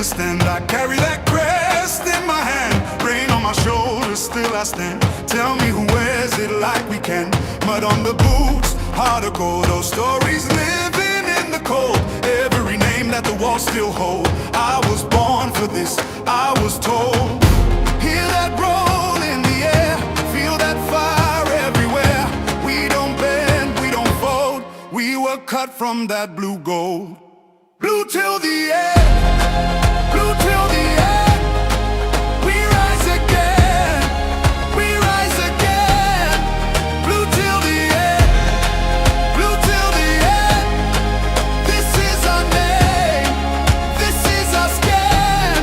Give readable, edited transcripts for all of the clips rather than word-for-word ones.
the stand. I carry that crest in my hand, rain on my shoulders, still I stand. Tell me who wears it like we can. Mud on the boots, heart of gold. Those stories living in the cold. Every name that the walls still hold. I was born for this, I was told. Hear that roll in the air, feel that fire everywhere. We don't bend, we don't fold. We were cut from that blue gold. Blue till the end, blue till the end. We rise again, we rise again. Blue till the end, blue till the end. This is our name, this is our skin.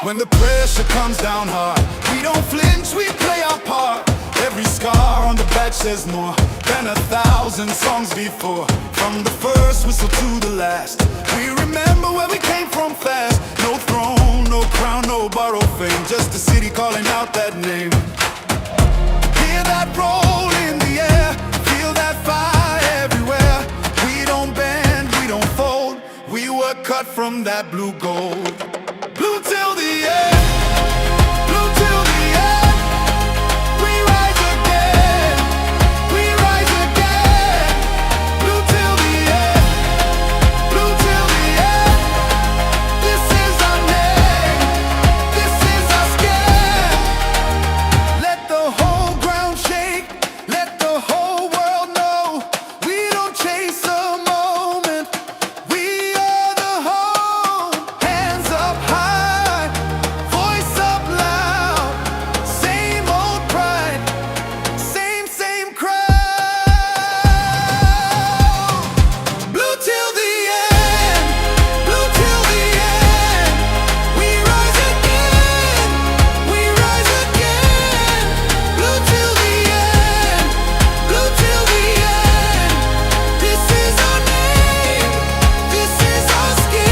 When the pressure comes down hard, we don't flinch, we play our part. Every scar on the badge says more than 1,000 songs before. From the first whistle to the last, we remember where we came from fast. No throne, no crown, no borrowed fame, just a city calling out that name. Hear that roll in the air, feel that fire everywhere. We don't bend, we don't fold. We were cut from that blue gold. Blue till the end, blue till the end. We rise again, we rise again. Blue till the end, blue till the end. This is our name, this is our skin. Let the whole ground shake, let the whole world know. We don't chase a moment, we are the home. Hands up high, voice up loud. Same old pride, same crowd. Blue till the end, blue till the end. We rise again, we rise again. Blue till the end, blue till the end. This is our name, this is our skin.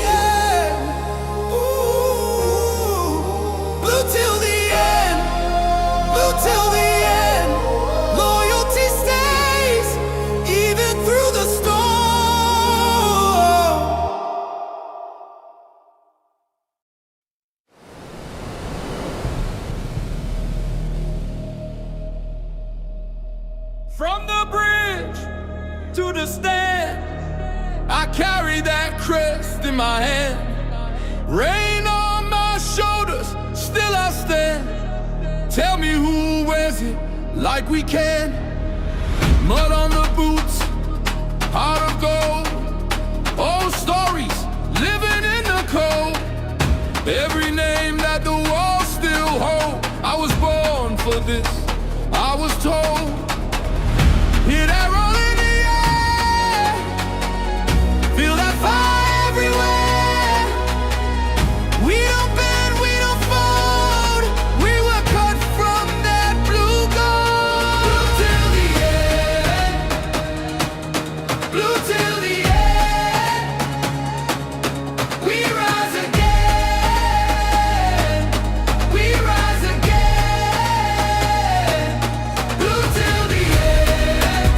Yeah. Ooh. Blue till the end, blue till the end. Loyalty stays even through the storm. From the bridge to the stand, I carry that crest in my hand. Rain on my shoulders, still I stand. Tell me who wears it like we can. Mud on the boots, heart of gold. Old stories, living in the cold. Every name that the walls still hold. I was born for this, I was told. Hear that roll in the air, feel that fire everywhere. We don't bend, we don't fold. We were cut from that blue gold. Blue till the end, blue till the end. We rise again, we rise again. Blue till the end.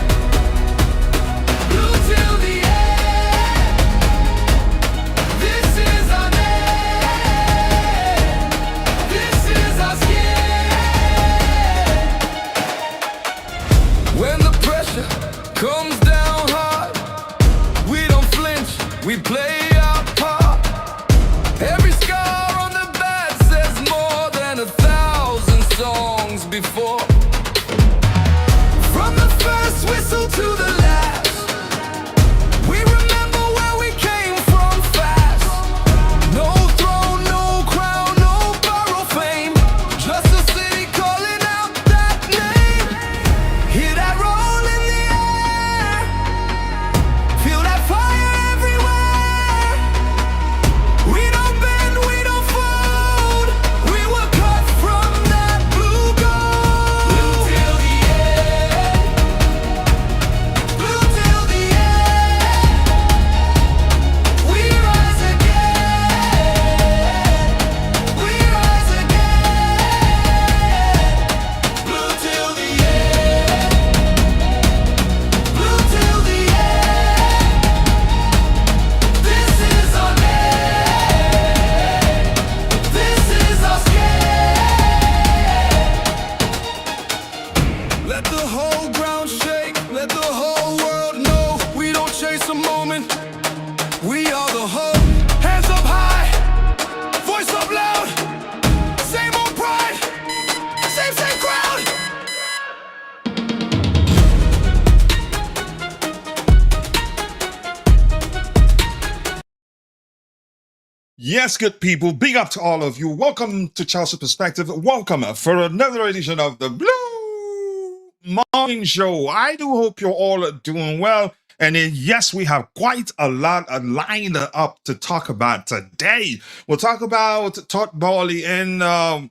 Yes, good people, big up to all of you. Welcome to Chelsea Perspective. Welcome for another edition of the Blue Morning Show. I do hope you're all doing well. And yes, we have quite a lot lined up to talk about today. We'll talk about Todd Bowley and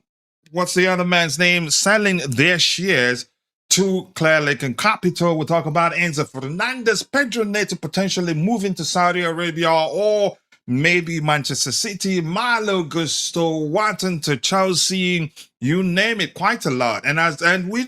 what's the other man's name, selling their shares to Clear Lake and Capital. We'll talk about Enzo Fernández, Pedro Neto potentially moving to Saudi Arabia, or maybe Manchester City, Malo Gusto, Wharton to Chelsea, you name it, quite a lot. And we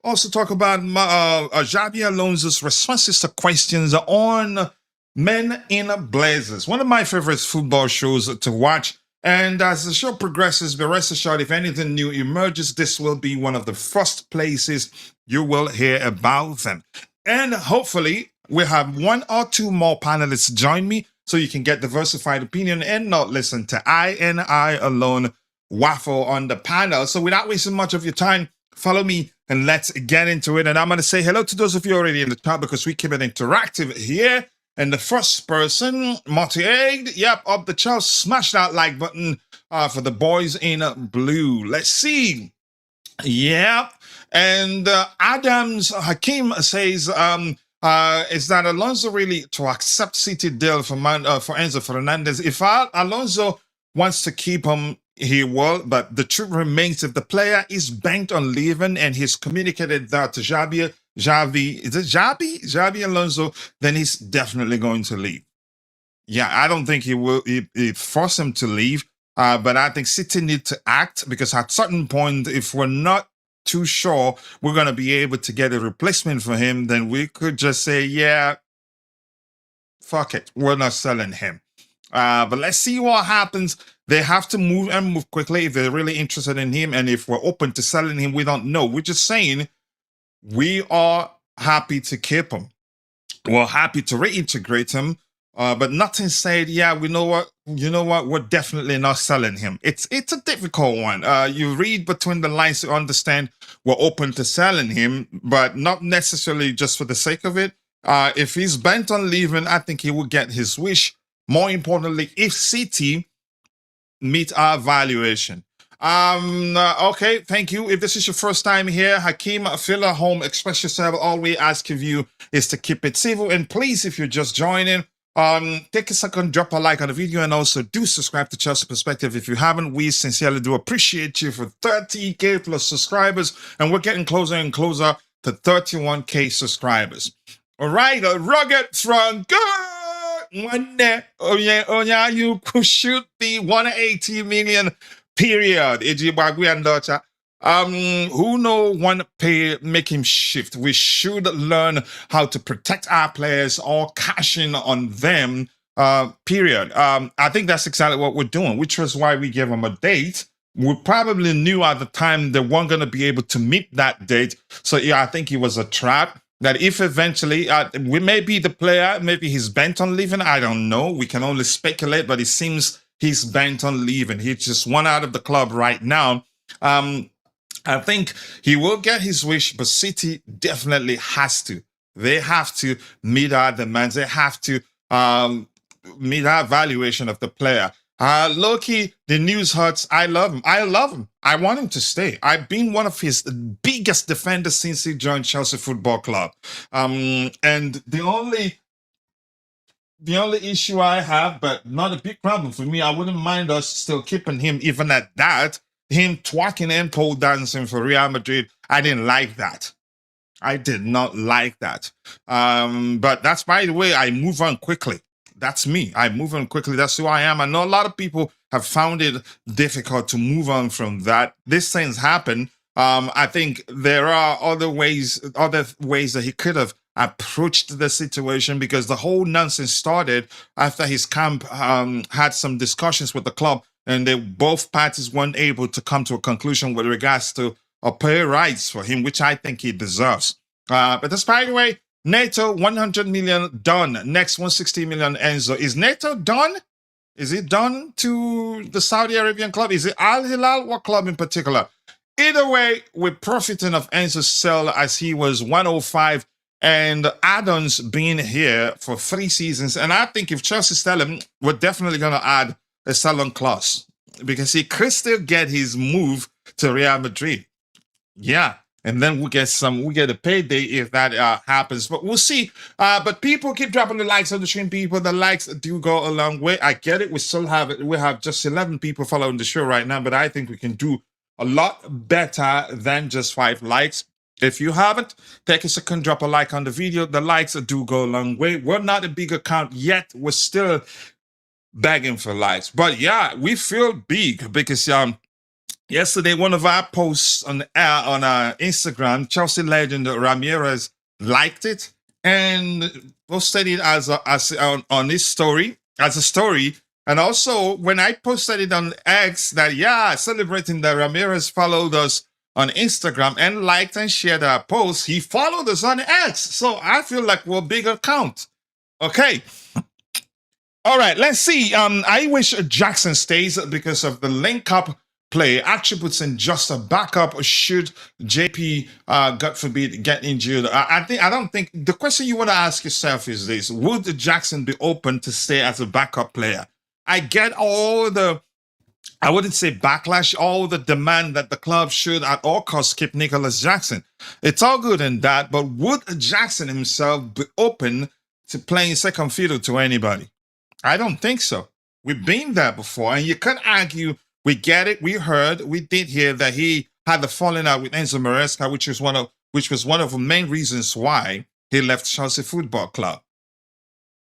also talk about Xabi Alonso's responses to questions on Men in Blazers, one of my favorite football shows to watch. And as the show progresses, be rest assured, if anything new emerges, this will be one of the first places you will hear about them. And hopefully, we have one or two more panelists join me so you can get diversified opinion and not listen to I alone waffle on the panel. So without wasting much of your time, follow me and let's get into it. And I'm going to say hello to those of you already in the chat because we keep it interactive here. And the first person, Monty Egg, yep, up the chart, smash that like button for the boys in blue. Let's see. Yeah. And Adams Hakim says, is that Alonso really to accept City deal for Enzo Fernández? If Alonso wants to keep him, he will. But the truth remains, if the player is bent on leaving and he's communicated that to Xabi Alonso, then he's definitely going to leave. Yeah, I don't think he will force him to leave. But I think City need to act, because at a certain point, if we're not too sure we're going to be able to get a replacement for him, then we could just say, yeah, fuck it, we're not selling him. But let's see what happens. They have to move and move quickly if they're really interested in him. And if we're open to selling him, we don't know. We're just saying we are happy to keep him. We're happy to reintegrate him. But nothing said, yeah, you know what, we're definitely not selling him. It's a difficult one. You read between the lines to understand we're open to selling him, but not necessarily just for the sake of it. If he's bent on leaving, I think he will get his wish. More importantly, if City meet our valuation. Okay, thank you. If this is your first time here, Hakeem, feel at home, express yourself. All we ask of you is to keep it civil. And please, if you're just joining, take a second, drop a like on the video, and also do subscribe to Chelsea Perspective if you haven't. We sincerely do appreciate you for 30K plus subscribers, and we're getting closer and closer to 31K subscribers. All right, a rugged from good one day. Oh yeah, you could shoot the 180 million period. Who know one pay make him shift? We should learn how to protect our players or cash in on them. Period. I think that's exactly what we're doing, which was why we gave them a date. We probably knew at the time they weren't going to be able to meet that date. So yeah, I think it was a trap. That if eventually, we may be the player, maybe he's bent on leaving. I don't know. We can only speculate, but it seems he's bent on leaving. He just won out of the club right now. I think he will get his wish, but City definitely has to. They have to meet our demands. They have to meet our valuation of the player. Loki, the news hurts. I love him. I love him. I want him to stay. I've been one of his biggest defenders since he joined Chelsea Football Club. And the only issue I have, but not a big problem for me, I wouldn't mind us still keeping him even at that. Him twerking and pole dancing for Real Madrid, I didn't like that. I did not like that. But that's, by the way, I move on quickly. That's me. I move on quickly. That's who I am. I know a lot of people have found it difficult to move on from that. These things happen. I think there are other ways that he could have approached the situation, because the whole nonsense started after his camp had some discussions with the club, and both parties weren't able to come to a conclusion with regards to pay rights for him, which I think he deserves. But that's, by the way, Neto, 100 million done. Next, 160 million Enzo. Is Neto done? Is it done to the Saudi Arabian club? Is it Al Hilal? What club in particular? Either way, we're profiting of Enzo's sell, as he was 105 and add-ons being here for 3 seasons. And I think if Chelsea sell him, we're definitely going to add a sell-on clause because he could still get his move to Real Madrid. Yeah. And then we get a payday if that happens. But we'll see. But people keep dropping the likes on the stream, people. The likes do go a long way. I get it. We have just 11 people following the show right now, but I think we can do a lot better than just 5 likes. If you haven't, take a second, drop a like on the video. The likes do go a long way. We're not a big account yet. We're still begging for likes. But yeah, we feel big because yesterday, one of our posts on Instagram, Chelsea legend Ramirez liked it and posted it on his story as a story. And also, when I posted it on X, that celebrating that Ramirez followed us on Instagram and liked and shared our post, he followed us on X. So I feel like we're a big account. Okay. All right, let's see. I wish Jackson stays because of the link-up play attributes in just a backup should JP, God forbid, get injured. I don't think the question you want to ask yourself is this: would Jackson be open to stay as a backup player? I get all the, I wouldn't say backlash, all the demand that the club should at all costs keep Nicholas Jackson. It's all good in that, but would Jackson himself be open to playing second fiddle to anybody? I don't think so. We've been there before, and you can argue. We get it. We heard. We did hear that he had the falling out with Enzo Maresca, which was one of the main reasons why he left Chelsea Football Club.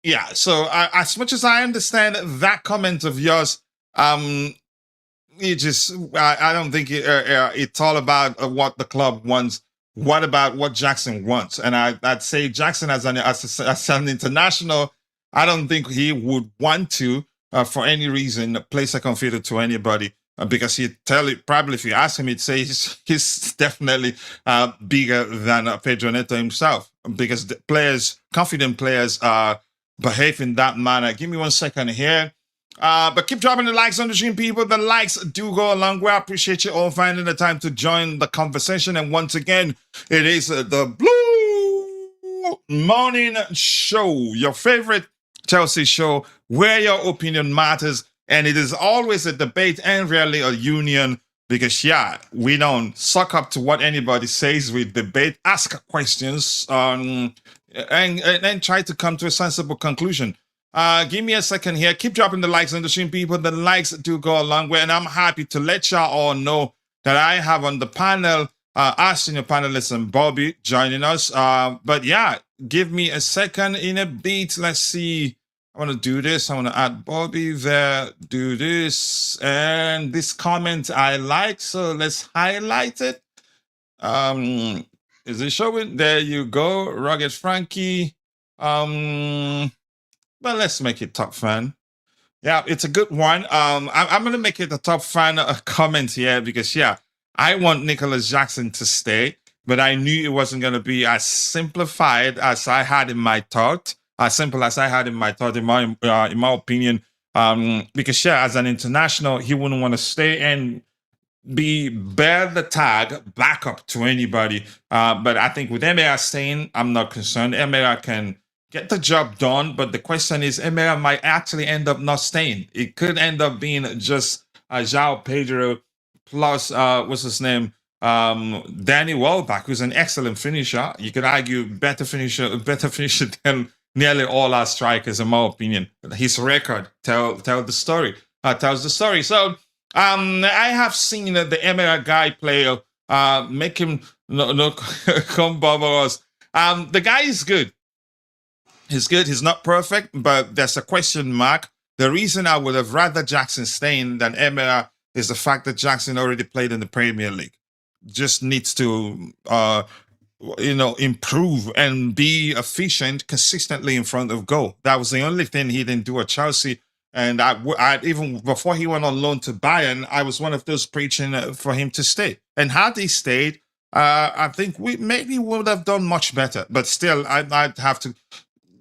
Yeah. So as much as I understand that comment of yours, I don't think it's all about what the club wants. What about what Jackson wants? And I'd say Jackson as an international, I don't think he would want to. For any reason, play second fiddle to anybody because he'd tell it. Probably if you ask him, he'd say he's definitely bigger than Pedro Neto himself because the confident players, behave in that manner. Give me 1 second here. But keep dropping the likes on the stream, people. The likes do go a long way. I appreciate you all finding the time to join the conversation. And once again, it is the Blue Morning Show, your favorite Chelsea show, where your opinion matters, and it is always a debate and rarely a union because we don't suck up to what anybody says. We debate, ask questions, and try to come to a sensible conclusion. Give me a second here. Keep dropping the likes on the stream, people. The likes do go a long way, and I'm happy to let y'all all know that I have on the panel our senior panelist and Bobby joining us. But give me a second in a beat. Let's see. I want to do this. I want to add Bobby there, do this. And this comment I like, so let's highlight it. Is it showing? There you go. Rugged Frankie. But let's make it top fan. Yeah, it's a good one. I'm going to make it a top fan comment here because, I want Nicholas Jackson to stay, but I knew it wasn't going to be as simplified as I had in my thought. As simple as I had in my thought, in my opinion, because as an international, he wouldn't want to stay and bear the tag back up to anybody. But I think with Emery staying, I'm not concerned. Emery can get the job done, but the question is, Emery might actually end up not staying. It could end up being just João Pedro plus what's his name? Danny Welbeck, who's an excellent finisher. You could argue better finisher than nearly all our strikers, in my opinion. His record tells the story. So I have seen the Emery guy play, make him come bother us. The guy is good. He's good. He's not perfect, but there's a question mark. The reason I would have rather Jackson staying than Emery is the fact that Jackson already played in the Premier League. Just needs to improve and be efficient consistently in front of goal. That was the only thing he didn't do at Chelsea. And I even before he went on loan to Bayern, I was one of those preaching for him to stay. And had he stayed, I think we maybe would have done much better. But still, I'd have to,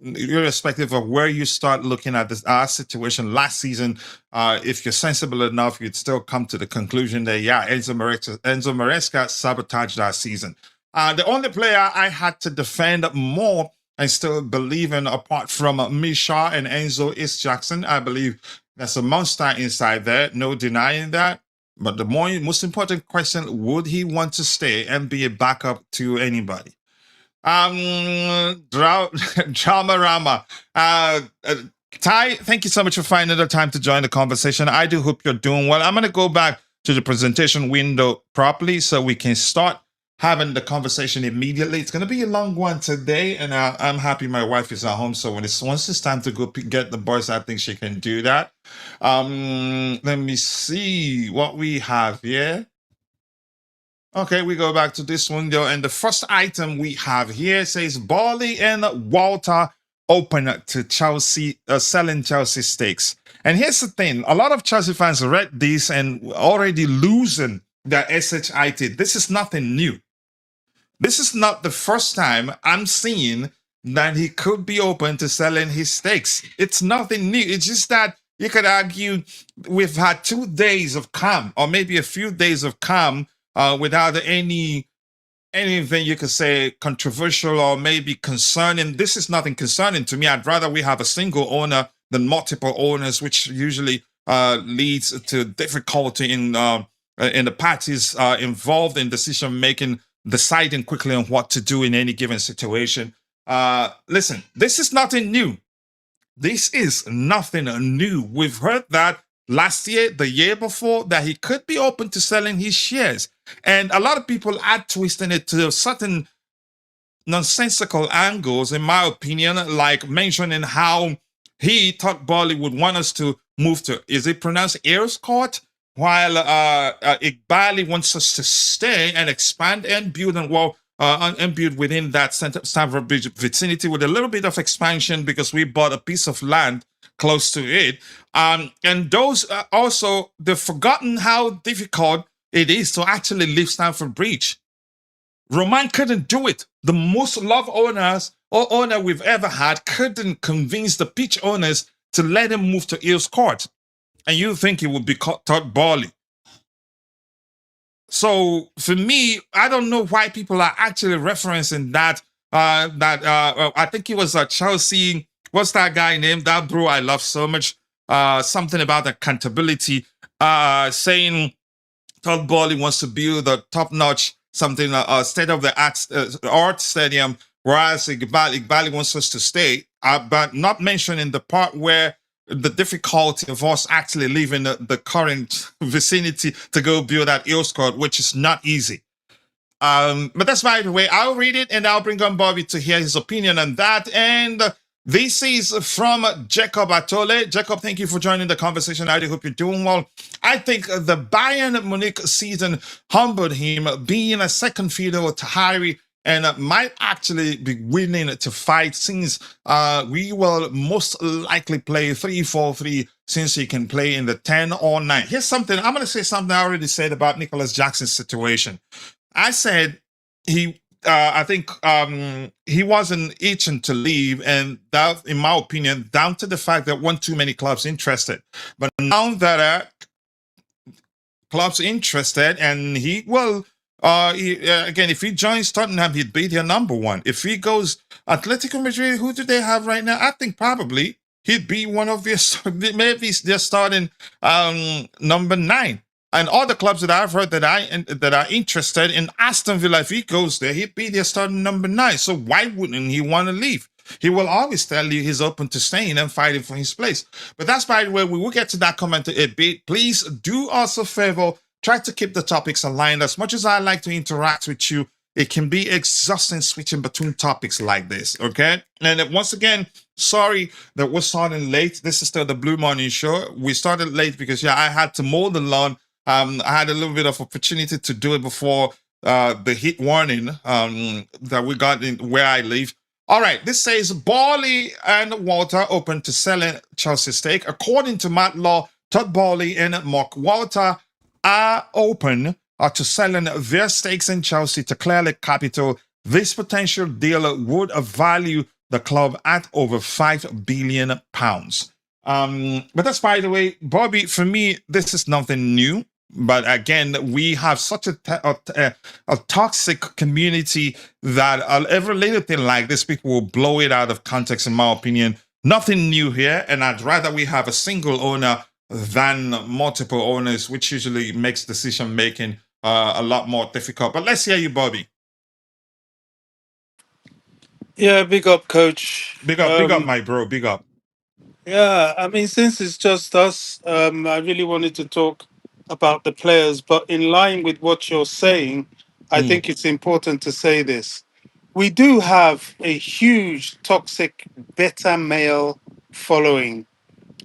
irrespective of where you start looking at this situation last season, if you're sensible enough, you'd still come to the conclusion that Enzo Maresca sabotaged our season. The only player I had to defend more and still believe in, apart from Misha and Enzo, is Jackson. I believe There's a monster inside there, no denying that. But the most important question, would he want to stay and be a backup to anybody? Dramarama. Ty, thank you so much for finding the time to join the conversation. I do hope you're doing well. I'm going to go back to the presentation window properly so we can start having the conversation immediately. It's going to be a long one today, and I'm happy my wife is at home. So once it's time to go get the boys, I think she can do that. Let me see what we have here. Okay, we go back to this window, and the first item we have here says Ballon and Wharton open to Chelsea, selling Chelsea stakes. And here's the thing, a lot of Chelsea fans read this and already losing their SHIT. This is nothing new. This is not the first time I'm seeing that he could be open to selling his stakes. It's nothing new. It's just that you could argue we've had 2 days of calm, or maybe a few days of calm, without anything you could say controversial or maybe concerning. This is nothing concerning to me. I'd rather we have a single owner than multiple owners, which usually leads to difficulty in the parties involved in decision making, deciding quickly on what to do in any given situation. Listen, this is nothing new. This is nothing new. We've heard that last year, the year before, that he could be open to selling his shares. And a lot of people are twisting it to certain nonsensical angles, in my opinion, like mentioning how he thought Ballon would want us to move to, is it pronounced Earls Court? While Iqbali wants us to stay and expand and build and build within that Stamford Bridge vicinity with a little bit of expansion because we bought a piece of land close to it. And those also, they've forgotten how difficult it is to actually leave Stamford Bridge. Roman couldn't do it. The most loved owner we've ever had couldn't convince the pitch owners to let him move to Earls Court. And you think it would be taught Ballon. So for me, I don't know why people are actually referencing that. I think it was Chelsea. What's that guy named? That bro I love so much. Something about accountability. Saying Todd Ballon wants to build a top-notch something state-of-the-art stadium, whereas Iqbali wants us to stay. But not mentioning the part where the difficulty of us actually leaving the current vicinity to go build at Earls Court, which is not easy. But that's by the way. I'll read it and I'll bring on Bobby to hear his opinion on that. And this is from Jacob Atole. Jacob, thank you for joining the conversation. I do hope you're doing well. I think the Bayern Munich season humbled him, being a second fiddle to Harry, and might actually be willing to fight since we will most likely play 3-4-3 since he can play in the 10 or 9. Here's something. I'm going to say something I already said about Nicholas Jackson's situation. I said I think he wasn't itching to leave, and that, in my opinion, down to the fact that one too many clubs interested. But now that clubs interested, and he will... again, if he joins Tottenham, he'd be their number one. If he goes Atletico Madrid, who do they have right now? I think probably he'd be one of their, maybe they're starting number 9. And all the clubs that I've heard that are interested in Aston Villa, if he goes there, he'd be their starting number 9. So why wouldn't he want to leave? He will always tell you he's open to staying and fighting for his place. But that's, by the way, we will get to that comment a bit. Please do us a favor. Try to keep the topics aligned. As much as I like to interact with you, it can be exhausting switching between topics like this, okay? And once again, sorry that we're starting late. This is still the Blue Morning Show. We started late because, yeah, I had to mow the lawn. I had a little bit of opportunity to do it before the heat warning that we got in where I live. All right, this says Ballon and Wharton open to selling Chelsea stake. According to Matt Law, Todd Ballon and Mark Wharton are open to selling their stakes in Chelsea to Clearlake Capital. This potential deal would value the club at over £5 billion. But that's, by the way, Bobby, for me, this is nothing new. But again, we have such a toxic community that every little thing like this, people will blow it out of context, in my opinion. Nothing new here, and I'd rather we have a single owner than multiple owners, which usually makes decision making a lot more difficult. But let's hear you, Bobby. Yeah, big up, coach. Big up, my bro. Big up. Yeah, I mean, since it's just us, I really wanted to talk about the players, but in line with what you're saying, I Mm, think it's important to say this. We do have a huge toxic beta male following,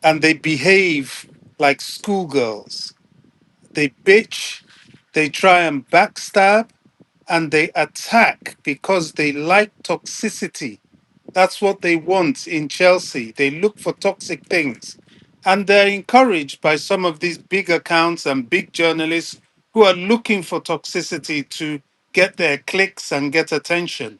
and they behave like schoolgirls. They bitch, they try and backstab, and they attack because they like toxicity. That's what they want in Chelsea. They look for toxic things. And they're encouraged by some of these big accounts and big journalists who are looking for toxicity to get their clicks and get attention.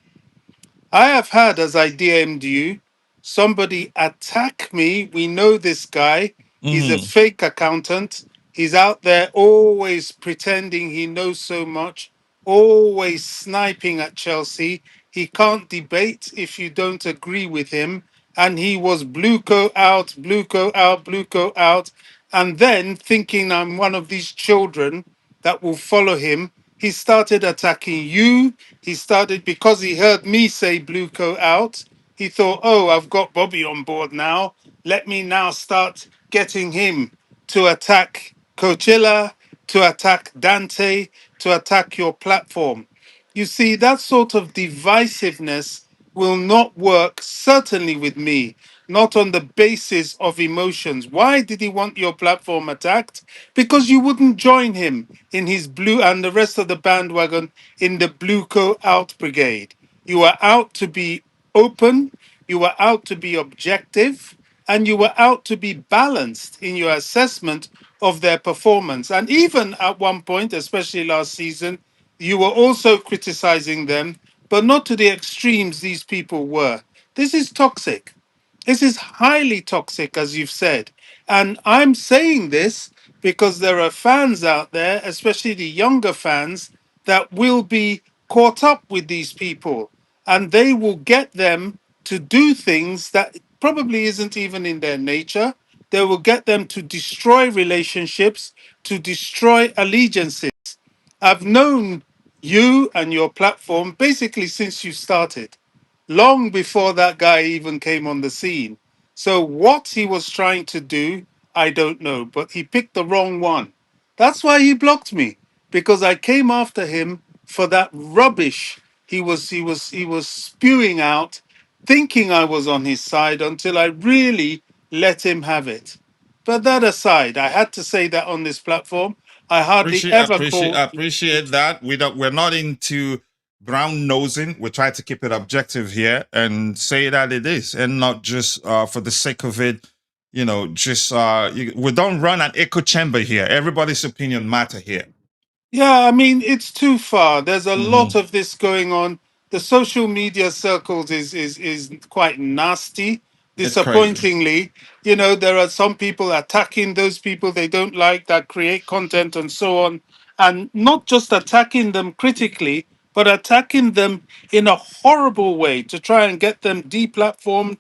I have had, as I DM'd you, somebody attack me. We know this guy. He's a mm, fake accountant. He's out there always pretending he knows so much, always sniping at Chelsea. He can't debate if you don't agree with him. And he was Bluco out, Bluco out, Bluco out. And then thinking I'm one of these children that will follow him. He started attacking you. He started because he heard me say Bluco out. He thought, oh, I've got Bobby on board now. Let me now start getting him to attack Coachella, to attack Dante, to attack your platform. You see, that sort of divisiveness will not work, certainly with me, not on the basis of emotions. Why did he want your platform attacked? Because you wouldn't join him in his blue and the rest of the bandwagon in the Blueco Out Brigade. You were out to be open, you were out to be objective, and you were out to be balanced in your assessment of their performance. And even at one point, especially last season, you were also criticizing them, but not to the extremes these people were. This is toxic. This is highly toxic, as you've said. And I'm saying this because there are fans out there, especially the younger fans, that will be caught up with these people and they will get them to do things that probably isn't even in their nature. They will get them to destroy relationships, to destroy allegiances. I've known you and your platform basically since you started, long before that guy even came on the scene. So, what he was trying to do, I don't know, but he picked the wrong one. That's why he blocked me, because I came after him for that rubbish he was spewing out, thinking I was on his side until I really let him have it. But that aside, I had to say that on this platform. I hardly ever call. Appreciate that. We're not into brown nosing. We try to keep it objective here and say that it is, and not just for the sake of it. Just we don't run an echo chamber here. Everybody's opinion matter here. Yeah, I mean, it's too far. There's a lot Hmm. of this going on. The social media circles is quite nasty. It's crazy. Disappointingly, there are some people attacking those people they don't like that create content and so on, and not just attacking them critically, but attacking them in a horrible way to try and get them deplatformed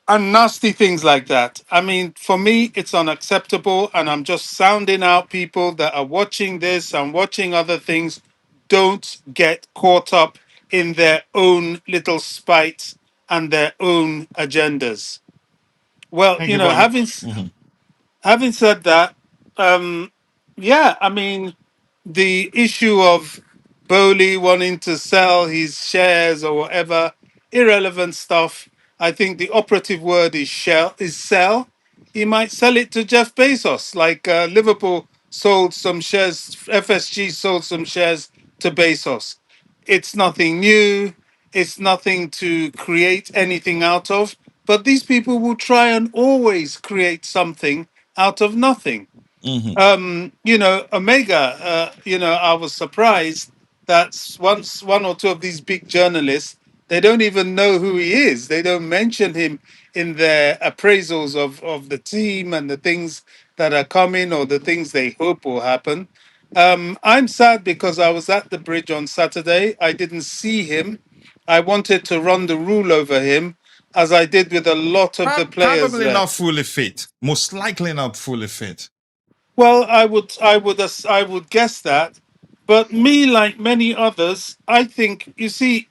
and nasty things like that. I mean, for me, it's unacceptable. And I'm just sounding out people that are watching this and watching other things. Don't get caught up in their own little spite and their own agendas. Well, Thank you, Bobby. having said that, um, yeah, I mean, the issue of Bowley wanting to sell his shares or whatever, irrelevant stuff. I think the operative word is sell. He might sell it to Jeff Bezos, like Liverpool sold some shares, FSG sold some shares to Bezos. It's nothing new. It's nothing to create anything out of. But these people will try and always create something out of nothing. Hmm. Omega, I was surprised that once one or two of these big journalists, they don't even know who he is. They don't mention him in their appraisals of the team and the things that are coming or the things they hope will happen. I'm sad because I was at the bridge on Saturday. I didn't see him. I wanted to run the rule over him, as I did with a lot of the players Probably there. not fully fit. Most likely not fully fit. Well, I would guess that, but me, like many others, I think you see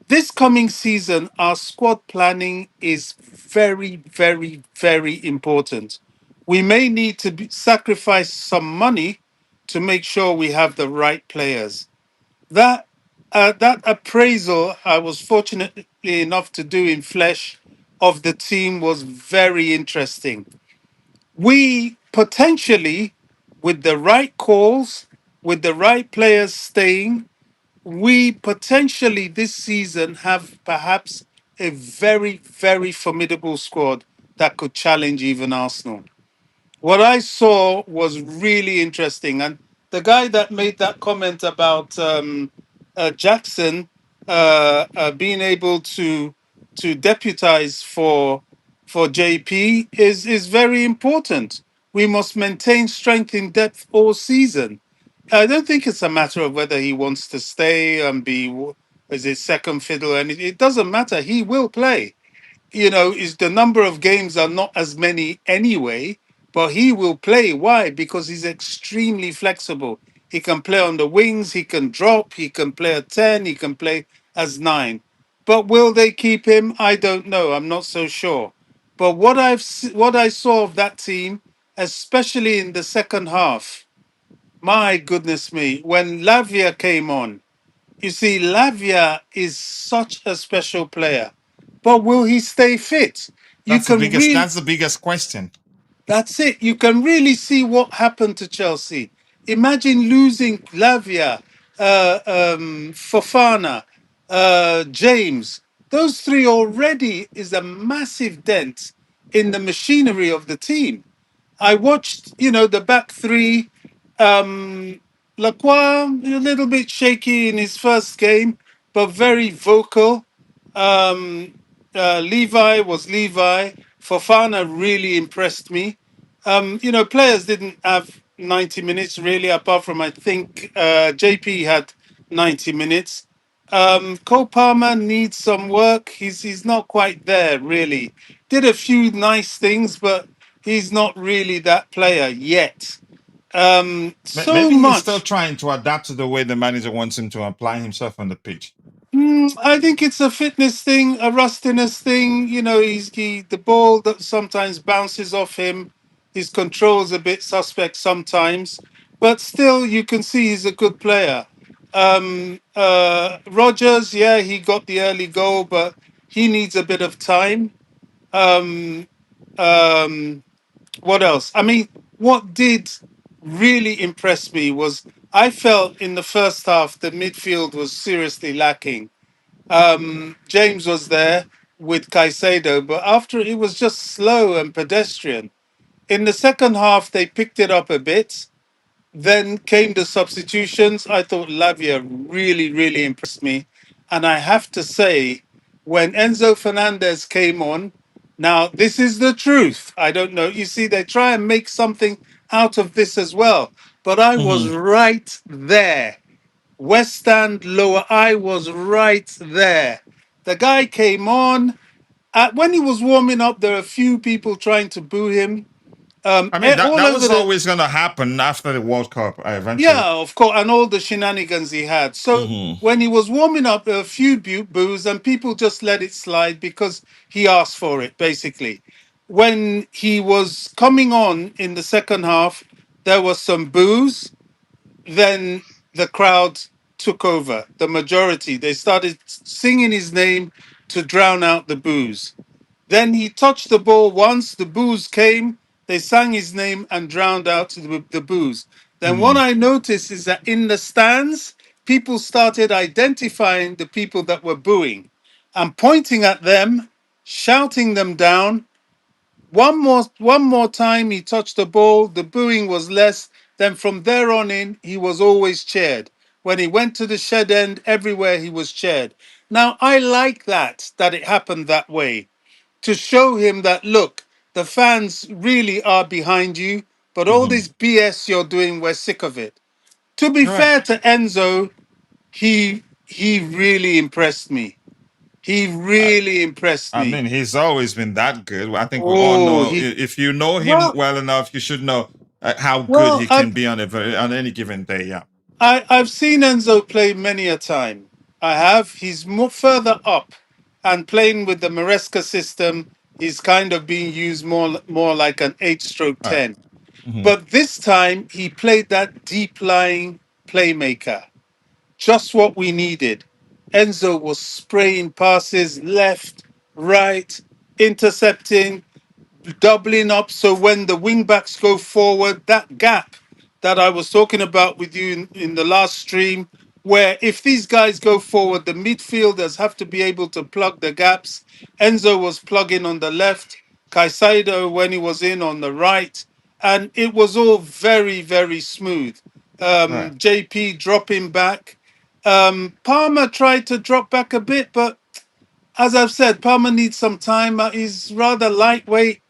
this coming season, our squad planning is very, very, very important. We may need to sacrifice some money to make sure we have the right players. That that appraisal I was fortunately enough to do in flesh of the team was very interesting. We potentially, with the right calls, with the right players staying, we potentially this season have perhaps a very, very formidable squad that could challenge even Arsenal. What I saw was really interesting. And the guy that made that comment about Jackson being able to deputize for JP is very important. We must maintain strength in depth all season. I don't think it's a matter of whether he wants to stay and be is it second fiddle, and it doesn't matter. He will play. Is the number of games are not as many anyway, but he will play. Why? Because he's extremely flexible. He can play on the wings, he can drop, he can play at 10, he can play as 9. But will they keep him? I don't know. I'm not so sure. But what I saw of that team, especially in the second half, my goodness me, when Lavia came on, you see, Lavia is such a special player, but will he stay fit? You That's the can biggest. really, That's the biggest question. that's it. You can really see what happened to Chelsea. Imagine losing Lavia, Fofana, James. Those three already is a massive dent in the machinery of the team. I watched, the back three. Lacroix, a little bit shaky in his first game, but very vocal. Um, Levi was Levi. Fofana really impressed me. Players didn't have 90 minutes really, apart from I think JP had 90 minutes. Cole Palmer needs some work. He's not quite there really. Did a few nice things, but he's not really that player yet. So Maybe he's still much. trying to adapt to the way the manager wants him to apply himself on the pitch. I think it's a fitness thing, a rustiness thing. The ball that sometimes bounces off him. His control's a bit suspect sometimes, but still, you can see he's a good player. Rogers, yeah, he got the early goal, but he needs a bit of time. Um, um, what else? I mean, what did really impress me was I felt in the first half the midfield was seriously lacking. James was there with Caicedo, but after it was just slow and pedestrian. In the second half, they picked it up a bit. Then came the substitutions. I thought Lavia really, really impressed me. And I have to say, when Enzo Fernandez came on, now this is the truth. I don't know. You see, they try and make something out of this as well. But I was Mhm. right there. West Stand lower, I was right there. The guy came on. When he was warming up, there were a few people trying to boo him. I mean, that, All that over was the always going to happen after the World Cup, eventually. Yeah, of course, and all the shenanigans he had. So Hmm. when he was warming up, there were a few boos, and people just let it slide because he asked for it, basically. When he was coming on in the second half, there was some boos. Then the crowd took over, the majority. They started singing his name to drown out the boos. Then he touched the ball once, the boos came, they sang his name and drowned out the boos. Then what Hmm. I noticed is that in the stands, people started identifying the people that were booing and pointing at them, shouting them down. One more time he touched the ball, the booing was less. Then from there on in, he was always cheered. When he went to the shed end, everywhere he was cheered. Now I like that it happened that way to show him that look, the fans really are behind you, but all Hmm. this BS you're doing, we're sick of it. To be All right. fair to Enzo, he really impressed me. He really impressed I me. mean, he's always been that good. I think we all Oh, know, he if you know him well, well enough, you should know how good well. he can be on any given day. Yeah. I've seen Enzo play many a time. I have. He's more further up, and playing with the Maresca system, he's kind of being used more like an 8-stroke All right. 10. Mhm. But this time he played that deep lying playmaker, just what we needed. Enzo was spraying passes left, right, intercepting, doubling up. So when the wing backs go forward, that gap that I was talking about with you in the last stream, where if these guys go forward, the midfielders have to be able to plug the gaps. Enzo was plugging on the left, Caicedo when he was in on the right, and it was all very, very smooth. All right. JP dropping back. Palmer tried to drop back a bit, but as I've said, Palmer needs some time. He's rather lightweight.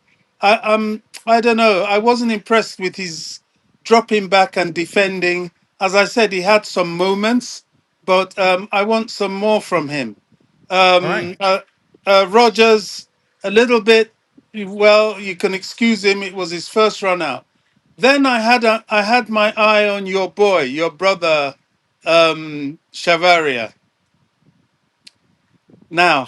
I don't know. I wasn't impressed with his dropping back and defending. As I said, he had some moments, but I want some more from him. All right. Rogers, a little bit. Well, you can excuse him. It was his first run out. Then I had my eye on your boy, your brother, Chavaria. Now,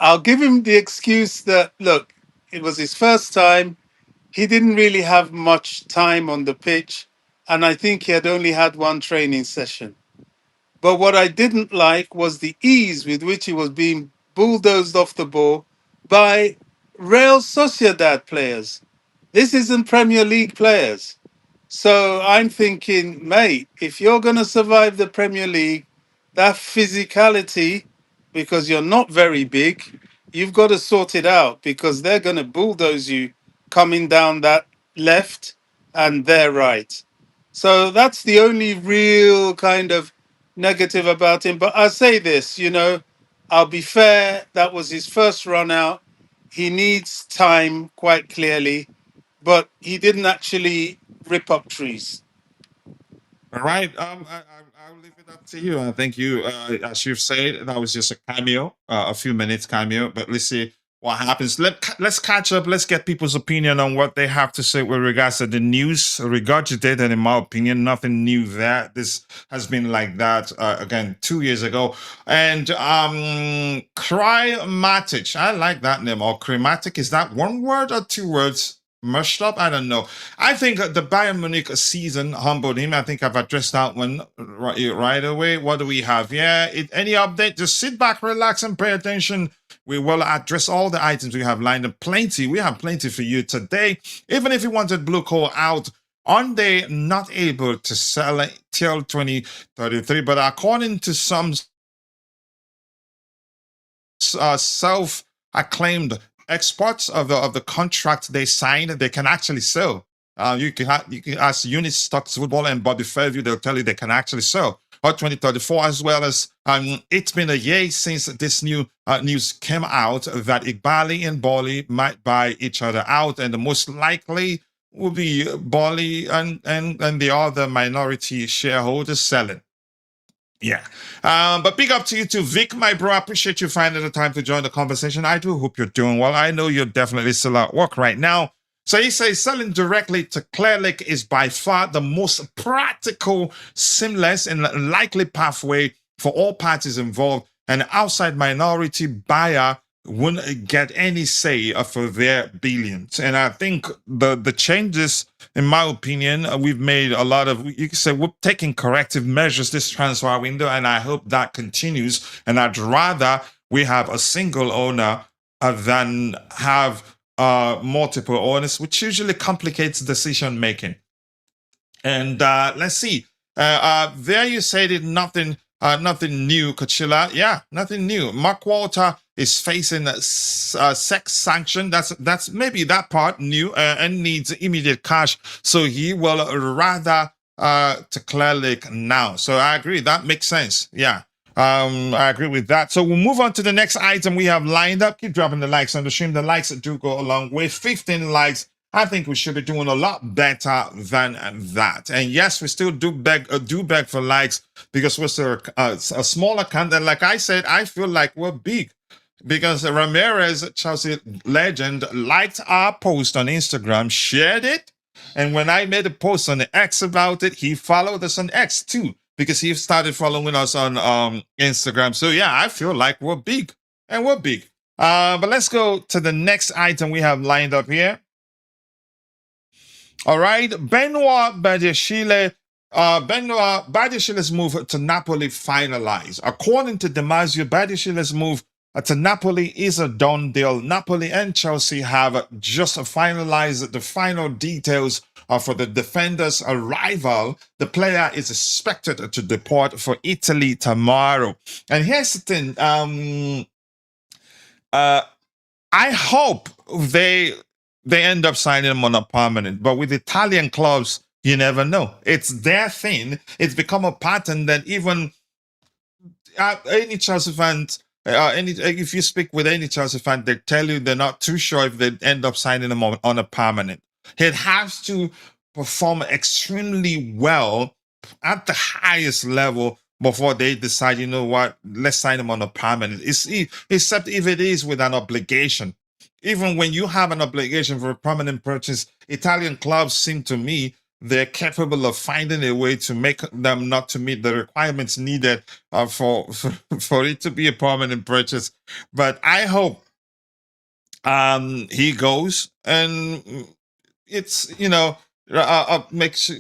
I'll give him the excuse that, look, it was his first time. He didn't really have much time on the pitch. And I think he had only had one training session. But what I didn't like was the ease with which he was being bulldozed off the ball by Real Sociedad players. This isn't Premier League players. So I'm thinking, mate, if you're going to survive the Premier League, that physicality, because you're not very big, you've got to sort it out because they're going to bulldoze you coming down that left and their right. So that's the only real kind of negative about him. But I say this, I'll be fair. That was his first run out. He needs time, quite clearly, but he didn't actually rip up trees. All right. I'll leave it up to you. Thank you. As you've said, that was just a cameo, a few minutes cameo. But let's see what happens. Let's catch up. Let's get people's opinion on what they have to say with regards to the news. Regurgitated, in my opinion, nothing new there. This has been like that again 2 years ago. And Crymatic, I like that name. Or Crymatic, is that one word or two words? Mushed up? I don't know. I think the Bayern Munich season humbled him. I think I've addressed that one right away. What do we have? Yeah, any update? Just sit back, relax, and pay attention. We will address all the items we have lined up. Plenty. We have plenty for you today. Even if you wanted Blue Coal out, aren't they not able to sell it till 2033? But according to some self-acclaimed experts of the contract they signed, they can actually sell. You can ask Unit Stocks Football and Bobby Fairview; they'll tell you they can actually sell. Or 2034, as well as it's been a year since this new news came out that Igbali and Bali might buy each other out, and the most likely will be Bali and the other minority shareholders selling. Yeah. But big up to you too, Vic, my bro. I appreciate you finding the time to join the conversation. I do hope you're doing well. I know you're definitely still at work right now. So he says selling directly to ClearLake is by far the most practical, seamless, and likely pathway for all parties involved. An outside minority buyer wouldn't get any say for their billions. And I think the changes, in my opinion, we've made a lot of, you can say we're taking corrective measures this transfer window, and I hope that continues. And I'd rather we have a single owner than have multiple owners, which usually complicates decision making. And let's see. There you said it, nothing new, Coachella. Yeah, nothing new. Mark Walter is facing a sex sanction. That's maybe that part new and needs immediate cash. So he will rather to ClearLake now. So I agree. That makes sense. Yeah. I agree with that. So we'll move on to the next item we have lined up. Keep dropping the likes on the stream. The likes do go a long way. 15 likes I think we should be doing a lot better than that. And yes, we still do beg for likes because we're still a smaller content. Like I said, I feel like we're big because Ramirez, Chelsea legend, liked our post on Instagram, shared it, and when I made a post on X about it, he followed us on X too because he started following us on Instagram. So yeah, I feel like we're big, and we're big. But let's go to the next item we have lined up here. All right, Benoit Badiashile. Benoit Badiashile's move to Napoli finalized. According to Damasio, Badiashile's move to Napoli is a done deal. Napoli and Chelsea have just finalized the final details for the defender's arrival. The player is expected to depart for Italy tomorrow. And here's the thing. I hope they end up signing him on a permanent. But with Italian clubs, you never know. It's their thing. It's become a pattern that even any Chelsea fans, if you speak with any Chelsea fan, they tell you they're not too sure if they end up signing him on a permanent. He has to perform extremely well at the highest level before they decide, you know what, let's sign him on a permanent. Except if it is with an obligation. Even when you have an obligation for a permanent purchase, Italian clubs seem to me they're capable of finding a way to make them not to meet the requirements needed for it to be a permanent purchase. But I hope he goes, and it's makes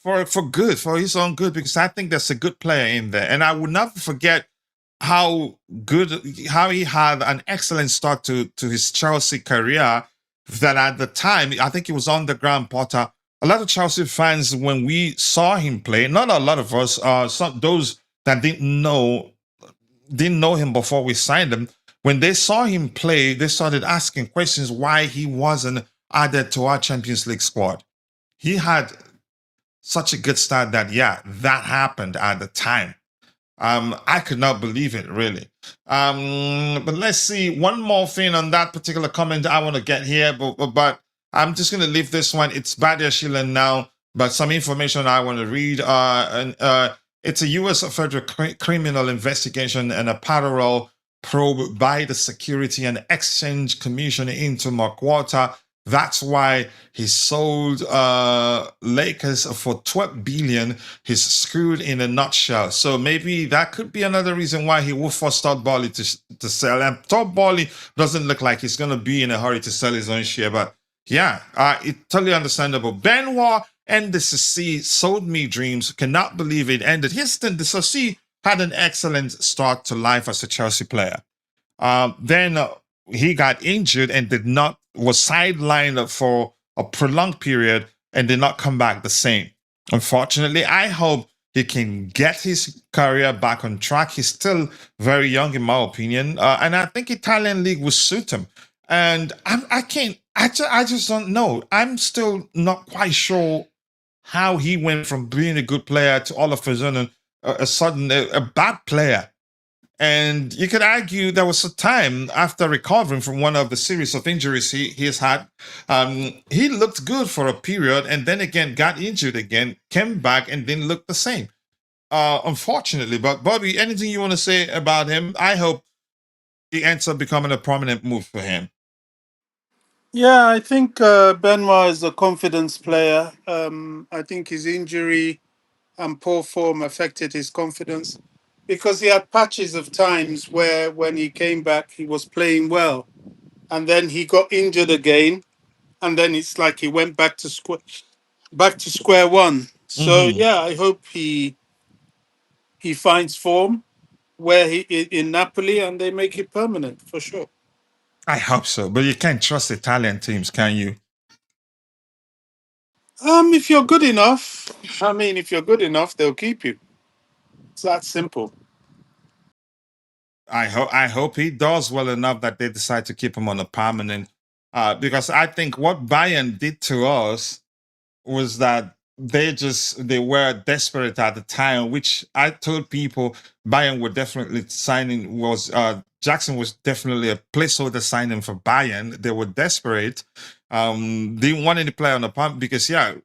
for good, for his own good, because I think there's a good player in there, and I will never forget how he had an excellent start to his Chelsea career. That at the time, I think he was on the Graham Potter. A lot of Chelsea fans, when we saw him play, not a lot of us, those that didn't know him before we signed him, when they saw him play, they started asking questions why he wasn't added to our Champions League squad. He had such a good start that, yeah, that happened at the time. I could not believe it, really. But let's see. One more thing on that particular comment I want to get here, but I'm just going to leave this one. It's Badiashile now, but some information I want to read. It's a U.S. federal criminal investigation and a parallel probe by the Security and Exchange Commission into Wharton. That's why he sold Lakers for $12 billion. He's screwed in a nutshell. So maybe that could be another reason why he will force Todd Boehly to sell. And Todd Boehly doesn't look like he's going to be in a hurry to sell his own share. But yeah, it's totally understandable. Benoit and the Sissi sold me dreams. Cannot believe it ended. Here's the thing. The Sissi had an excellent start to life as a Chelsea player. Then he got injured and was sidelined for a prolonged period and did not come back the same. Unfortunately, I hope he can get his career back on track. He's still very young, in my opinion, and I think Italian league will suit him. And I just don't know. I'm still not quite sure how he went from being a good player to all of a sudden a bad player. And you could argue there was a time after recovering from one of the series of injuries he's had, he looked good for a period and then again got injured again, came back and didn't look the same, unfortunately. But Bobby, anything you want to say about him? I hope he ends up becoming a prominent move for him. Yeah, I think Benoit is a confidence player. I think his injury and poor form affected his confidence because he had patches of times where when he came back, he was playing well. And then he got injured again. And then it's like he went back to square one. So yeah, I hope he finds form where he in Napoli and they make it permanent for sure. I hope so, but you can't trust Italian teams, can you? If you're good enough, if you're good enough, they'll keep you. It's that simple. I hope he does well enough that they decide to keep him on a permanent. Because I think what Bayern did to us was that they were desperate at the time, which I told people Bayern were definitely signing was Jackson was definitely a placeholder signing for Bayern. They were desperate. Didn't want any play on the pump because yeah,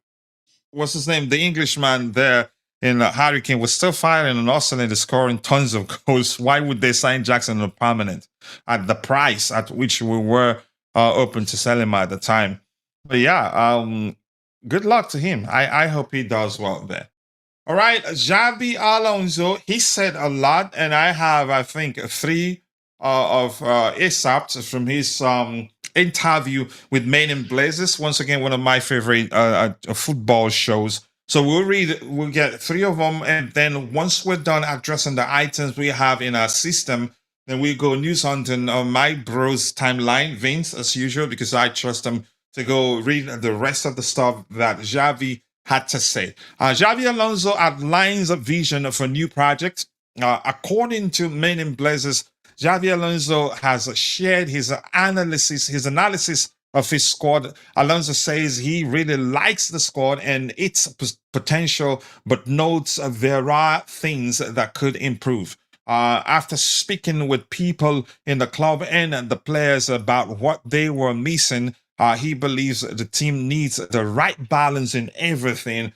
what's his name? The Englishman there in Harry Kane was still firing and Arsenal is scoring tons of goals. Why would they sign Jackson on a permanent at the price at which we were open to sell him at the time? But yeah, good luck to him. I hope he does well there. All right, Xavi Alonso, he said a lot, and I have, I think, three of excerpts from his interview with Men in Blazers. Once again, one of my favorite football shows. So we'll get three of them, and then once we're done addressing the items we have in our system, then we go news hunting on my bro's timeline, Vince, as usual, because I trust him to go read the rest of the stuff that Xavi had to say. Xavi Alonso outlines a vision for new projects. According to Men in Blazers, Xavi Alonso has shared his analysis of his squad. Alonso says he really likes the squad and its potential, but notes there are things that could improve. After speaking with people in the club and the players about what they were missing, he believes the team needs the right balance in everything.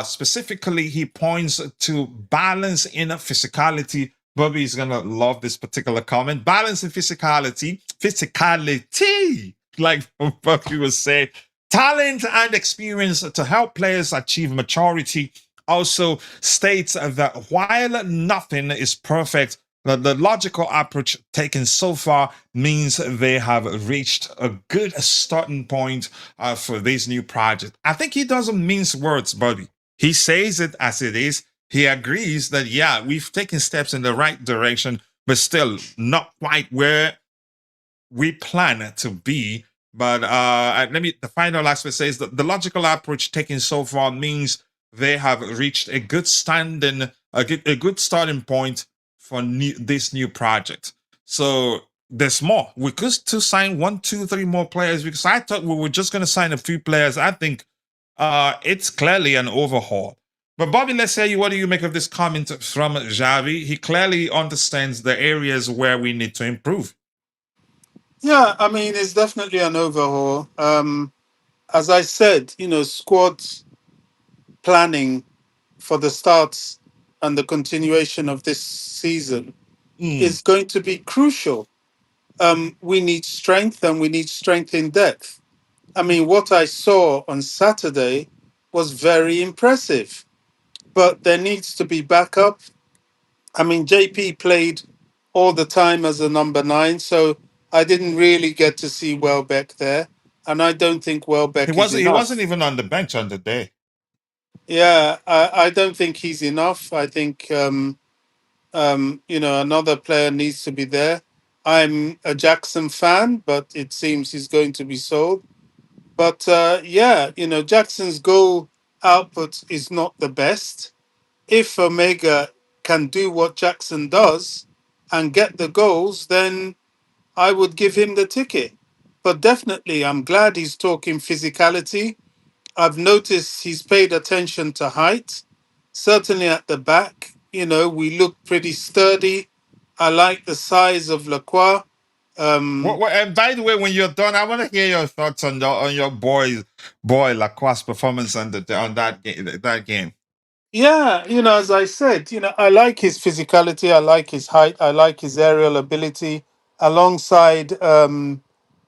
Specifically, he points to balance in physicality. Bobby is going to love this particular comment. Balance in physicality, like Bobby would say, talent and experience to help players achieve maturity. Also states that while nothing is perfect, the logical approach taken so far means they have reached a good starting point for this new project. I think he doesn't mince words, Bobby. He says it as it is. He agrees that, yeah, we've taken steps in the right direction, but still not quite where we plan to be. But the final aspect says that the logical approach taken so far means they have reached a good good starting point for this new project. So there's more. We could still sign 1, 2, 3 more players because I thought we were just going to sign a few players. I think it's clearly an overhaul. But Bobby, let's say what do you make of this comment from Xavi? He clearly understands the areas where we need to improve. Yeah, I mean, it's definitely an overhaul. As I said, squad planning for the starts and the continuation of this season is going to be crucial. We need strength and we need strength in depth. I mean, what I saw on Saturday was very impressive, but there needs to be backup. I mean, JP played all the time as a number 9, so I didn't really get to see Welbeck there, and I don't think Welbeck is He wasn't enough. even on the bench on the day. Yeah, I don't think he's enough. I think another player needs to be there. I'm a Jackson fan, but it seems he's going to be sold. But Jackson's goal output is not the best. If Omega can do what Jackson does and get the goals, then I would give him the ticket. But definitely, I'm glad he's talking physicality. I've noticed he's paid attention to height, certainly at the back. We look pretty sturdy. I like the size of Lacroix. And by the way, when you're done, I want to hear your thoughts on your boy Lacroix's performance on that game. Yeah, as I said, I like his physicality. I like his height. I like his aerial ability alongside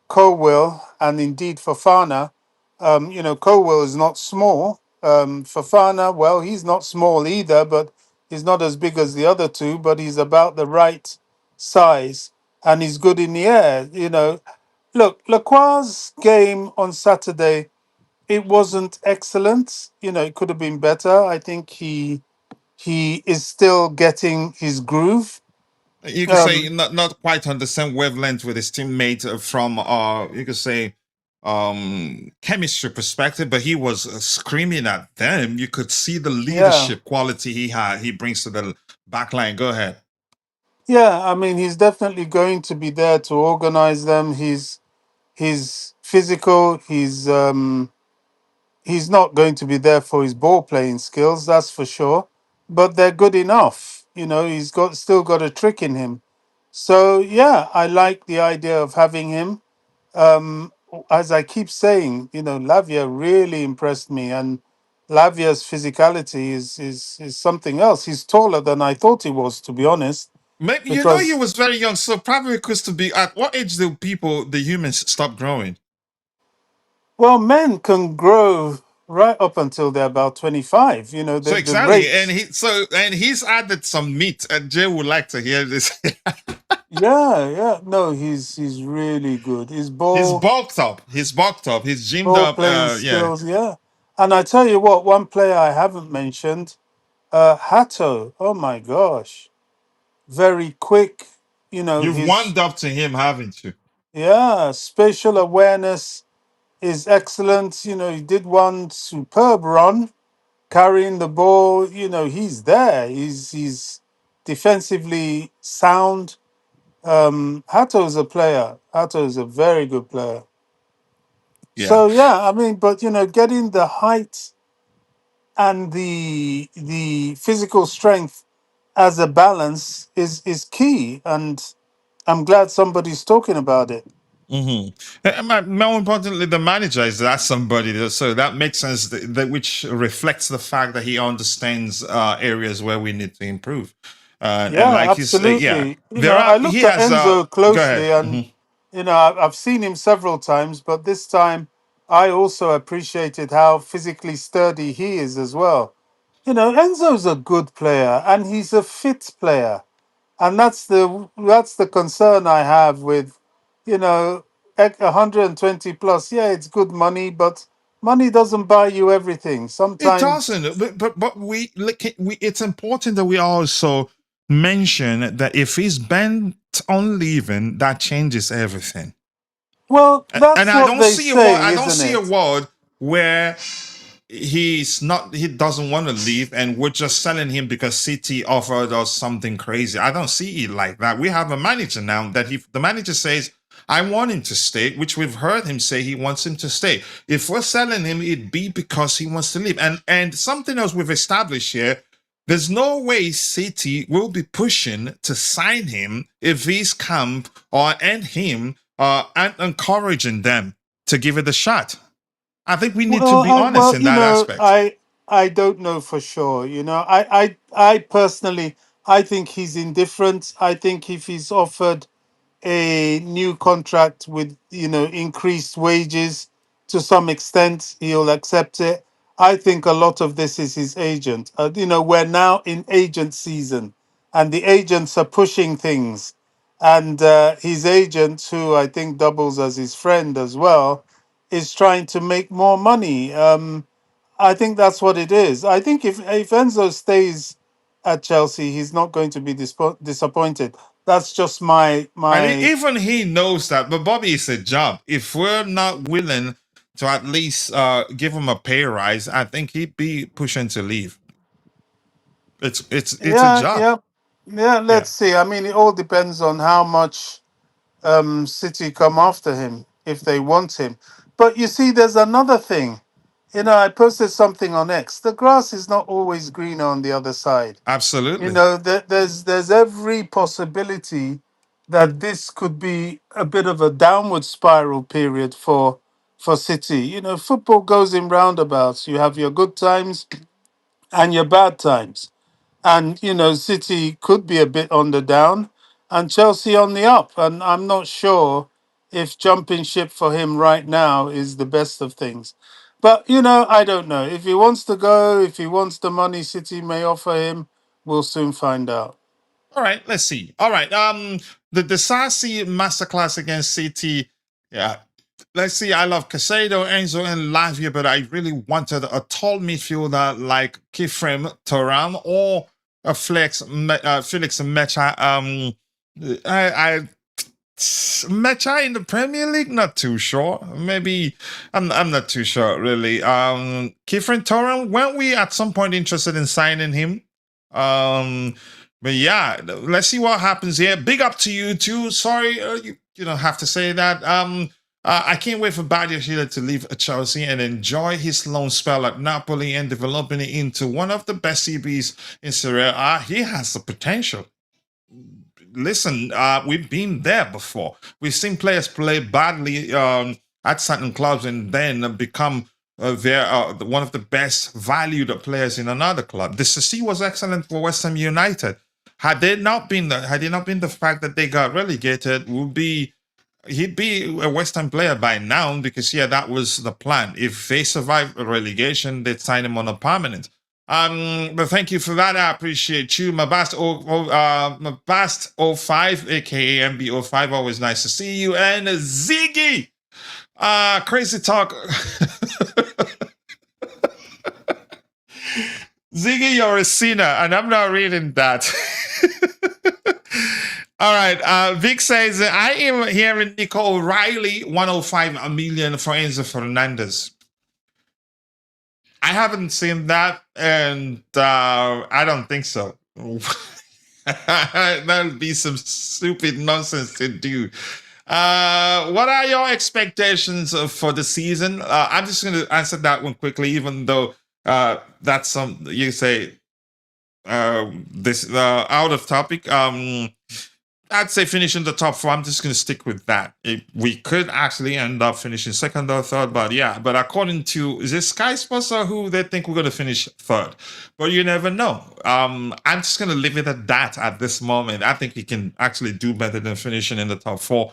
Colwell and indeed Fofana. Colwell is not small. Fofana, well, he's not small either, but he's not as big as the other two, but he's about the right size and he's good in the air. Look, Lacroix's game on Saturday, it wasn't excellent. It could have been better. I think he is still getting his groove. You could say Um, not quite on the same wavelength with his teammate from you could say chemistry perspective, but he was screaming at them. You could see the yeah, leadership quality he brings to the back line. Go ahead. yeah. I mean, he's definitely going to be there to organize them. He's physical. He's not going to be there for his ball playing skills, that's for sure. But they're good enough. He's still got a trick in him. So yeah, I like the idea of having him. as I keep saying, Lavia really impressed me, and Lavia's physicality is something else. He's taller than I thought he was, to be honest. Maybe he Because was very young, so probably because to be at what age do the humans stop growing? well, men can grow right up until they're about 25. So The exactly, rate. and he's added some meat, and Jay would like to hear this. Yeah, yeah. No, he's really good. His He's bulked up. He's bulked up. He's gymed ball up. playing Yeah. skills, yeah. And I tell you what, one player I haven't mentioned, Hato. Oh my gosh, very quick. You've His warmed up to him, haven't you? yeah spatial awareness is excellent. He did one superb run carrying the ball. He's there. He's defensively sound. Hato is a player. Hato is a very good player. Yeah. So yeah, I mean, but getting the height and the physical strength as a balance is key, and I'm glad somebody's talking about it. More importantly, the manager is that somebody, so that makes sense. Which reflects the fact that he understands areas where we need to improve. And Yeah, like you say, yeah, absolutely. there I are. He looked at has. Enzo Go ahead. closely, and I've seen him several times, but this time I also appreciated how physically sturdy he is as well. Enzo's a good player, and he's a fit player, and that's the concern I have with, 120 plus. Yeah, it's good money, but money doesn't buy you everything. It Sometimes, doesn't, but we. It's important that we also mention that if he's bent on leaving, that changes everything. well, And that's I what don't they see a world. say, I don't isn't see a it? world where he's not. He doesn't want to leave, and we're just selling him because City offered us something crazy. I don't see it like that. We have a manager now that if the manager says, "I want him to stay," which we've heard him say he wants him to stay. If we're selling him, it'd be because he wants to leave. And something else we've established here. There's no way City will be pushing to sign him if he's camp and him and encouraging them to give it a shot. I think we need to Well, be honest in that aspect. I don't know for sure. I personally, I think he's indifferent. I think if he's offered a new contract with increased wages to some extent, he'll accept it. I think a lot of this is his agent. We're now in agent season, and the agents are pushing things, and his agent, who I think doubles as his friend as well, is trying to make more money. I think that's what it is. I think if Enzo stays at Chelsea, he's not going to be disappointed. That's just And my even he knows that. But Bobby, it's a job. If we're not willing to at least give him a pay rise, I think he'd be pushing to leave. It's a yeah, job. yeah, yeah. Yeah, Let's see. I mean, it all depends on how much City come after him if they want him. But you see, there's another thing. I posted something on X. The grass is not always greener on the other side. absolutely. There's every possibility that this could be a bit of a downward spiral period for City. Football goes in roundabouts. You have your good times and your bad times. And City could be a bit on the down and Chelsea on the up. And I'm not sure if jumping ship for him right now is the best of things. But I don't know. If he wants to go, if he wants the money City may offer him, we'll soon find out. All right, let's see. All right, the Sassi masterclass against CT. Yeah, let's see. I love Casado, Enzo, and Lavia, but I really wanted a tall midfielder like Kifrem Turam or a Felix Mecha. I Mecha in the Premier League, not too sure. Maybe I'm not too sure really. Kifrem Turam, weren't we at some point interested in signing him? Um, but yeah, let's see what happens here. Big up to you too. Sorry, you don't have to say that. I can't wait for Badiashile to leave Chelsea and enjoy his loan spell at Napoli and developing it into one of the best CBs in Serie A. He has the potential. Listen, we've been there before. We've seen players play badly at certain clubs and then become one of the best valued players in another club. The Sissi was excellent for West Ham United. Had it not been the fact that they got relegated, he'd be a West Ham player by now, because that was the plan. If they survive a relegation, they'd sign him on a permanent. But thank you for that. I appreciate you. Mabast 05, aka MB05. Always nice to see you. And Ziggy. Crazy talk. Ziggy, you're a sinner, and I'm not reading that. All right. Vic says, I am hearing Nico O'Reilly 105 million for Enzo Fernández. I haven't seen that, and I don't think so. That'll be some stupid nonsense to do. What are your expectations for the season? I'm just going to answer that one quickly, even though that's some you say this out of topic. I'd say finishing the top four. I'm just going to stick with that. We could actually end up finishing second or third, but according to, is it Sky Sports or who, they think we're going to finish third. But you never know. I'm just going to leave it at that at this moment. I think he can actually do better than finishing in the top four.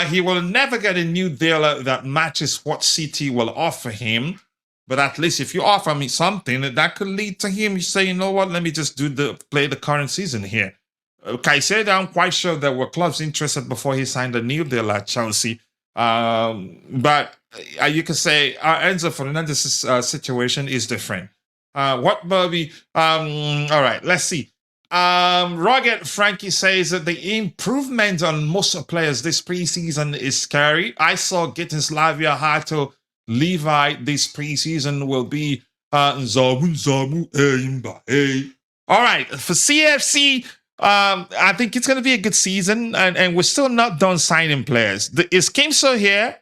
He will never get a new deal that matches what City will offer him. But at least if you offer me something, that could lead to him saying, you know what, let me just play the current season here. Caicedo, I'm quite sure there were clubs interested before he signed a new deal at Chelsea. But you can say Enzo Fernandez's situation is different. What, Bobby? All right, let's see. Rugged Frankie says that the improvement on most players this preseason is scary. I saw Gittins, Lavia, Hato, Levi this preseason will be Nzamu. All right, for CFC, I think it's going to be a good season, and we're still not done signing players. Is Kimso here?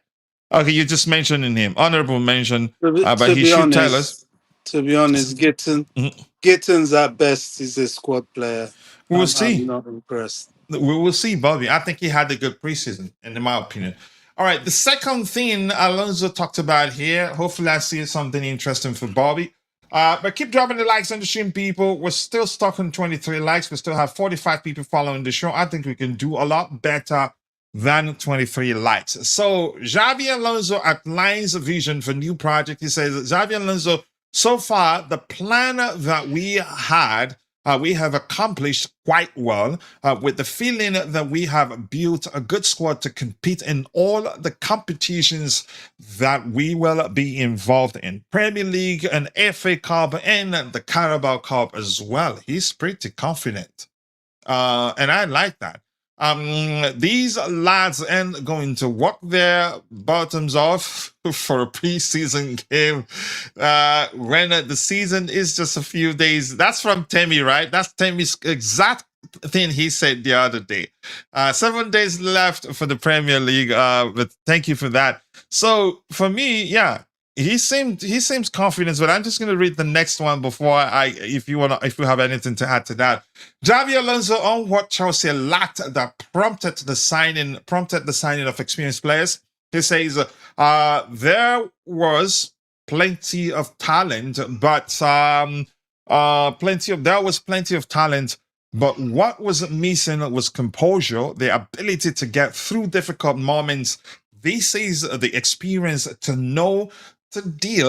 Okay, you just mentioning him. Honorable mention, but he should tell us. To be honest, Gittins at best is a squad player. We'll see. I'm not impressed. We will see, Bobby. I think he had a good preseason, in my opinion. All right, the second thing Alonso talked about here, hopefully I see something interesting for Bobby. But keep dropping the likes on the stream, people. We're still stuck on 23 likes. We still have 45 people following the show. I think we can do a lot better than 23 likes. So Xavi Alonso outlines a vision for new project. He says, Xavi Alonso, so far, the plan that we had, we have accomplished quite well, with the feeling that we have built a good squad to compete in all the competitions that we will be involved in. Premier League and FA Cup and the Carabao Cup as well. He's pretty confident. And I like that. These lads ain't going to work their bottoms off for a preseason game when the season is just a few days. That's from Temi, right? That's Temi's exact thing he said the other day. 7 days left for the Premier League, but thank you for that. So for me, he seems confident, but I'm just going to read the next one before if you have anything to add to that. Xavi Alonso on what Chelsea lacked that prompted the signing of experienced players. He says there was plenty of talent, but there was plenty of talent. But what was missing was composure, the ability to get through difficult moments. This is the experience to know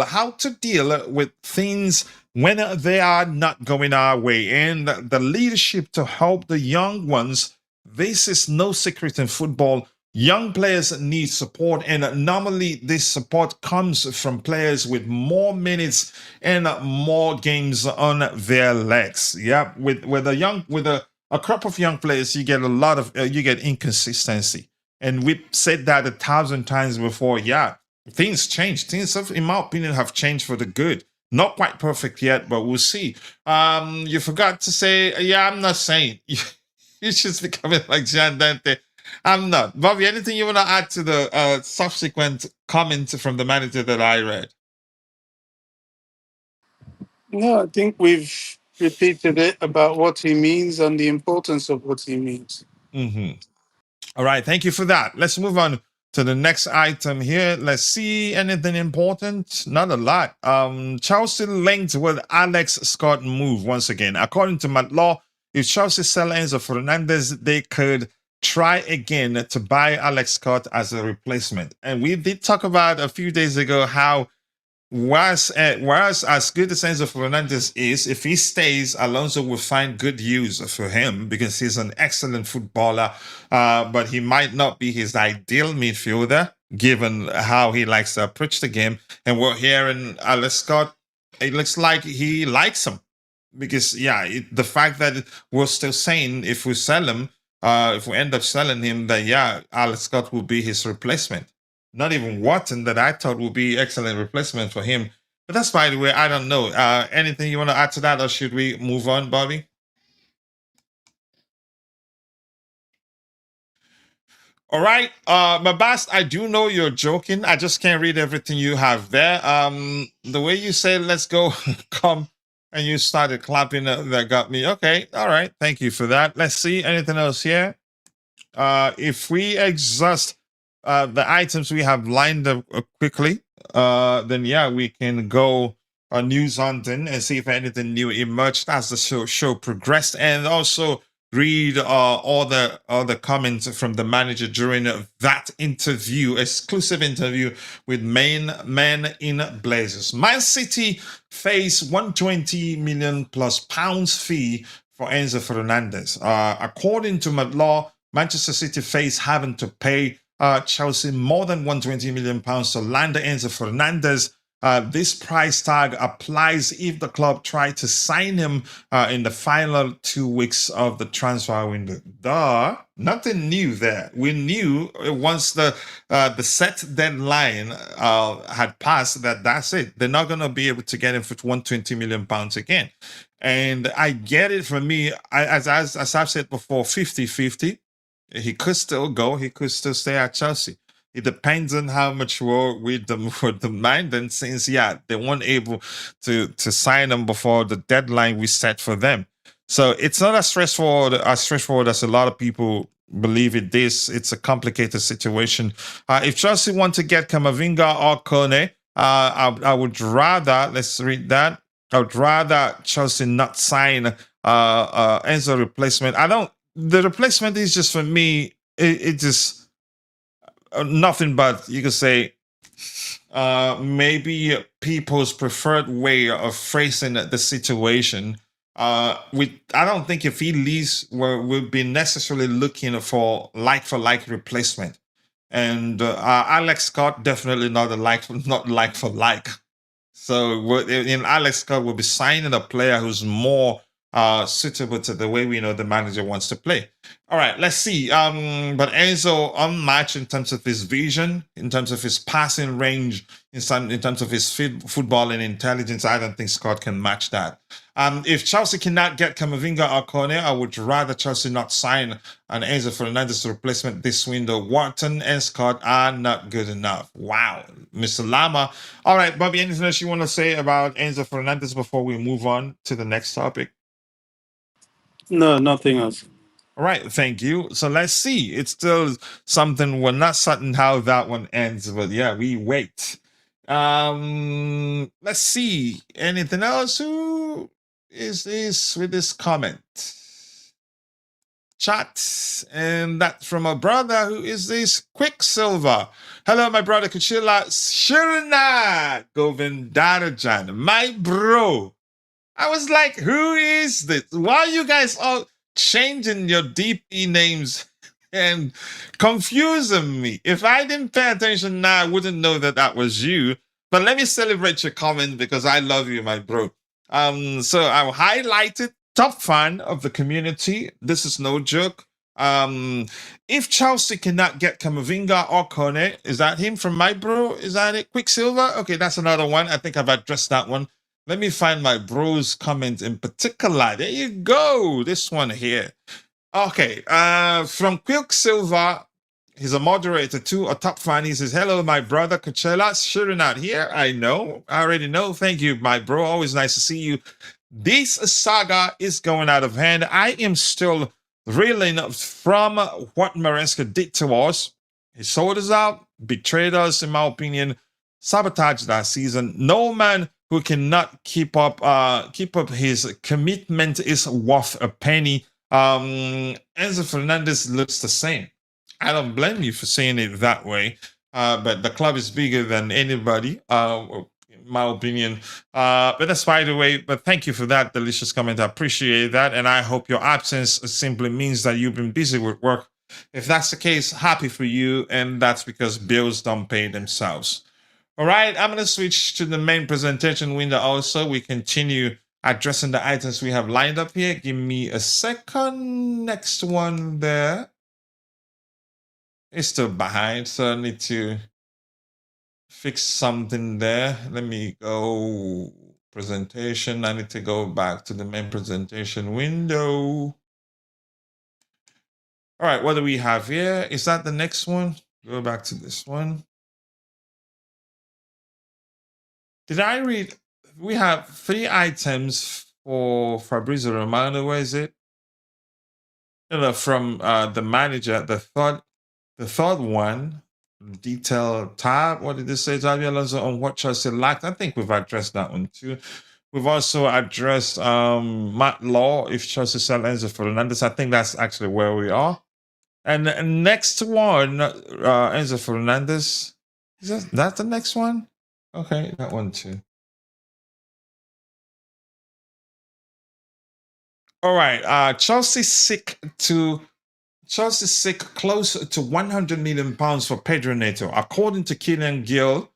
how to deal with things when they are not going our way, and the leadership to help the young ones. This is no secret in football. Young players need support, and normally this support comes from players with more minutes and more games on their legs. Yeah, with a crop of young players, you get you get inconsistency, and we've said that 1,000 times before. Yeah. Things change. Things, in my opinion, have changed for the good. Not quite perfect yet, but we'll see. You forgot to say, I'm not saying. You're just becoming like Gian Dante. I'm not. Bobby, anything you want to add to the subsequent comment from the manager that I read? No, I think we've repeated it about what he means and the importance of what he means. All right. Thank you for that. Let's move on to the next item here. Let's see, anything important? Not a lot. Chelsea linked with Alex Scott move once again. According to Matt Law, if Chelsea sell Enzo Fernández, they could try again to buy Alex Scott as a replacement. And we did talk about a few days ago how whereas as good as Enzo Fernández is, if he stays, Alonso will find good use for him because he's an excellent footballer, but he might not be his ideal midfielder given how he likes to approach the game. And we're hearing Alex Scott, it looks like he likes him because, the fact that we're still saying if we sell him, if we end up selling him, that, Alex Scott will be his replacement. Not even Wharton that I thought would be excellent replacement for him. But that's by the way, I don't know. Anything you want to add to that, or should we move on, Bobby? All right, Mabast, I do know you're joking. I just can't read everything you have there. The way you say let's go, come, and you started clapping, that got me. Okay, all right, thank you for that. Let's see, anything else here? If we exhaust the items we have lined up quickly, then we can go news hunting and see if anything new emerged as the show progressed, and also read all the comments from the manager during that interview, exclusive interview with main man in Blazers. Man City face 120 million plus pounds fee for Enzo Fernández. According to Madlaw, Manchester City face having to pay Chelsea more than 120 million pounds to land Enzo Fernández. This price tag applies if the club tried to sign him in the final 2 weeks of the transfer window. Nothing new there. We knew once the set deadline had passed that's it. They're not going to be able to get him for 120 million pounds again. And I get it. For me, as I've said before, 50-50. He could still go. He could still stay at Chelsea. It depends on how much we demand. And since they weren't able to sign him before the deadline we set for them, so it's not as straightforward as a lot of people believe it is. It's a complicated situation. If Chelsea want to get Camavinga or Kone, I would rather, let's read that. I would rather Chelsea not sign Enzo replacement. The replacement is just, for me, it just nothing but, you could say, maybe people's preferred way of phrasing the situation. I don't think if he leaves, we'll be necessarily looking for like replacement. And Alex Scott, definitely not like for like. So in Alex Scott, we'll be signing a player who's more suitable to the way we know the manager wants to play. All right, let's see. But Enzo unmatched in terms of his vision, in terms of his passing range, in terms of his footballing intelligence. I don't think Scott can match that. If Chelsea cannot get Camavinga or Kone, I would rather Chelsea not sign an Enzo Fernández replacement this window. Wharton and Scott are not good enough. Wow, Mr. Lama. All right, Bobby, anything else you want to say about Enzo Fernández before we move on to the next topic? No, nothing else. All right, thank you. So let's see. It's still something, we're not certain how that one ends, but we wait. Let's see. Anything else? Who is this with this comment? Chat, and that's from a brother. Who is this? Quicksilver. Hello, my brother Kuchila Shirna Govindarajan, my bro. I was like, who is this? Why are you guys all changing your DP names and confusing me? If I didn't pay attention now, I wouldn't know that was you. But let me celebrate your comment because I love you, my bro. So I highlighted top fan of the community. This is no joke. If Chelsea cannot get Camavinga or Kone, is that him from my bro? Is that it? Quicksilver? Okay, that's another one. I think I've addressed that one. Let me find my bro's comment in particular. There you go. This one here. Okay. From Quicksilver, he's a moderator too, a top fan. He says, hello, my brother Coachella. Sure not here. I know. I already know. Thank you, my bro. Always nice to see you. This saga is going out of hand. I am still reeling from what Maresca did to us. He sold us out, betrayed us, in my opinion, sabotaged that season. No man who cannot keep up his commitment is worth a penny. Enzo Fernández looks the same. I don't blame you for saying it that way, but the club is bigger than anybody, in my opinion. But that's by the way. But thank you for that delicious comment. I appreciate that, and I hope your absence simply means that you've been busy with work. If that's the case, happy for you, and that's because bills don't pay themselves. All right, I'm going to switch to the main presentation window also. We continue addressing the items we have lined up here. Give me a second. Next one there. It's still behind, so I need to fix something there. Let me go presentation. I need to go back to the main presentation window. All right, what do we have here? Is that the next one? Go back to this one. Did I read? We have 3 items for Fabrizio Romano. Where is it? From the manager, the third one, detail tab. What did it say? Xabi Alonso on what Chelsea lacked. I think we've addressed that one too. We've also addressed Matt Law, if Chelsea sell Enzo Fernández. I think that's actually where we are. And the next one, Enzo Fernández. Is that the next one? Okay, that one too. All right. Chelsea seek close to 100 million pounds for Pedro Neto. According to Kieran Gill,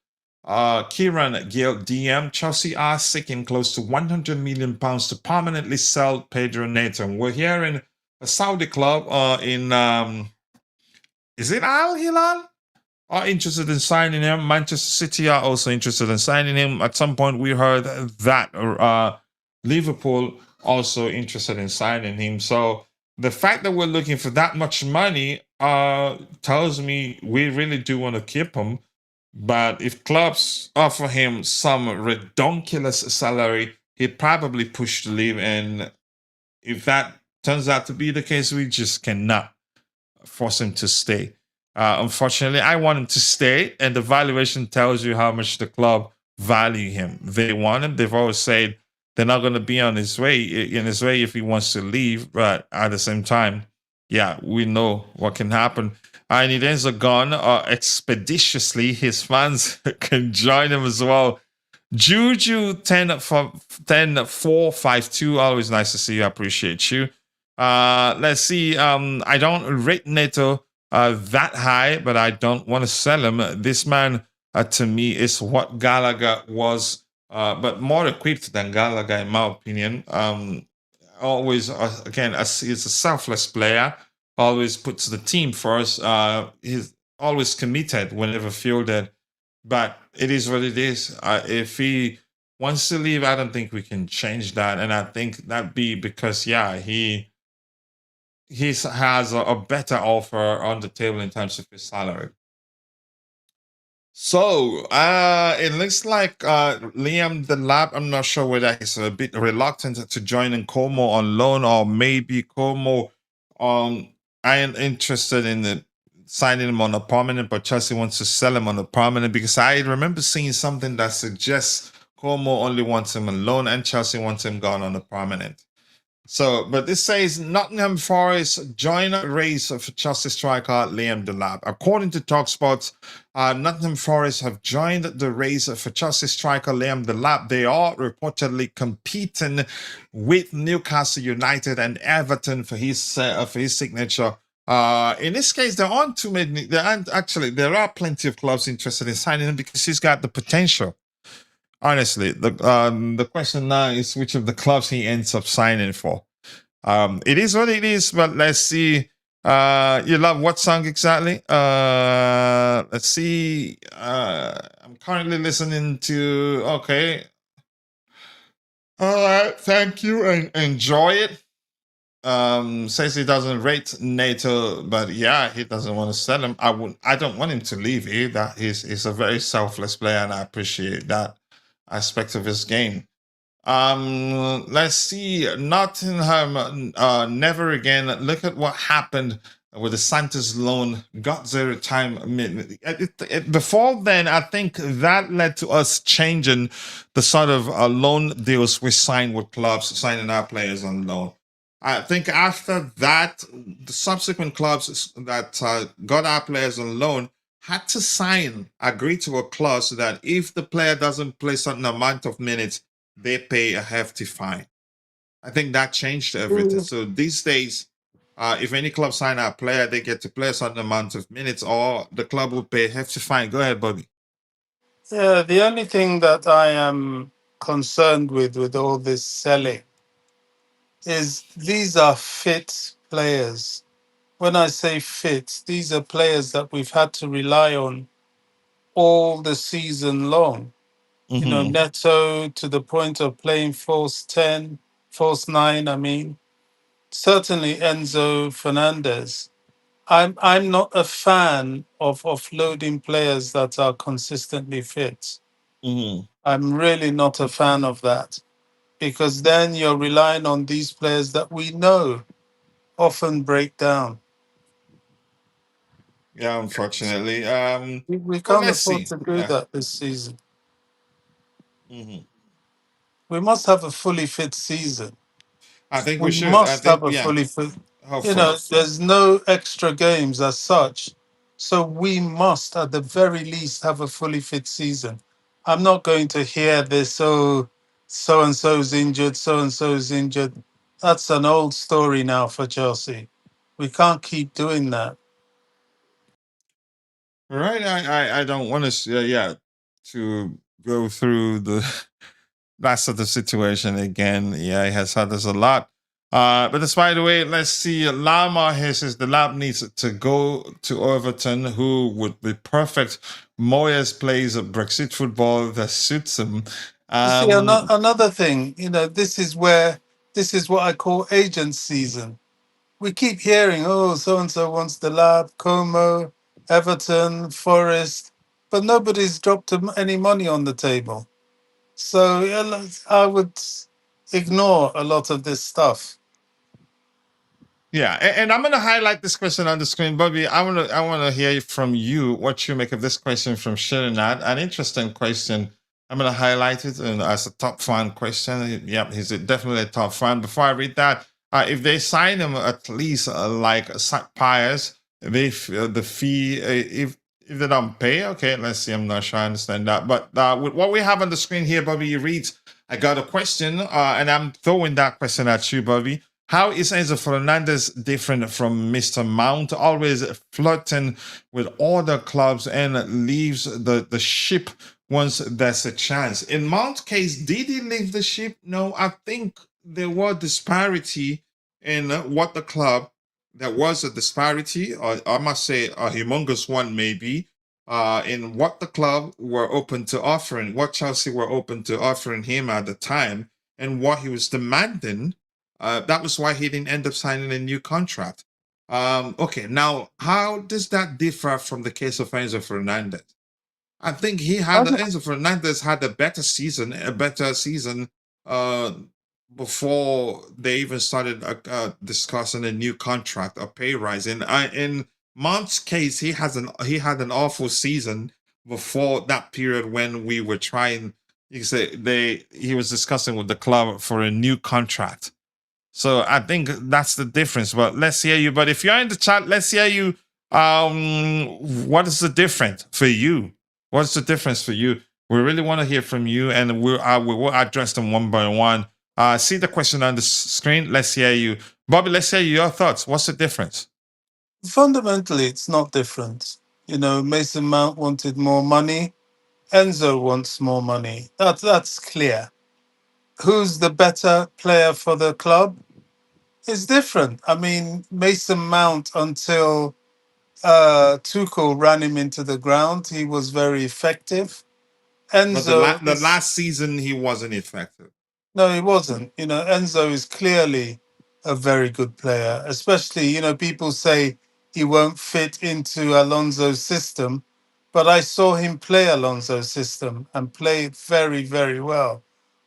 DM, Chelsea are seeking close to 100 million pounds to permanently sell Pedro Neto. We're hearing a Saudi club is it Al Hilal? Are interested in signing him. Manchester City are also interested in signing him. At some point, we heard that Liverpool also interested in signing him. So the fact that we're looking for that much money tells me we really do want to keep him. But if clubs offer him some redonkulous salary, he'd probably push to leave. And if that turns out to be the case, we just cannot force him to stay. Unfortunately, I want him to stay, and the valuation tells you how much the club value him. They want him. They've always said they're not going to be in his way if he wants to leave. But at the same time, yeah, we know what can happen. I need Enzo gone expeditiously. His fans can join him as well. Juju 10-4-5-2. Always nice to see you. I appreciate you. Let's see. I don't rate Neto that high, but I don't want to sell him. This man, to me, is what Gallagher was, but more equipped than Gallagher, in my opinion. Always, again, he's a selfless player. Always puts the team first. He's always committed whenever fielded. But it is what it is. If he wants to leave, I don't think we can change that. And I think that'd be because, yeah, he has a better offer on the table in terms of his salary. So it looks like Liam Delap, I'm not sure whether he's a bit reluctant to join in Como on loan, or maybe Como I am interested in signing him on a permanent, but Chelsea wants to sell him on a permanent, because I remember seeing something that suggests Como only wants him on loan and Chelsea wants him gone on a permanent. So, but this says Nottingham Forest join a race for Chelsea striker Liam Delap. According to TalkSport, Nottingham Forest have joined the race for Chelsea striker Liam Delap. They are reportedly competing with Newcastle United and Everton for his signature. In this case, there aren't too many. There are plenty of clubs interested in signing him because he's got the potential. Honestly, the question now is which of the clubs he ends up signing for. It is what it is, but let's see. You love what song exactly? Let's see. I'm currently listening to. Okay. All right. Thank you and enjoy it. Says he doesn't rate Neto, but yeah, he doesn't want to sell him. I don't want him to leave either. He's a very selfless player, and I appreciate that aspect of his game. Let's see. Nottingham, never again. Look at what happened with the Santos loan, got zero time. Before then, I think that led to us changing the sort of loan deals we signed with clubs, signing our players on loan. I think after that, the subsequent clubs that got our players on loan had to agree to a clause that if the player doesn't play certain amount of minutes, they pay a hefty fine. I think that changed everything. So these days, if any club sign a player, they get to play a certain amount of minutes, or the club will pay a hefty fine. Go ahead, Bobby. Yeah, the only thing that I am concerned with all this selling is these are fit players. When I say fit, these are players that we've had to rely on all the season long. You know, Mm-hmm. Neto to the point of playing false 10, false 9, I mean. Certainly Enzo Fernandez. I'm not a fan of offloading players that are consistently fit. Mm-hmm. I'm really not a fan of that because then you're relying on these players that we know often break down. Yeah, unfortunately. We But can't let's afford see. to do Yeah. that this season. Mm-hmm. We must have a fully fit season. I think we We should. I must have think, a yeah, fully fit. You hopefully. know, there's no extra games as such. So we must, at the very least, have a fully fit season. I'm not going to hear this, oh, so and so's injured, so and so's injured. That's an old story now for Chelsea. We can't keep doing that. Right. I don't want to, yeah, to go through that sort of situation again. Yeah, it has had us a lot. But by the way, let's see. Lama here says the lab needs to go to Overton, who would be perfect. Moyes plays a Brexit football that suits him. You see, Um, another thing, you know, this is what I call agent season. We keep hearing, oh, so and so wants the lab, Como, Everton, Forest, but nobody's dropped any money on the table. So yeah, I would ignore a lot of this stuff. Yeah, and I'm gonna highlight this question on the screen, Bobby. I wanna hear from you what you make of this question from Sharon. An interesting question. I'm gonna highlight it and as a top fan question. Yep, he's definitely a top fan. Before I read that, if they sign him at least like Piers, the fee if they don't pay, okay, let's see. I'm not sure I understand that, but with what we have on the screen here, Bobby, you read. I got a question, and I'm throwing that question at you, Bobby. How is Enzo Fernandez different from Mr. Mount, always flirting with other clubs and leaves the ship once there's a chance? In Mount's case, did he leave the ship? No, I think there was disparity in what the club, there was a disparity, or I must say a humongous one maybe, in what the club were open to offering, what Chelsea were open to offering him at the time, and what he was demanding. That was why he didn't end up signing a new contract. Okay, now how does that differ from the case of Enzo Fernandez? I think Enzo Fernandez had a better season uh, before they even started discussing a new contract, a pay rise. In Mount's case, he had an awful season before that period when we were trying. You can say he was discussing with the club for a new contract. So I think that's the difference. But let's hear you. But if you're in the chat, let's hear you. What is the difference for you? What's the difference for you? We really want to hear from you, and we will address them one by one. See the question on the screen. Let's hear you, Bobby. Let's hear your thoughts. What's the difference? Fundamentally, it's not different. You know, Mason Mount wanted more money. Enzo wants more money. That's clear. Who's the better player for the club? It's different. I mean, Mason Mount until Tuchel ran him into the ground, he was very effective. But Enzo the is last season he wasn't effective. no, he wasn't. You know, Enzo is clearly a very good player. Especially, you know, people say he won't fit into Alonso's system, but I saw him play Alonso's system and play it very, very well.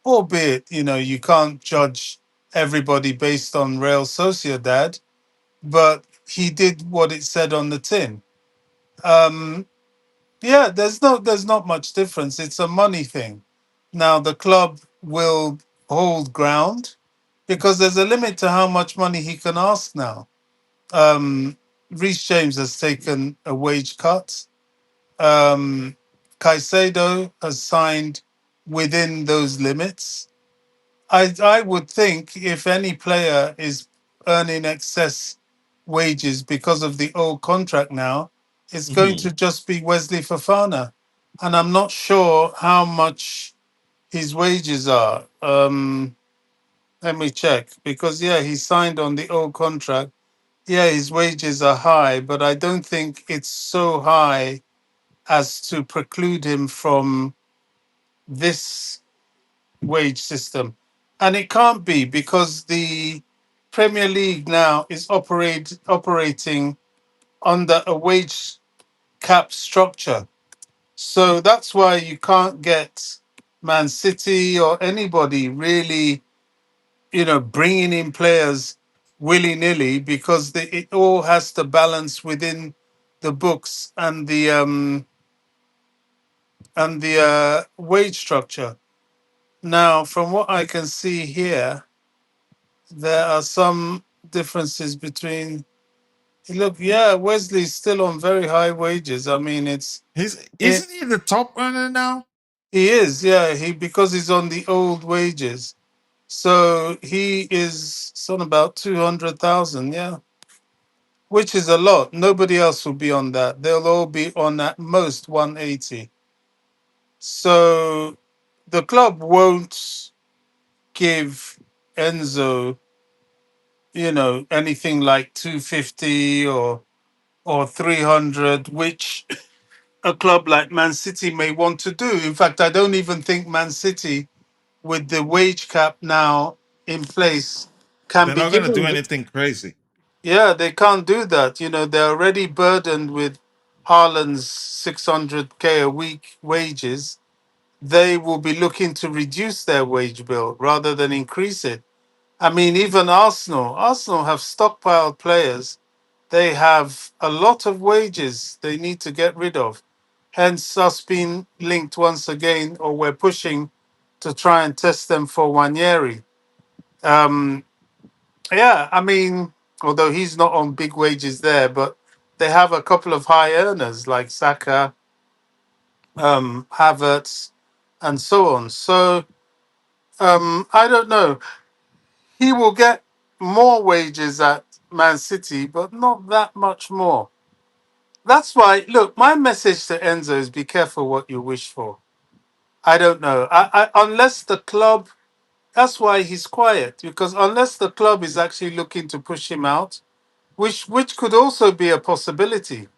Albeit, you know, you can't judge everybody based on Real Sociedad, but he did what it said on the tin. Um, yeah, there's not much difference. It's a money thing. Now the club will hold ground because there's a limit to how much money he can ask now. Reece James has taken a wage cut. Um, Caicedo has signed within those limits. I would think if any player is earning excess wages because of the old contract now, it's going Hmm. to just be Wesley Fofana, and I'm not sure how much his wages are. Let me check because yeah, he signed on the old contract. Yeah, his wages are high, but I don't think it's so high as to preclude him from this wage system. And it can't be because the Premier League now is operating under a wage cap structure. So that's why you can't get Man City or anybody really, bringing in players willy nilly because it all has to balance within the books and the wage structure. Now, from what I can see here, there are some differences between. Look, yeah, Wesley's still on very high wages. I mean, Isn't he the top earner now? he is, yeah, he because he's on the old wages, so he is on about 200,000, yeah, which is a lot. Nobody else will be on that. They'll all be on at most 180. So the club won't give Enzo, anything like 250 or 300, which a club like Man City may want to do. In fact, I don't even think Man City, with the wage cap now in place, can They're be not going to do given. anything crazy. Yeah, they can't do that. They're already burdened with Haaland's 600K a week wages. They will be looking to reduce their wage bill rather than increase it. I mean, even Arsenal have stockpiled players. They have a lot of wages they need to get rid of. Hence, us being linked once again, or we're pushing to try and test them for Wanieri. Um, yeah, I mean, although he's not on big wages there, but they have a couple of high earners like Saka, Havertz, and so on. So I don't know. He will get more wages at Man City, but not that much more. That's why, look, my message to Enzo is be careful what you wish for. I don't know. Unless the club, that's why he's quiet, because unless the club is actually looking to push him out, which could also be a possibility.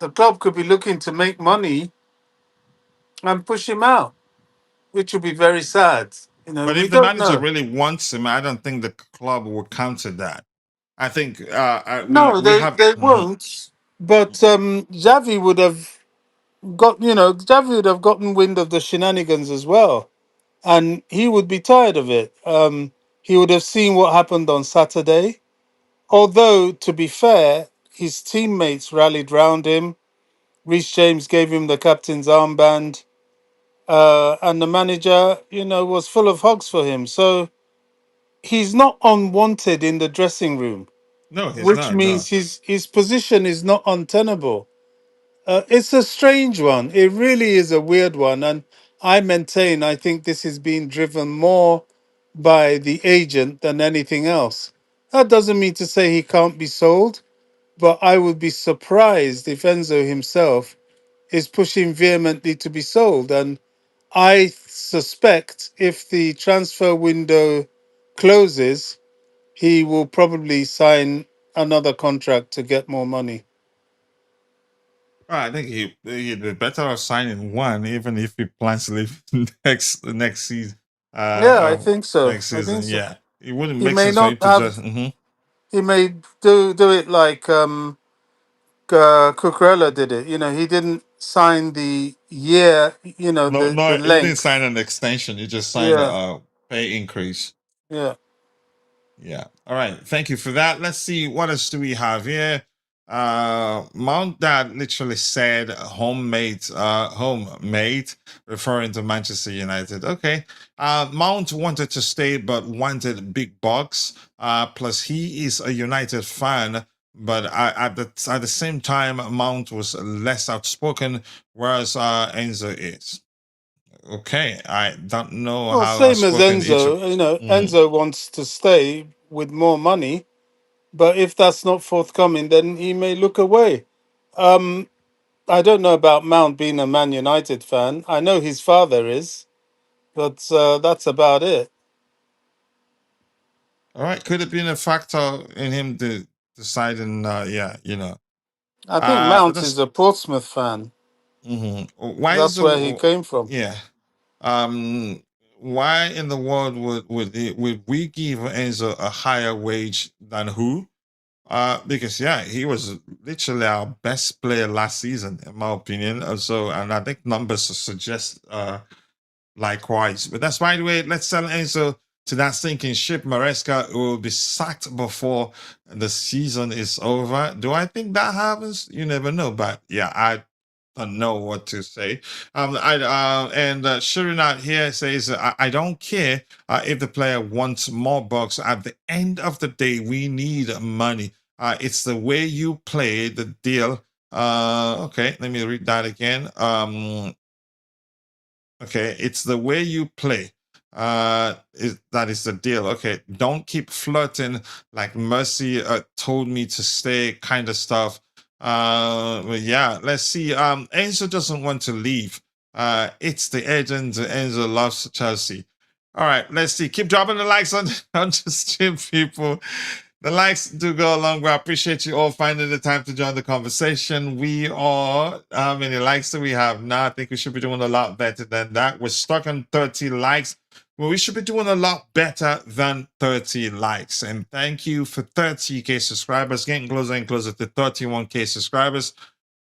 The club could be looking to make money and push him out, which would be very sad. But We if the don't manager know. really wants him, I don't think the club will counter that. I think No, we they, have. they Mhm. won't. But Xavi would have Xavi would have gotten wind of the shenanigans as well, and he would be tired of it. He would have seen what happened on Saturday. Although, to be fair, his teammates rallied round him. Reece James gave him the captain's armband, and the manager, was full of hugs for him. So he's not unwanted in the dressing room, No, he's which not. No. means his position is not untenable. It's a strange one. It really is a weird one. And I think this is being driven more by the agent than anything else. That doesn't mean to say he can't be sold, but I would be surprised if Enzo himself is pushing vehemently to be sold. And I suspect if the transfer window closes, he will probably sign another contract to get more money. Well, I think he'd be better off signing one, even if he plans to leave next season. Yeah, I think so. Next I think season, so. yeah, it wouldn't He make may sense for him not to just. have. He may do it like Cucurella did it. He didn't sign the year. No, The no, he didn't length. sign an extension. He just signed Yeah, a pay increase. yeah. Yeah. All right. Thank you for that. Let's see what else do we have here. Mount Dad literally said homemade, referring to Manchester United. Okay. Mount wanted to stay but wanted big bucks. Plus he is a United fan, but at the same time Mount was less outspoken, whereas Enzo is. Okay, I don't know Well, how same as outspoken each of. Enzo. You know, Mhm. Enzo wants to stay with more money, but if that's not forthcoming, then he may look away. Um, I don't know about Mount being a Man United fan. I know his father is, but that's about it. All right, could have been a factor in him deciding. Yeah, I think Mount is that's a Portsmouth fan. why is That's where he the came from. yeah why in the world would we give Enzo a higher wage than who? Because yeah, he was literally our best player last season, in my opinion. Also, and I think numbers suggest likewise. But that's by the way, let's sell Enzo to that sinking ship. Maresca will be sacked before the season is over. Do I think that happens? You never know. But yeah, I don't know what to say. And Shirinat here says, I don't care if the player wants more bucks. At the end of the day, we need money. It's the way you play the deal. Okay, let me read that again. Okay, it's the way you play. That is the deal. Okay, don't keep flirting like Mercy told me to stay kind of stuff. But yeah, let's see. Enzo doesn't want to leave. It's the agent. Enzo loves Chelsea. All right, let's see. Keep dropping the likes on on the stream, people. The likes do go a long way. I appreciate you all finding the time to join the conversation. We are, how many likes do we have now? I think we should be doing a lot better than that. We're stuck on 30 likes. Well, we should be doing a lot better than 30 likes. And thank you for 30K subscribers, getting closer and closer to 31K subscribers.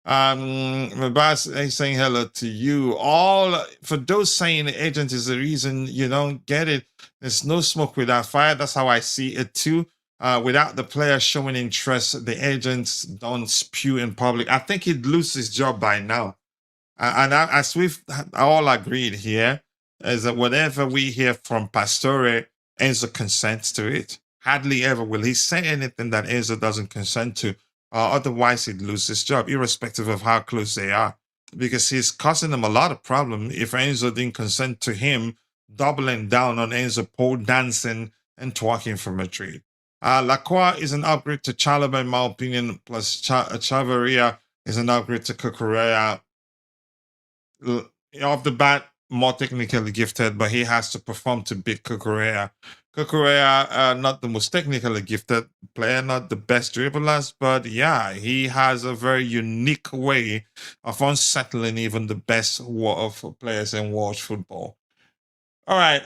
Mabas is saying hello to you all. For those saying the agent is the reason you don't get it, there's no smoke without fire. That's how I see it too. Without the player showing interest, the agents don't spew in public. I think he'd lose his job by now. As we've all agreed here, is that whatever we hear from Pastore, Enzo consents to it. Hardly ever will he say anything that Enzo doesn't consent to. Otherwise, he'd lose his job, irrespective of how close they are, because he's causing them a lot of problem if Enzo didn't consent to him doubling down on Enzo pole dancing and twerking for Madrid. Lacroix is an upgrade to Chalaba, in my opinion, plus Chavaria is an upgrade to Cucurella. Off the bat, more technically gifted, but he has to perform to beat Cucurella. Cucurella, not the most technically gifted player, not the best dribblers, but yeah, he has a very unique way of unsettling even the best of players in Welsh football. All right.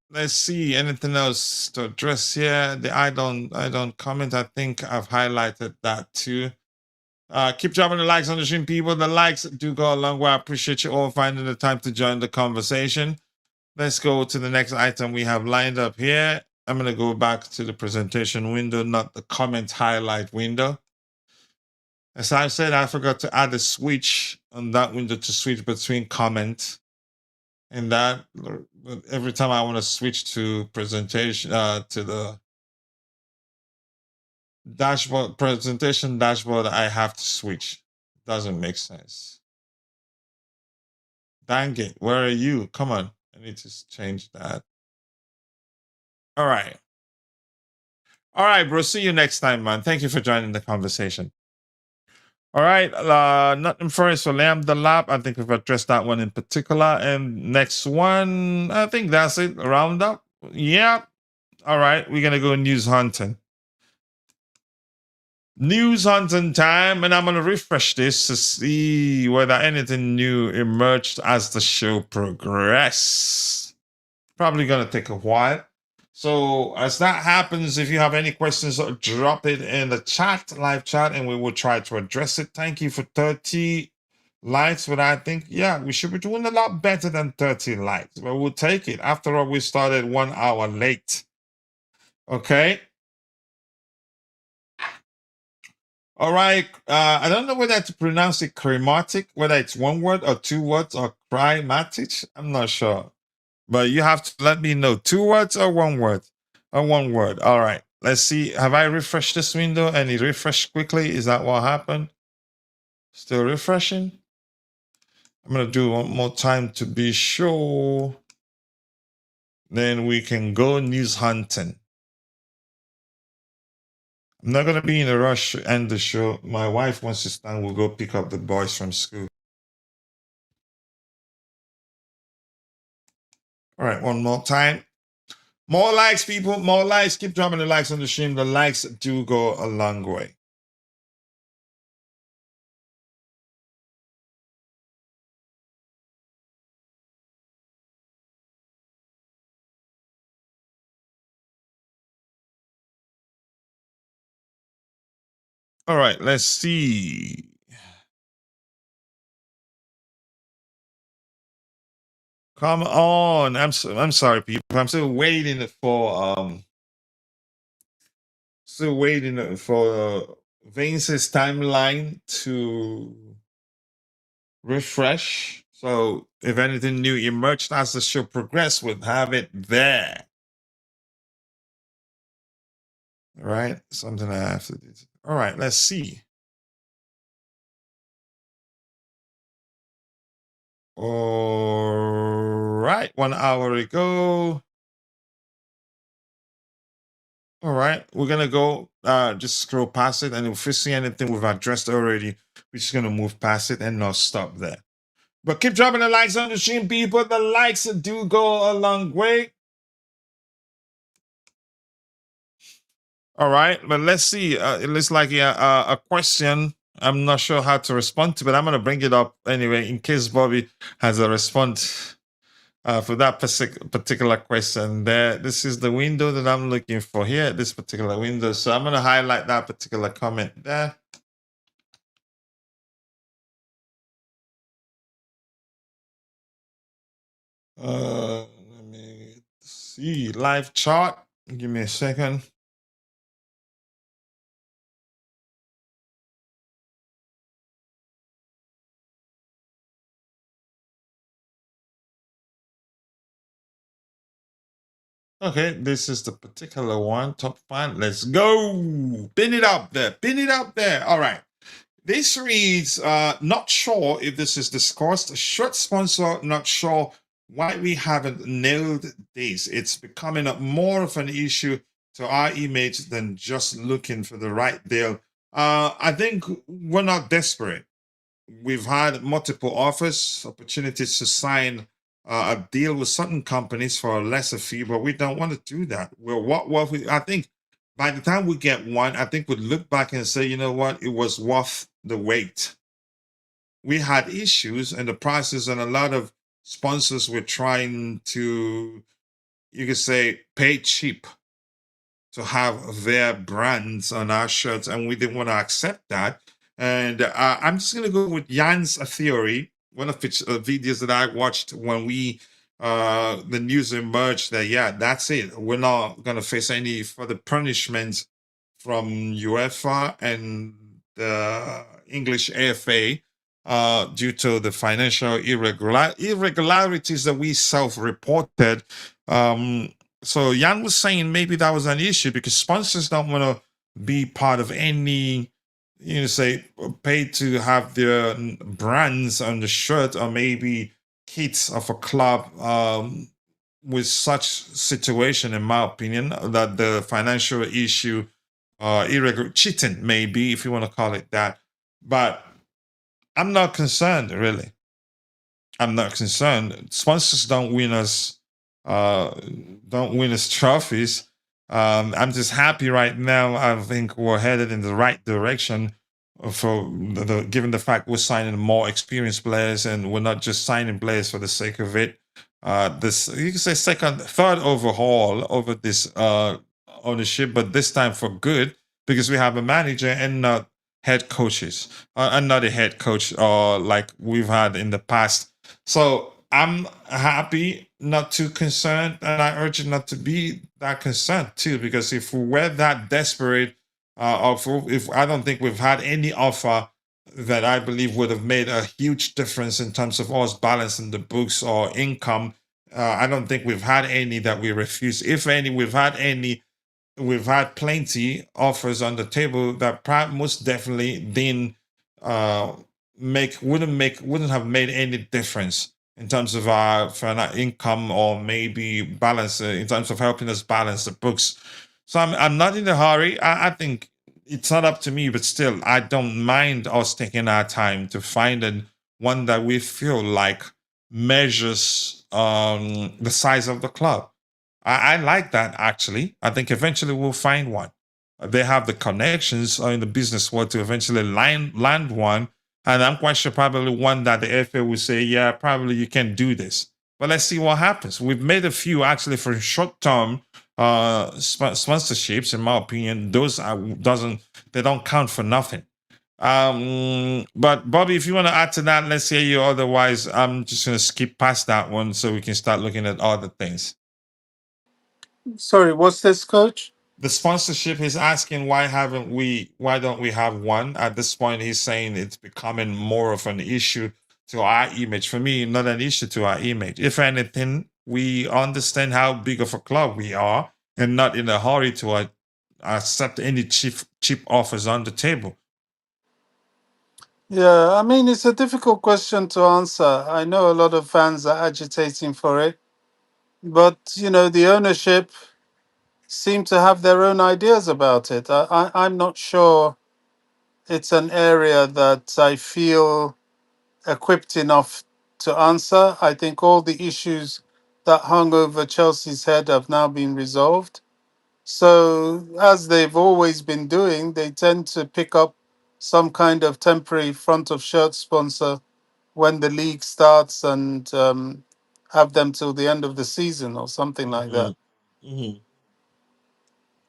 Let's see. Anything else to address here? I don't comment. I think I've highlighted that too. Keep dropping the likes on the stream, people. The likes do go a long way. I appreciate you all finding the time to join the conversation. Let's go to the next item we have lined up here. I'm going to go back to the presentation window, not the comment highlight window. As I said, I forgot to add a switch on that window to switch between comment and that. Every time I want to switch to presentation, to the dashboard, presentation dashboard, I have to switch. Doesn't make sense. Dang it, where are you? Come on, I need to change that. All right. All right, bro. See you next time, man. Thank you for joining the conversation. All right. Nothing first for Lamb the Lab. I think we've addressed that one in particular. And next one, I think that's it. Roundup. Yeah. All right. We're going to go news hunting. News hunting time, and I'm going to refresh this to see whether anything new emerged as the show progresses. Probably going to take a while. So as that happens, if you have any questions, drop it in the chat, live chat, and we will try to address it. Thank you for 30 likes, but I think, yeah, we should be doing a lot better than 30 likes, but we'll take it. After all, we started 1 hour late. Okay. All right. I don't know whether to pronounce it chromatic, whether it's one word or two words or chromatic. I'm not sure. But you have to let me know, two words or one word? Or one word. All right. Let's see. Have I refreshed this window and it refreshed quickly? Is that what happened? Still refreshing? I'm going to do one more time to be sure. Then we can go news hunting. I'm not going to be in a rush to end the show. My wife, once it's done, will go pick up the boys from school. All right, one more time. More likes, people. More likes. Keep dropping the likes on the stream. The likes do go a long way. All right, let's see. Come on. I'm sorry, people. I'm still waiting for Vince's timeline to refresh. So if anything new emerged as the show progressed, we'll have it there. All right, something I have to do. All right, let's see. All right, 1 hour ago. All right, we're gonna go just scroll past it, and if we see anything we've addressed already, we're just gonna move past it and not stop there. But keep dropping the likes on the stream, people. The likes do go a long way. All right, but let's see. It looks like a question. I'm not sure how to respond to, but I'm gonna bring it up anyway in case Bobby has a response for that particular question. There, this is the window that I'm looking for here. This particular window. So I'm gonna highlight that particular comment there. Let me see live chart. Give me a second. Okay, this is the particular one. Top 5. Let's go. Pin it up there. Pin it up there. All right. This reads, not sure if this is discussed. Short sponsor, not sure why we haven't nailed this. It's becoming more of an issue to our image than just looking for the right deal. I think we're not desperate. We've had multiple offers, opportunities to sign a deal with certain companies for a lesser fee, but we don't want to do that. I think by the time we get one, I think we'd look back and say, you know what, it was worth the wait. We had issues and the prices, and a lot of sponsors were trying to, you could say, pay cheap to have their brands on our shirts, and we didn't want to accept that. And I'm just going to go with Jan's theory, one of which videos that I watched when the news emerged that, yeah, that's it. We're not going to face any further punishments from UEFA and the English AFA due to the financial irregularities that we self-reported. So Jan was saying maybe that was an issue because sponsors don't want to be part of any, say, paid to have their brands on the shirt or maybe kits of a club with such situation, in my opinion, that the financial issue, irregular cheating, maybe, if you want to call it that. But I'm not concerned, really. I'm not concerned. Sponsors don't win us trophies. I'm just happy right now. I think we're headed in the right direction given the fact we're signing more experienced players and we're not just signing players for the sake of it. This, you can say, third overhaul over this ownership, but this time for good because we have a manager and not head coaches, and not a head coach like we've had in the past. So I'm happy. not too concerned, and I urge you not to be that concerned too, because if we were that desperate, if I don't think we've had any offer that I believe would have made a huge difference in terms of us balancing the books or income. I don't think we've had any that we refuse. If any, we've had plenty offers on the table that most definitely didn't uh, wouldn't have made any difference in terms of our income or maybe balance in terms of helping us balance the books. So I'm not in a hurry. I think it's not up to me, but still, I don't mind us taking our time to find one that we feel like measures the size of the club. I like that actually. I think eventually we'll find one. They have the connections in the business world to eventually land one. And I'm quite sure probably one that the FA will say, yeah, probably you can do this. But let's see what happens. We've made a few actually for short-term sponsorships. In my opinion, those they don't count for nothing. But Bobby, if you want to add to that, let's hear you. Otherwise, I'm just going to skip past that one so we can start looking at other things. Sorry, what's this, coach? The sponsorship, he's asking why don't we have one? At this point, he's saying it's becoming more of an issue to our image. For me, not an issue to our image. If anything, we understand how big of a club we are and not in a hurry to accept any cheap offers on the table. Yeah, I mean, it's a difficult question to answer. I know a lot of fans are agitating for it, but, the ownership seem to have their own ideas about it. I'm not sure it's an area that I feel equipped enough to answer. I think all the issues that hung over Chelsea's head have now been resolved. So, as they've always been doing, they tend to pick up some kind of temporary front of shirt sponsor when the league starts and have them till the end of the season or something like that. Mm-hmm.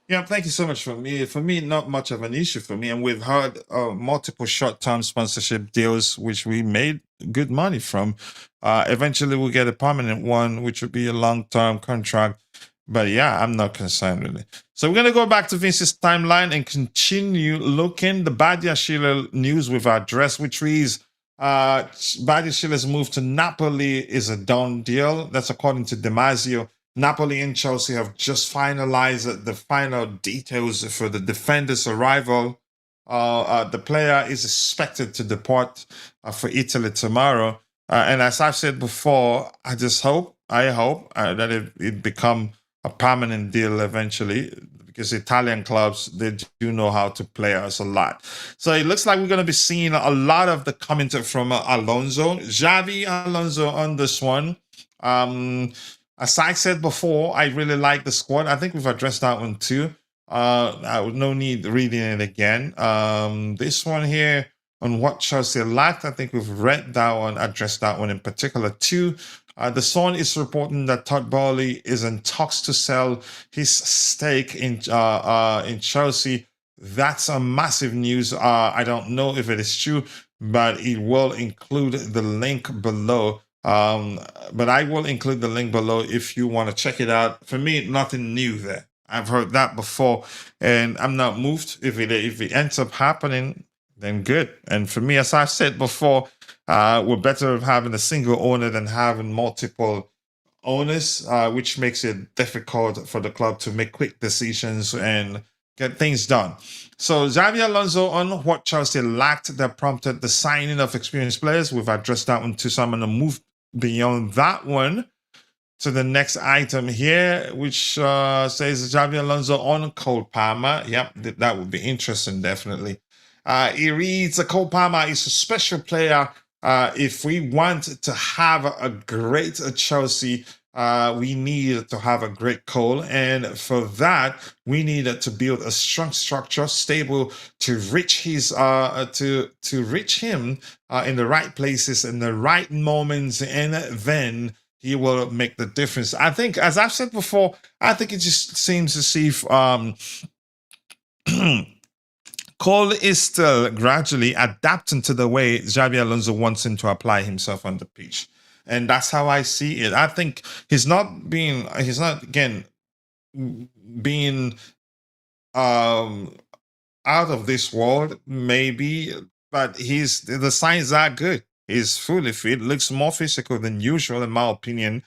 Yeah, thank you so much for me. For me, not much of an issue for me. And we've had multiple short-term sponsorship deals, which we made good money from. Eventually, we'll get a permanent one, which would be a long-term contract. But yeah, I'm not concerned with it. So we're going to go back to Vince's timeline and continue looking. The Badiashile news we've addressed, which reads, Badiashile's move to Napoli is a done deal. That's according to Damasio. Napoli and Chelsea have just finalized the final details for the defender's arrival. The player is expected to depart for Italy tomorrow. And as I've said before, I hope that it become a permanent deal eventually, because Italian clubs, they do know how to play us a lot. So it looks like we're going to be seeing a lot of the comment from Alonso. Xavi Alonso on this one. As I said before, I really like the squad. I think we've addressed that one too. No need reading it again. This one here on what Chelsea lacked, I think we've read that one, addressed that one in particular too. The Sun is reporting that Todd Bowley is in talks to sell his stake in Chelsea. That's a massive news. I don't know if it is true, but it will include the link below. But I will include the link below if you want to check it out. For me, nothing new there. I've heard that before, and I'm not moved. If it ends up happening, then good. And for me, as I've said before, we're better having a single owner than having multiple owners, which makes it difficult for the club to make quick decisions and get things done. So Xavi Alonso on what Chelsea lacked that prompted the signing of experienced players. We've addressed that one too, so I'm going to move beyond that one to the next item here, which says Xavi Alonso on Cole Palmer. Yep, that would be interesting, definitely. He reads, Cole Palmer is a special player. If we want to have a great Chelsea, we need to have a great Cole, and for that we needed to build a strong structure, stable, to reach his to reach him in the right places in the right moments, and then he will make the difference. I think, as I've said before, I think it just seems as if Cole is still gradually adapting to the way Xabi Alonso wants him to apply himself on the pitch. and that's how I see it. I think he's not again being out of this world, maybe, but the signs are good. He's fully fit, looks more physical than usual, in my opinion.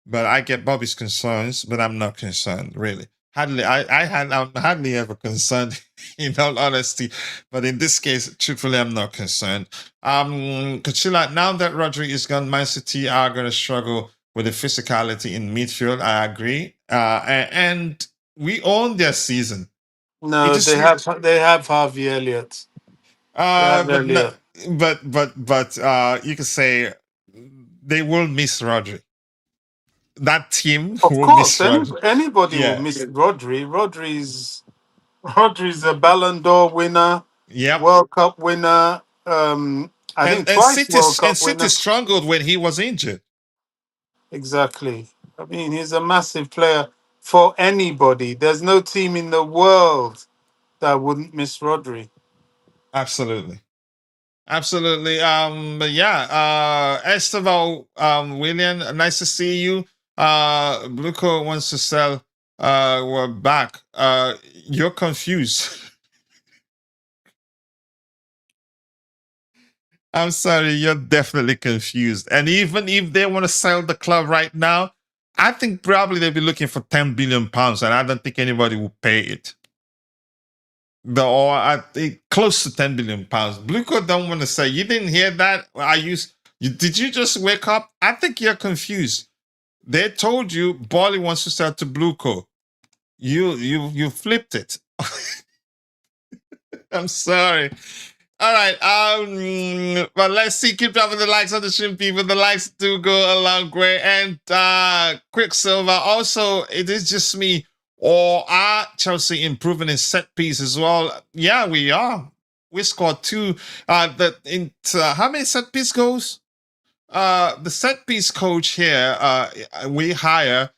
But I get Bobby's concerns, but I'm not concerned, really. I'm hardly ever concerned, in all honesty. But in this case, truthfully, I'm not concerned. Kachila, now that Rodri is gone, Man City are going to struggle with the physicality in midfield. I agree. And we own their season. It No, just they have Harvey Elliott. They uh, have but no, Elliott. but you could say they will miss Rodri. That team Of will course, miss Rodri. anybody will Yeah. miss Rodri. Rodri's a Ballon d'Or winner, Yep. World Cup winner. I think And twice World Cup City winner. struggled when he was injured. Exactly. I mean, he's a massive player for anybody. There's no team in the world that wouldn't miss Rodri. Absolutely. Absolutely. But yeah, Esteval, William, nice to see you. Bluco wants to sell. We're back. You're confused. I'm sorry, you're definitely confused. And even if they want to sell the club right now, I think probably they'll be looking for £10 billion, and I don't think anybody will pay it. Or I think close to £10 billion. Bluco don't want to say. You didn't hear that? Did you just wake up? I think you're confused. They told you Bali wants to sell to Bluco. You flipped it. I'm sorry. All right. But let's see. Keep dropping the likes on the stream, people. The likes do go a long way. And Quicksilver. Also, it is just me. Or are Chelsea improving in set piece as well? Yeah, we are. We scored 2. How many set piece goals? The set piece coach here, we hire,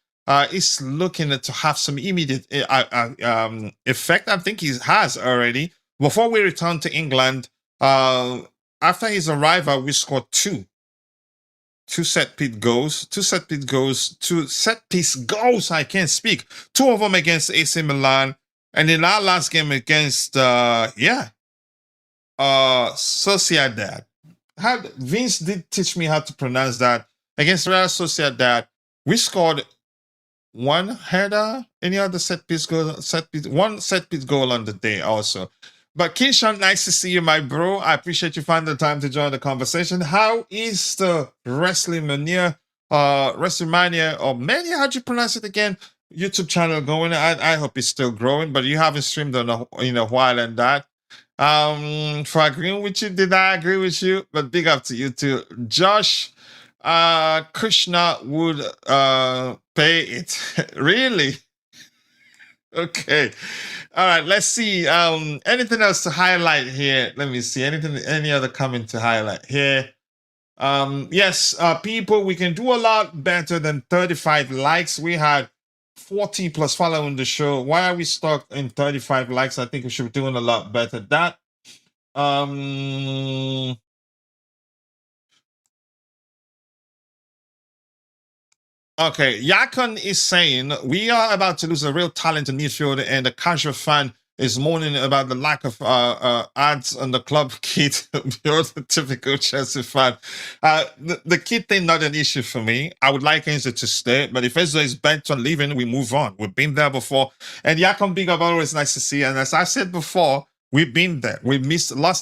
is looking to have some immediate effect. I think he has already. Before we return to England, after his arrival, we scored 2 set piece goals. 2 set piece goals. 2 set piece goals. I can't speak. 2 of them against AC Milan, and in our last game against Sociedad. Vince did teach me how to pronounce that. Against Real Sociedad, we scored 1 header. Any other set piece goal? One set piece goal on the day also. But Keishan, nice to see you, my bro. I appreciate you finding the time to join the conversation. How is the WrestleMania, or Mania? How'd you pronounce it again? YouTube channel going? I hope it's still growing, but you haven't streamed in a while and that. For agreeing with you, did I agree with you? But big up to you too. Josh Krishna would pay it. Really? Okay. All right, let's see. Anything else to highlight here? Let me see. Any other comment to highlight here? Yes, people, we can do a lot better than 35 likes. We had 40 plus following the show. Why are we stuck in 35 likes? I think we should be doing a lot better. That okay, Yakon is saying we are about to lose a real talented midfielder, and the casual fan is moaning about the lack of ads on the club kit. You're the typical Chelsea fan. The kit thing not an issue for me. I would like Enzo to stay, but if Enzo is bent on leaving, we move on. We've been there before. And Yakon Big Up, always nice to see. And as I said lost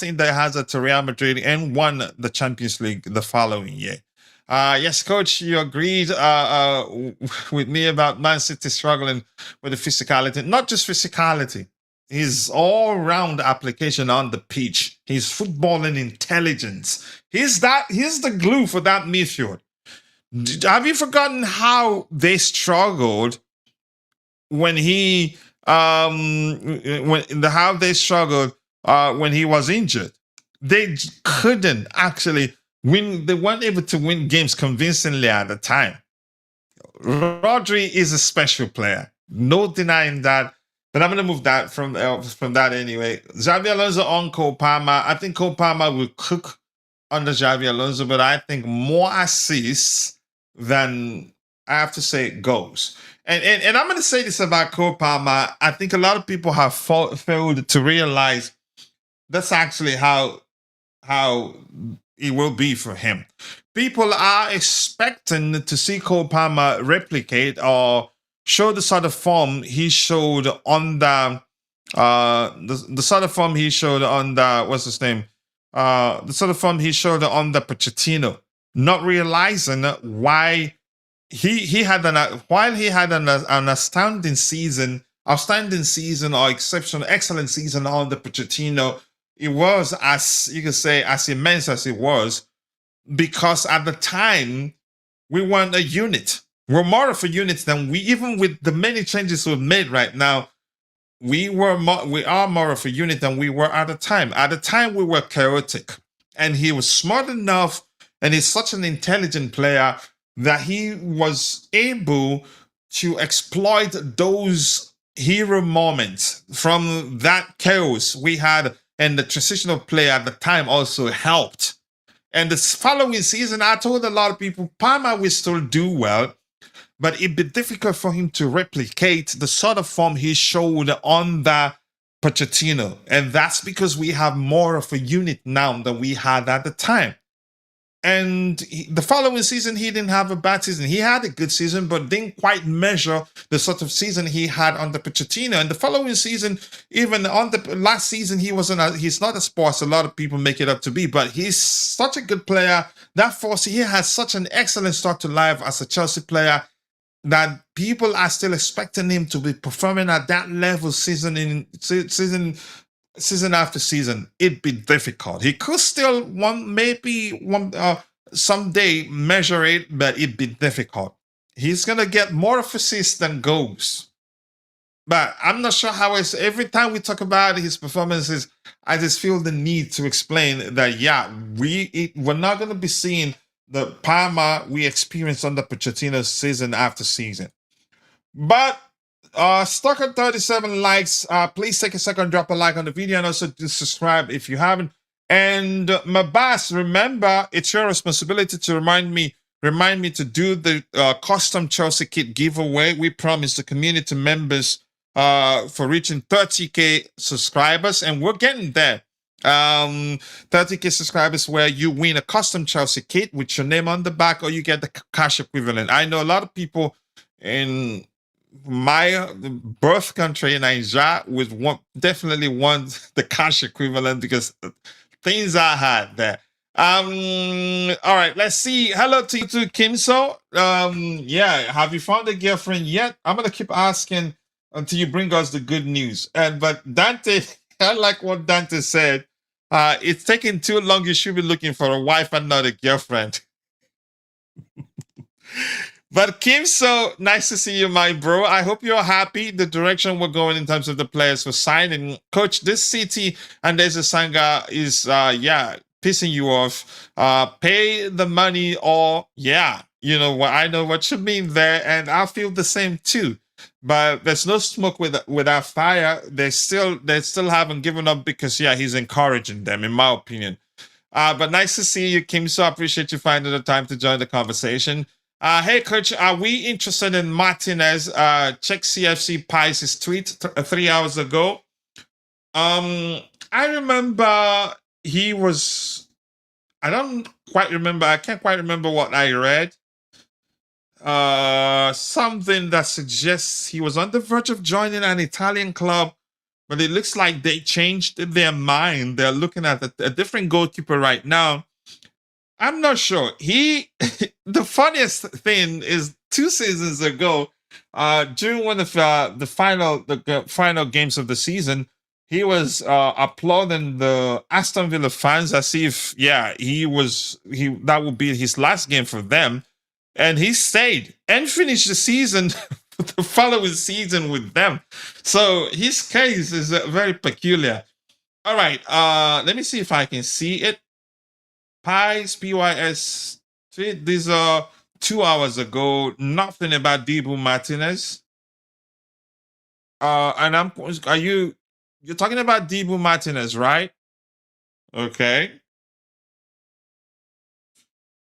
in the hazard to Real Madrid and won the Champions League the following year. Yes, coach, you agreed with me about Man City struggling with the physicality. Not just physicality, his all-round application on the pitch, his footballing intelligence. He's the glue for that midfield. Have you forgotten how they struggled when he how they struggled when he was injured? They couldn't actually win. They weren't able to win games convincingly at the time. Rodri is a special player, no denying that. But I'm going to move that from that anyway. Xabi Alonso on Cole Palmer. I think Cole Palmer will cook under Xavi Alonso, but I think more assists than I have to say goals. And I'm going to say this about Cole Palmer. I think a lot of people have failed to realize that's actually how it will be for him. People are expecting to see Cole Palmer replicate or show the sort of form he showed on the sort of form he showed on the what's his name? The sort of form he showed on the Pochettino, not realizing why he had an astounding season or exceptional excellent season on the Pochettino. It was, as you could say, as immense as it was, because at the time we weren't a unit. We're more of a unit than we, even with the many changes we've made right now. We are more of a unit than we were at the time. At the time, we were chaotic, and he was smart enough, and he's such an intelligent player that he was able to exploit those hero moments from that chaos we had, and the transitional play at the time also helped. And this following season, I told a lot of people, Palmer will still do well, but it'd be difficult for him to replicate the sort of form he showed on the Pochettino. And that's because we have more of a unit now than we had at the time. And the following season, he didn't have a bad season. He had a good season, but didn't quite measure the sort of season he had under Pochettino. And the following season, even on the last season, he's not as sports a lot of people make it up to be, but he's such a good player. He has such an excellent start to life as a Chelsea player that people are still expecting him to be performing at that level season after season. It'd be difficult. He could still someday measure it, but it'd be difficult. He's gonna get more of assists than goals. But I'm not sure how it's every time we talk about his performances, I just feel the need to explain that we're not gonna be seeing the Parma we experienced under Pochettino season after season. But stuck at 37 likes. Please take a second, drop a like on the video, and also to subscribe if you haven't. And my boss, remember, it's your responsibility to remind me to do the custom Chelsea kit giveaway. We promised the community members for reaching 30k subscribers, and we're getting there. 30k subscribers where you win a custom Chelsea kit with your name on the back, or you get the cash equivalent. I know a lot of people in my birth country in Nigeria would definitely want the cash equivalent because things are hard there. All right, let's see. Hello to Kimso. Have you found a girlfriend yet? I'm gonna keep asking until you bring us the good news. But Dante, I like what Dante said. It's taking too long. You should be looking for a wife and not a girlfriend. But Kim, so nice to see you, my bro. I hope you're happy the direction we're going in terms of the players for signing. Coach, this city and there's a Sanga is pissing you off. Pay the money, or I know what you mean there, and I feel the same too. But there's no smoke without fire. They still haven't given up because he's encouraging them, in my opinion. But nice to see you, Kim. So I appreciate you finding the time to join the conversation. Hey, Coach, are we interested in Martinez? Check CFC Pies' tweet 3 hours ago. I remember he was. I can't quite remember what I read. Something that suggests he was on the verge of joining an Italian club, but it looks like they changed their mind. They're looking at a different goalkeeper right now. I'm not sure. The funniest thing is 2 seasons ago, during one of the final games of the season, he was applauding the Aston Villa fans as if that would be his last game for them, and he stayed and finished the season the following season with them. So his case is very peculiar. All right, let me see if I can see it. Pies, PYS, these are 2 hours ago. Nothing about Dibu Martinez. And you're talking about Dibu Martinez, right? Okay.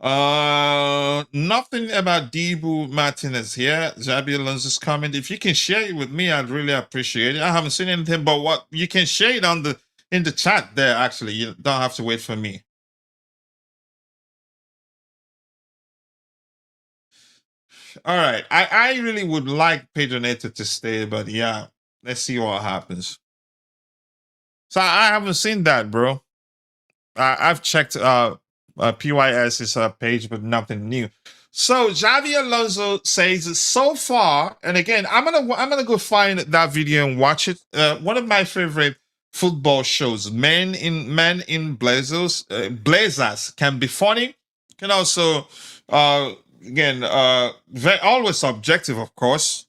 Nothing about Dibu Martinez here. Xabi Alonso's comment. If you can share it with me, I'd really appreciate it. I haven't seen anything, but what you can share it on in the chat there. Actually, you don't have to wait for me. All right, I really would like Pedro Neto to stay, but yeah, let's see what happens. So I haven't seen that, bro. I've checked PYS's page, but nothing new. So Xavi Alonso says so far, and again, I'm gonna go find that video and watch it. One of my favorite football shows, Men in Blazers, can be funny, can also again always subjective, of course.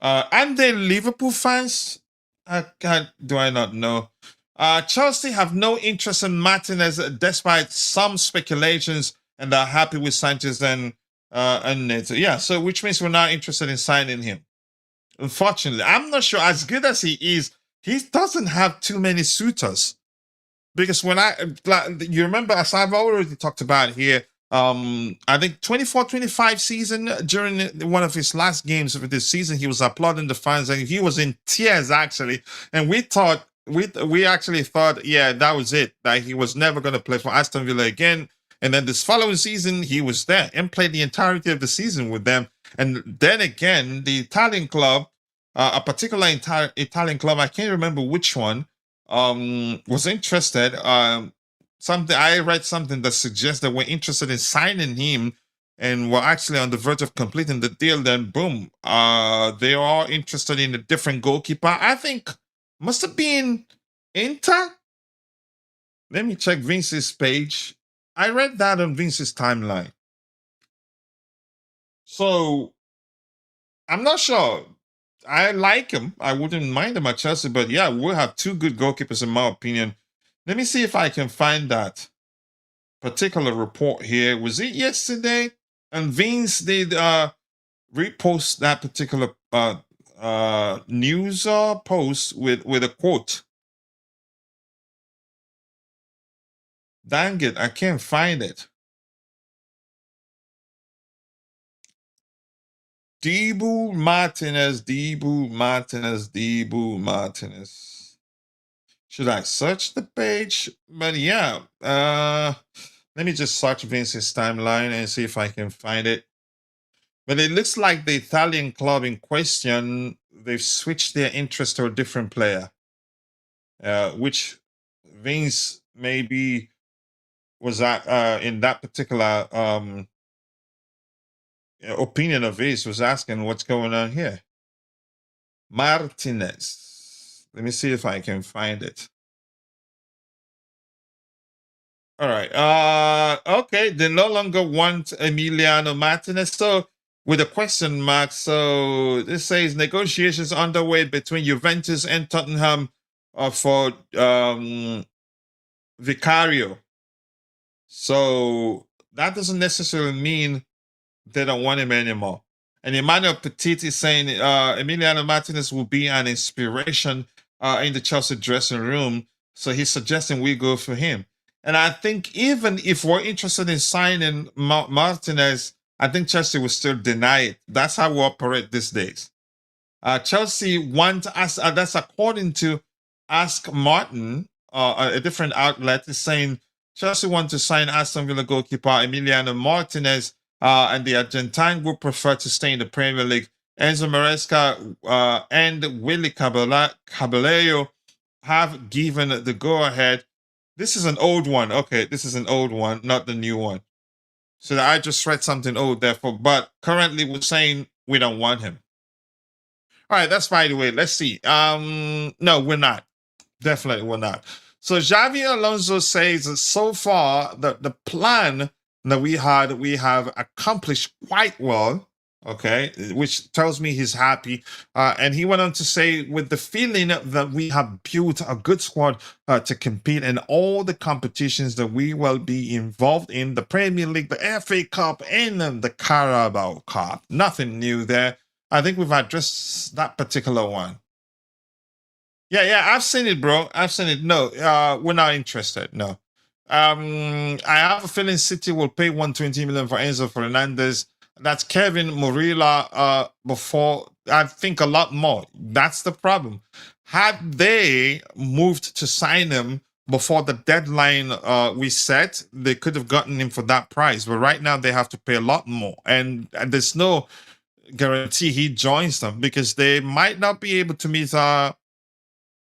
And the Liverpool fans, do I not know? Chelsea have no interest in Martinez, despite some speculations, and are happy with Sanchez and Neto. Yeah, so which means we're not interested in signing him. Unfortunately, I'm not sure. As good as he is, he doesn't have too many suitors. Because when you remember, as I've already talked about here, I think 24-25 season, during one of his last games of this season, he was applauding the fans and he was in tears actually. And we actually thought, yeah, that was it, that he was never going to play for Aston Villa again. And then this following season, he was there and played the entirety of the season with them. And then again, the Italian club, a particular Italian club, I can't remember which one, was interested. I read something that suggests that we're interested in signing him, and we're actually on the verge of completing the deal. Then boom, they are interested in a different goalkeeper. I think must have been Inter. Let me check Vince's page. I read that on Vince's timeline. So I'm not sure. I like him. I wouldn't mind him at Chelsea, but yeah, we'll have two good goalkeepers in my opinion. Let me see if I can find that particular report here. Was it yesterday? And Vince did repost that particular news post with a quote. Dang it, I can't find it. Dibu Martinez. Should I search the page? But yeah, let me just search Vince's timeline and see if I can find it. But it looks like the Italian club in question, they've switched their interest to a different player, which Vince maybe was in that particular opinion of his, was asking what's going on here. Martinez. Let me see if I can find it. All right. Okay. They no longer want Emiliano Martinez. So with a question mark. So this says negotiations underway between Juventus and Tottenham for Vicario. So that doesn't necessarily mean they don't want him anymore. And Emmanuel Petit is saying Emiliano Martinez will be an inspiration in the Chelsea dressing room. So he's suggesting we go for him. And I think even if we're interested in signing Martinez, I think Chelsea will still deny it. That's how we operate these days. Chelsea want us, that's according to Ask Martin, a different outlet, is saying Chelsea want to sign Aston Villa goalkeeper Emiliano Martinez, and the Argentine would prefer to stay in the Premier League. Enzo Maresca and Willy Caballero have given the go-ahead. This is an old one. Okay, this is an old one, not the new one. So I just read something old, therefore. But currently, we're saying we don't want him. All right, that's by the way. Let's see. No, we're not. Definitely, we're not. So Xavi Alonso says so far that the plan that we have accomplished quite well. Okay, which tells me he's happy. And he went on to say, with the feeling that we have built a good squad to compete in all the competitions that we will be involved in, the Premier League, the FA Cup, and the Carabao Cup. Nothing new there. I think we've addressed that particular one. Yeah, I've seen it, bro. I've seen it. No, we're not interested. No. I have a feeling City will pay 120 million for Enzo Fernandez. That's Kevin Murila before. I think a lot more. That's the problem. Had they moved to sign him before the deadline we set, they could have gotten him for that price. But right now they have to pay a lot more, and there's no guarantee he joins them because they might not be able to meet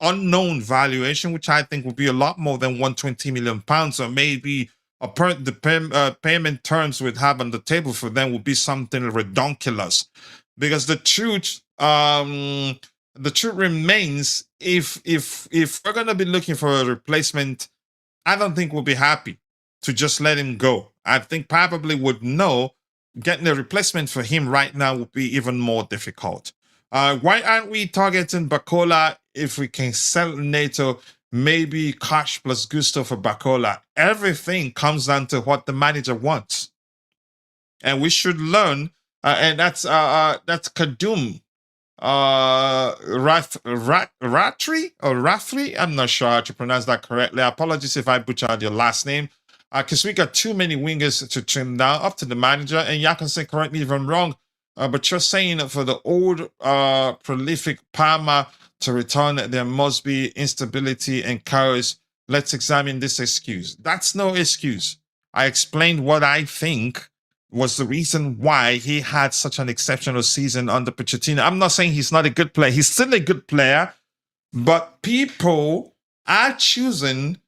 unknown valuation, which I think would be a lot more than 120 million pounds, or maybe payment terms we'd have on the table for them would be something ridiculous. Because the truth remains, if we're gonna be looking for a replacement, I don't think we'll be happy to just let him go. I think probably would know getting a replacement for him right now would be even more difficult. Why aren't we targeting Bacola if we can sell NATO? Maybe cash plus Gusto for Bacola. Everything comes down to what the manager wants, and we should learn. And that's Kadum Ratri or Rathri. I'm not sure how to pronounce that correctly. Apologies if I butchered your last name. Because we got too many wingers to trim down, up to the manager. And y'all can say, correct me if I'm wrong, but you're saying for the old prolific Parma to return, there must be instability and chaos. Let's examine this excuse. That's no excuse. I explained what I think was the reason why he had such an exceptional season under Pochettino. I'm not saying he's not a good player. He's still a good player, but people are choosing.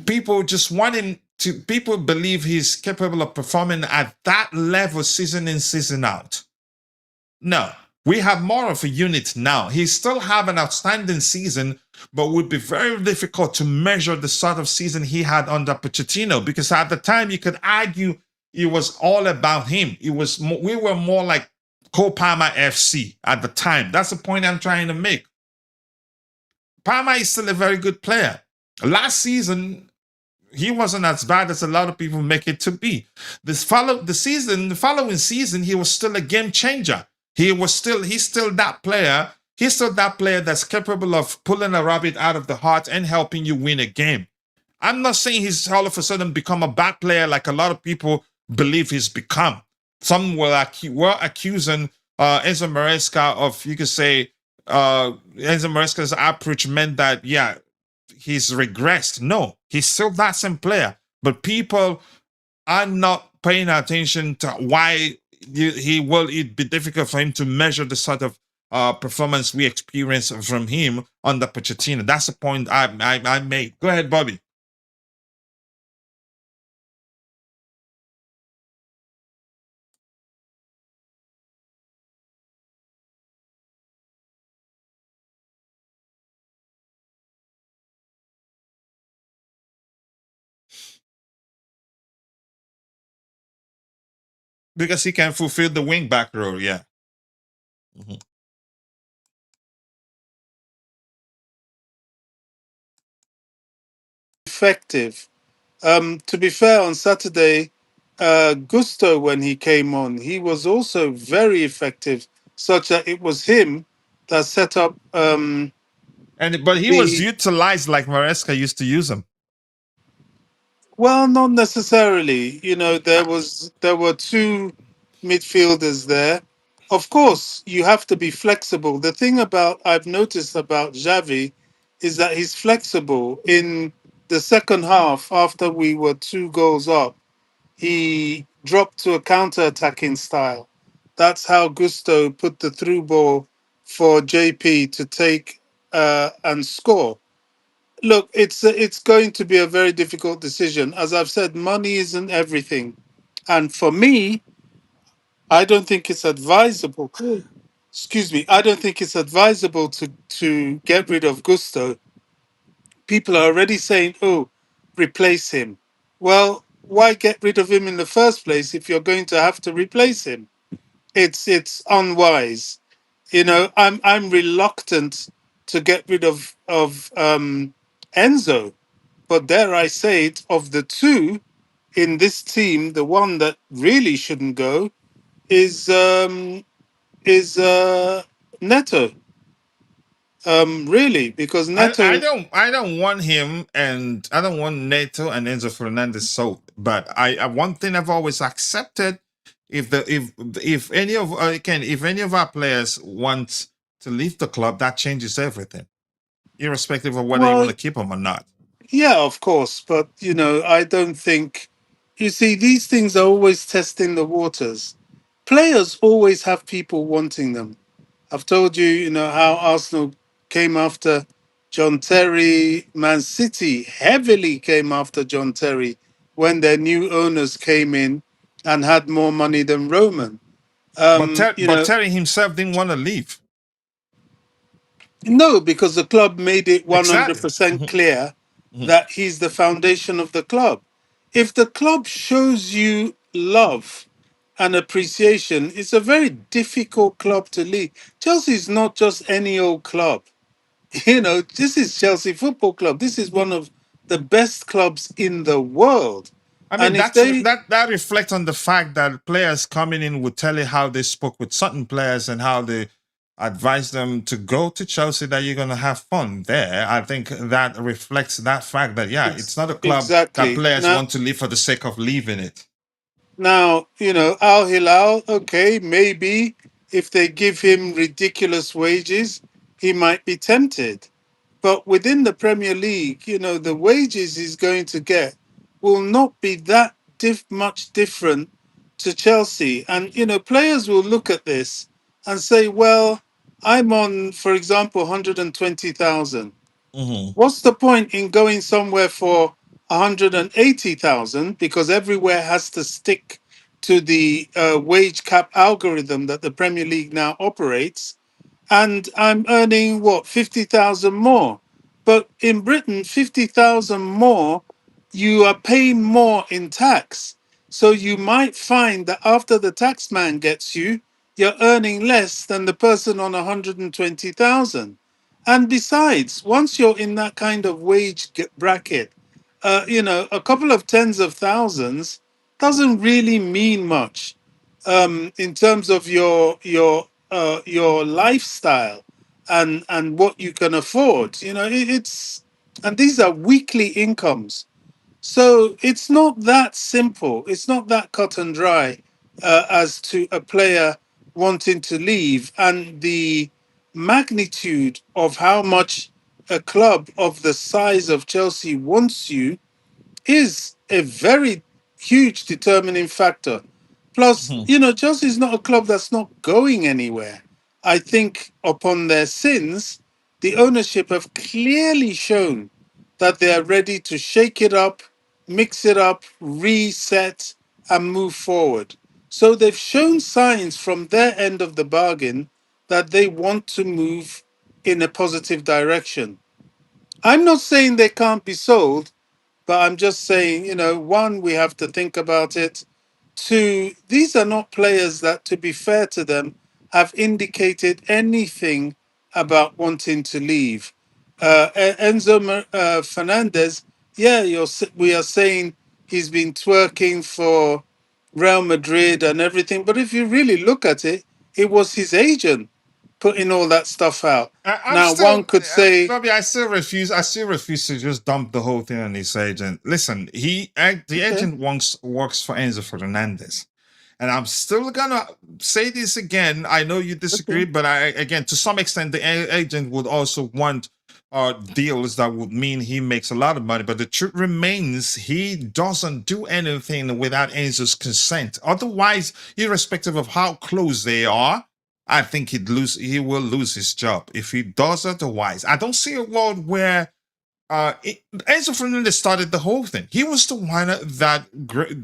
People just want him to. People believe he's capable of performing at that level season in, season out. No, we have more of a unit now. He still have an outstanding season, but would be very difficult to measure the sort of season he had under Pochettino, because at the time you could argue it was all about him. We were more like Co-Parma FC at the time. That's the point I'm trying to make. Parma is still a very good player. Last season, he wasn't as bad as a lot of people make it to be. The following season, he was still a game changer. He's still that player. He's still that player that's capable of pulling a rabbit out of the heart and helping you win a game. I'm not saying he's all of a sudden become a bad player like a lot of people believe he's become. Some were accusing Enzo Maresca of, you could say, Enzo Maresca's approach meant that, yeah, he's regressed. No, he's still that same player. But people are not paying attention to why it'd be difficult for him to measure the sort of performance we experience from him under Pochettino. That's the point I made. Go ahead, Bobby. Because he can fulfill the wing back role, yeah. Mhm. Effective. To be fair, on Saturday, Gusto, when he came on, he was also very effective, such that it was him that set up But he was the. utilized like Maresca used to use him. Well, not necessarily. You know, there were two midfielders there. Of course, you have to be flexible. The thing about I've noticed about Xavi is that he's flexible. In the second half, after we were 2 goals up, he dropped to a counter-attacking style. That's how Gusto put the through ball for JP to take and score. Look, it's going to be a very difficult decision. As I've said, money isn't everything, and for me, I don't think it's advisable. Excuse me, I don't think it's advisable to get rid of Gusto. People are already saying, "Oh, replace him." Well, why get rid of him in the first place if you're going to have to replace him? It's unwise. You know, I'm reluctant to get rid of Enzo. But dare I say it, of the two in this team, the one that really shouldn't go is Neto. Really, because I Neto. don't want him, and I don't want Neto and Enzo Fernandez sold. But I one thing I've always accepted, if any of again if any of our players want to leave the club, that changes everything, irrespective of whether you want Well, to keep them or not. yeah, of course, but I don't think. You see, these things are always testing the waters. Players always have people wanting them. I've told you, how Arsenal came after John Terry. Man City heavily came after John Terry when their new owners came in and had more money than Roman. But Terry himself didn't want to leave. No, because the club made it Exactly. 100% clear Mhm. that he's the foundation of the club. If the club shows you love and appreciation, it's a very difficult club to lead. Chelsea is not just any old club. This is Chelsea Football Club. This is one of the best clubs in the world. I mean, And if they, that reflects on the fact that players coming in would tell you how they spoke with certain players and how they advised them to go to Chelsea, that you're going to have fun there. I think that reflects that fact that yeah, it's not a club that exactly. players want to leave for the sake of leaving it. Now, Al Hilal, okay, maybe if they give him ridiculous wages, he might be tempted. But within the Premier League, the wages he's going to get will not be that much different to Chelsea. And, players will look at this and say, well, I'm on, for example, 120,000. Hmm. What's the point in going somewhere for 180,000 because everywhere has to stick to the wage cap algorithm that the Premier League now operates, and I'm earning what 50,000 more. But in Britain, 50,000 more, you are paying more in tax. So you might find that after the tax man gets you, you're earning less than the person on 120,000. And besides, once you're in that kind of wage bracket, a couple of tens of thousands doesn't really mean much in terms of your lifestyle and what you can afford. It's and these are weekly incomes, so it's not that simple. It's not that cut and dry as to a player wanting to leave, and the magnitude of how much a club of the size of Chelsea wants you is a very huge determining factor. Plus, Hmm. Chelsea is not a club that's not going anywhere. I think upon their sins, the ownership have clearly shown that they are ready to shake it up, mix it up, reset, and move forward. So they've shown signs from their end of the bargain that they want to move in a positive direction. I'm not saying they can't be sold, but I'm just saying, one, we have to think about it. Two, these are not players that, to be fair to them, have indicated anything about wanting to leave. Enzo Fernandez, yeah, we are saying he's been twerking for Real Madrid and everything, but if you really look at it, it was his agent putting all that stuff out. I'm Now, still, one could say, Bobby. I still refuse. I still refuse to just dump the whole thing on his agent. Listen, the okay, agent works for Enzo Fernandez. And I'm still gonna say this again. I know you disagree, okay, but again, to some extent, the agent would also want deals that would mean he makes a lot of money. But the truth remains, he doesn't do anything without Enzo's consent. Otherwise, irrespective of how close they are, I think he will lose his job if he does otherwise. I don't see a world where Enzo Fernandez started the whole thing. He was the one that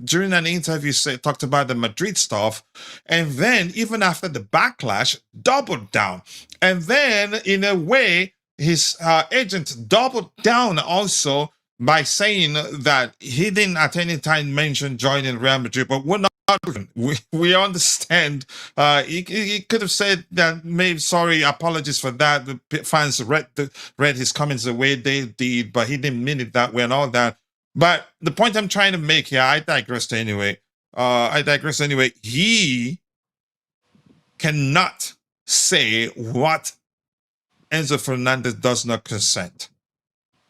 during an interview talked about the Madrid stuff, and then even after the backlash, doubled down. And then, in a way, his agent doubled down also by saying that he didn't at any time mention joining Real Madrid, but we're not. We understand. He could have said that. Maybe sorry, apologies for that. The fans read his comments the way they did, but he didn't mean it that way and all that. But the point I'm trying to make here, I digress anyway. He cannot say what Enzo Fernandez does not consent.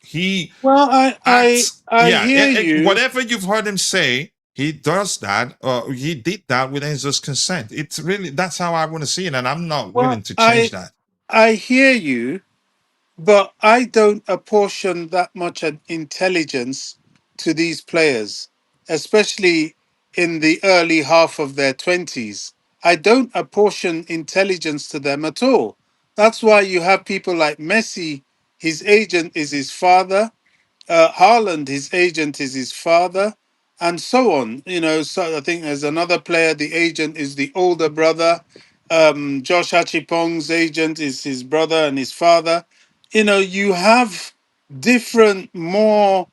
He Well, acts, I yeah, hear you. whatever you've heard him say, he does that, or he did that with Enzo's consent. It's really, that's how I want to see it, and I'm not Well, willing to change that. I hear you, but I don't apportion that much intelligence to these players, especially in the early half of their 20s. I don't apportion intelligence to them at all. That's why you have people like Messi, his agent is his father. Haaland, his agent is his father, and so on. You know, so I think there's another player, the agent is the older brother. Josh Achipong's agent is his brother and his father. You know, you have different, more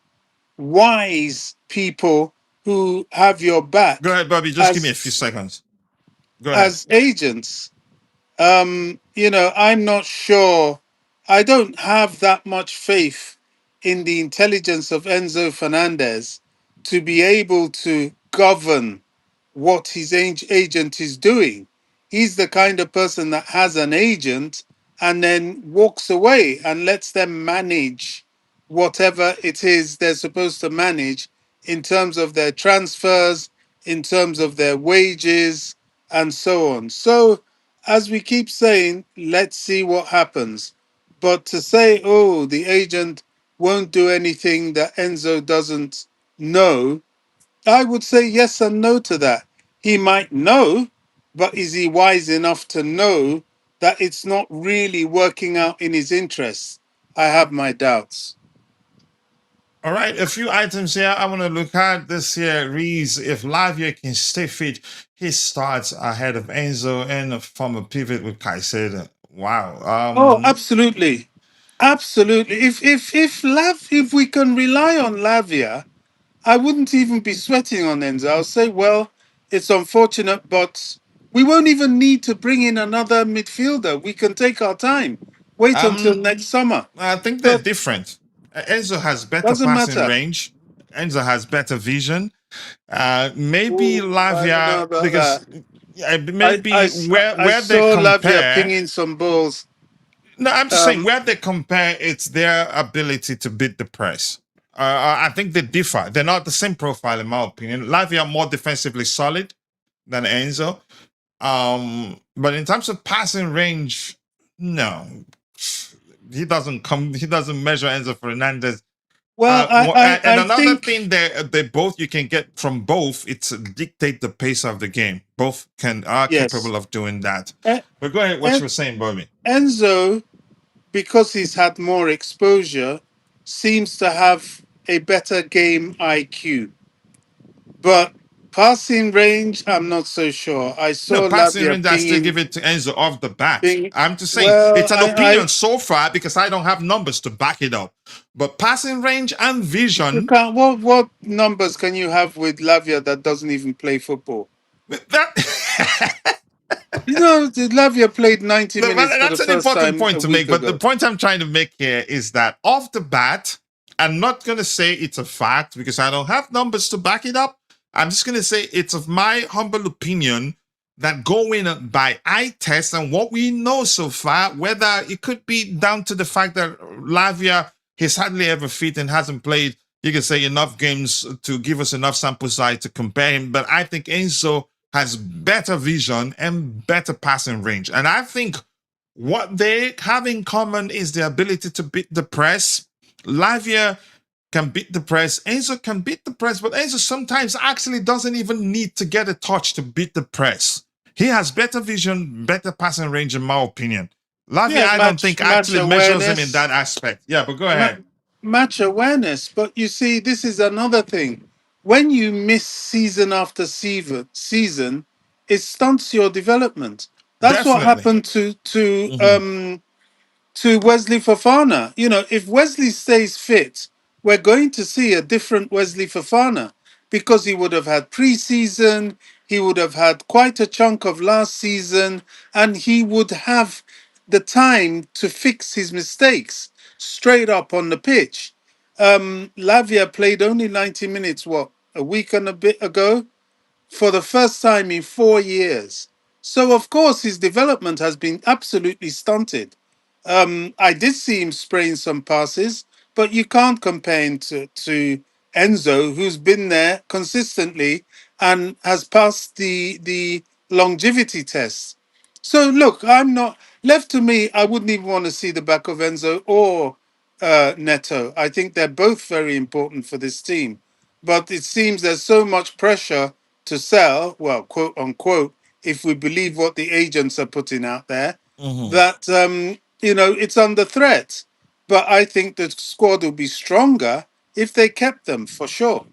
wise people who have your Go back ahead, Bobby. Just give me a few as seconds. Go ahead. agents. You know, I'm not sure. I don't have that much faith in the intelligence of Enzo Fernandez to be able to govern what his agent is doing. He's the kind of person that has an agent and then walks away and lets them manage whatever it is they're supposed to manage in terms of their transfers, in terms of their wages, and so on. So, as we keep saying, let's see what happens. But to say, oh, the agent won't do anything that Enzo doesn't know, I would say yes and no to that. He might know, but is he wise enough to know that it's not really working out in his interests? I have my doubts. All right, a few items here I want to look at. This here reads, if Lavia can stay fit, he starts ahead of Enzo and from a pivot with Caicedo. Wow. Oh, absolutely. Absolutely. If we can rely on Lavia, I wouldn't even be sweating on Enzo. I'll say, well, it's unfortunate, but we won't even need to bring in another midfielder. We can take our time. Wait until um, next summer. I think they're But different. Enzo has better doesn't passing matter. range. Enzo has better vision. Maybe Ooh, I don't know Lavia, about because that. maybe I where they saw Lavia compare. pinging some balls. No, I'm just saying Um, where they compare, it's their ability to beat the press. I think they differ. They're not the same profile, in my opinion. Lavia more defensively solid than Enzo. But in terms of passing range, no, he doesn't come. He doesn't measure Enzo Fernandez. well, And I another think, thing they both you can get from both, it's dictate the pace of the game. Both are yes. capable of doing that. E- But go ahead, what you E- were saying, Bobby. Enzo, because he's had more exposure, seems to have a better game IQ. But passing range, I'm not so sure. I No, saw passing Lavia range, I still pinging, give it to Enzo off the bat. ping. I'm just saying, Well, it's an opinion so far because I don't have numbers to back it up. But passing range and you vision, can't. What numbers can you have with Lavia that doesn't even play football? that You know, Lavia played 90 but minutes for the that's an first important time a point to week make. But the ago. point I'm trying to make here is that off the bat, I'm not going to say it's a fact because I don't have numbers to back it up. I'm just going to say it's of my humble opinion that going by eye test and what we know so far, whether it could be down to the fact that Lavia is hardly ever fit and hasn't played, you can say, enough games to give us enough sample size to compare him. But I think Enzo has better vision and better passing range. And I think what they have in common is the ability to beat the press. Lavia can beat the press. Enzo can beat the press, but Enzo sometimes actually doesn't even need to get a touch to beat the press. He has better vision, better passing range, in my opinion. Lavia, Yeah, I don't think match actually measures him in awareness, that aspect. Yeah, but go ma- ahead. match awareness. But you see, this is another thing. When you miss season after season, it stunts your development. That's what Definitely. happened Mhm. to Wesley Fofana. You know, if Wesley stays fit, we're going to see a different Wesley Fofana because he would have had preseason, he would have had quite a chunk of last season, and he would have the time to fix his mistakes straight up on the pitch. Lavia played only 90 minutes, what, a week and a bit ago, for the first time in 4 years. So, of course, his development has been absolutely stunted. I did see him spraying some passes, but you can't compare him to Enzo, who's been there consistently and has passed the longevity test. So look, I'm not left to me. I wouldn't even want to see the back of Enzo or Neto. I think they're both very important for this team, but it seems there's so much pressure to sell, well, quote unquote, if we believe what the agents are putting out there, Mhm. that it's under threat. But I think the squad will be stronger if they kept them for sure.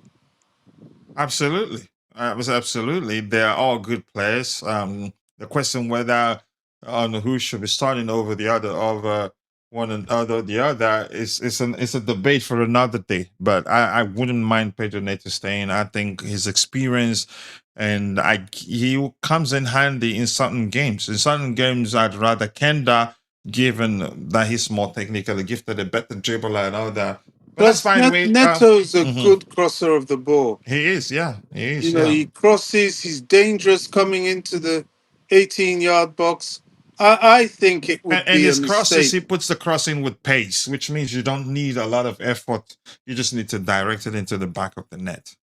Absolutely. Was absolutely. They're all good players. The question whether on who should be starting over the other, over one and other the other is a debate for another day. But I wouldn't mind Pedro Neto staying. I think his experience and he comes in handy in certain games. In certain games, I'd rather Kenda, given that he's more technically gifted, a better dribbler and all that. But that's Plus, fine. Neto's a Mhm. good crosser of the ball. He is, yeah. He is, yeah. He crosses, he's dangerous coming into the 18-yard box. I think it would And be a his crosses, mistake. he puts the cross in with pace, which means you don't need a lot of effort. You just need to direct it into the back of the net.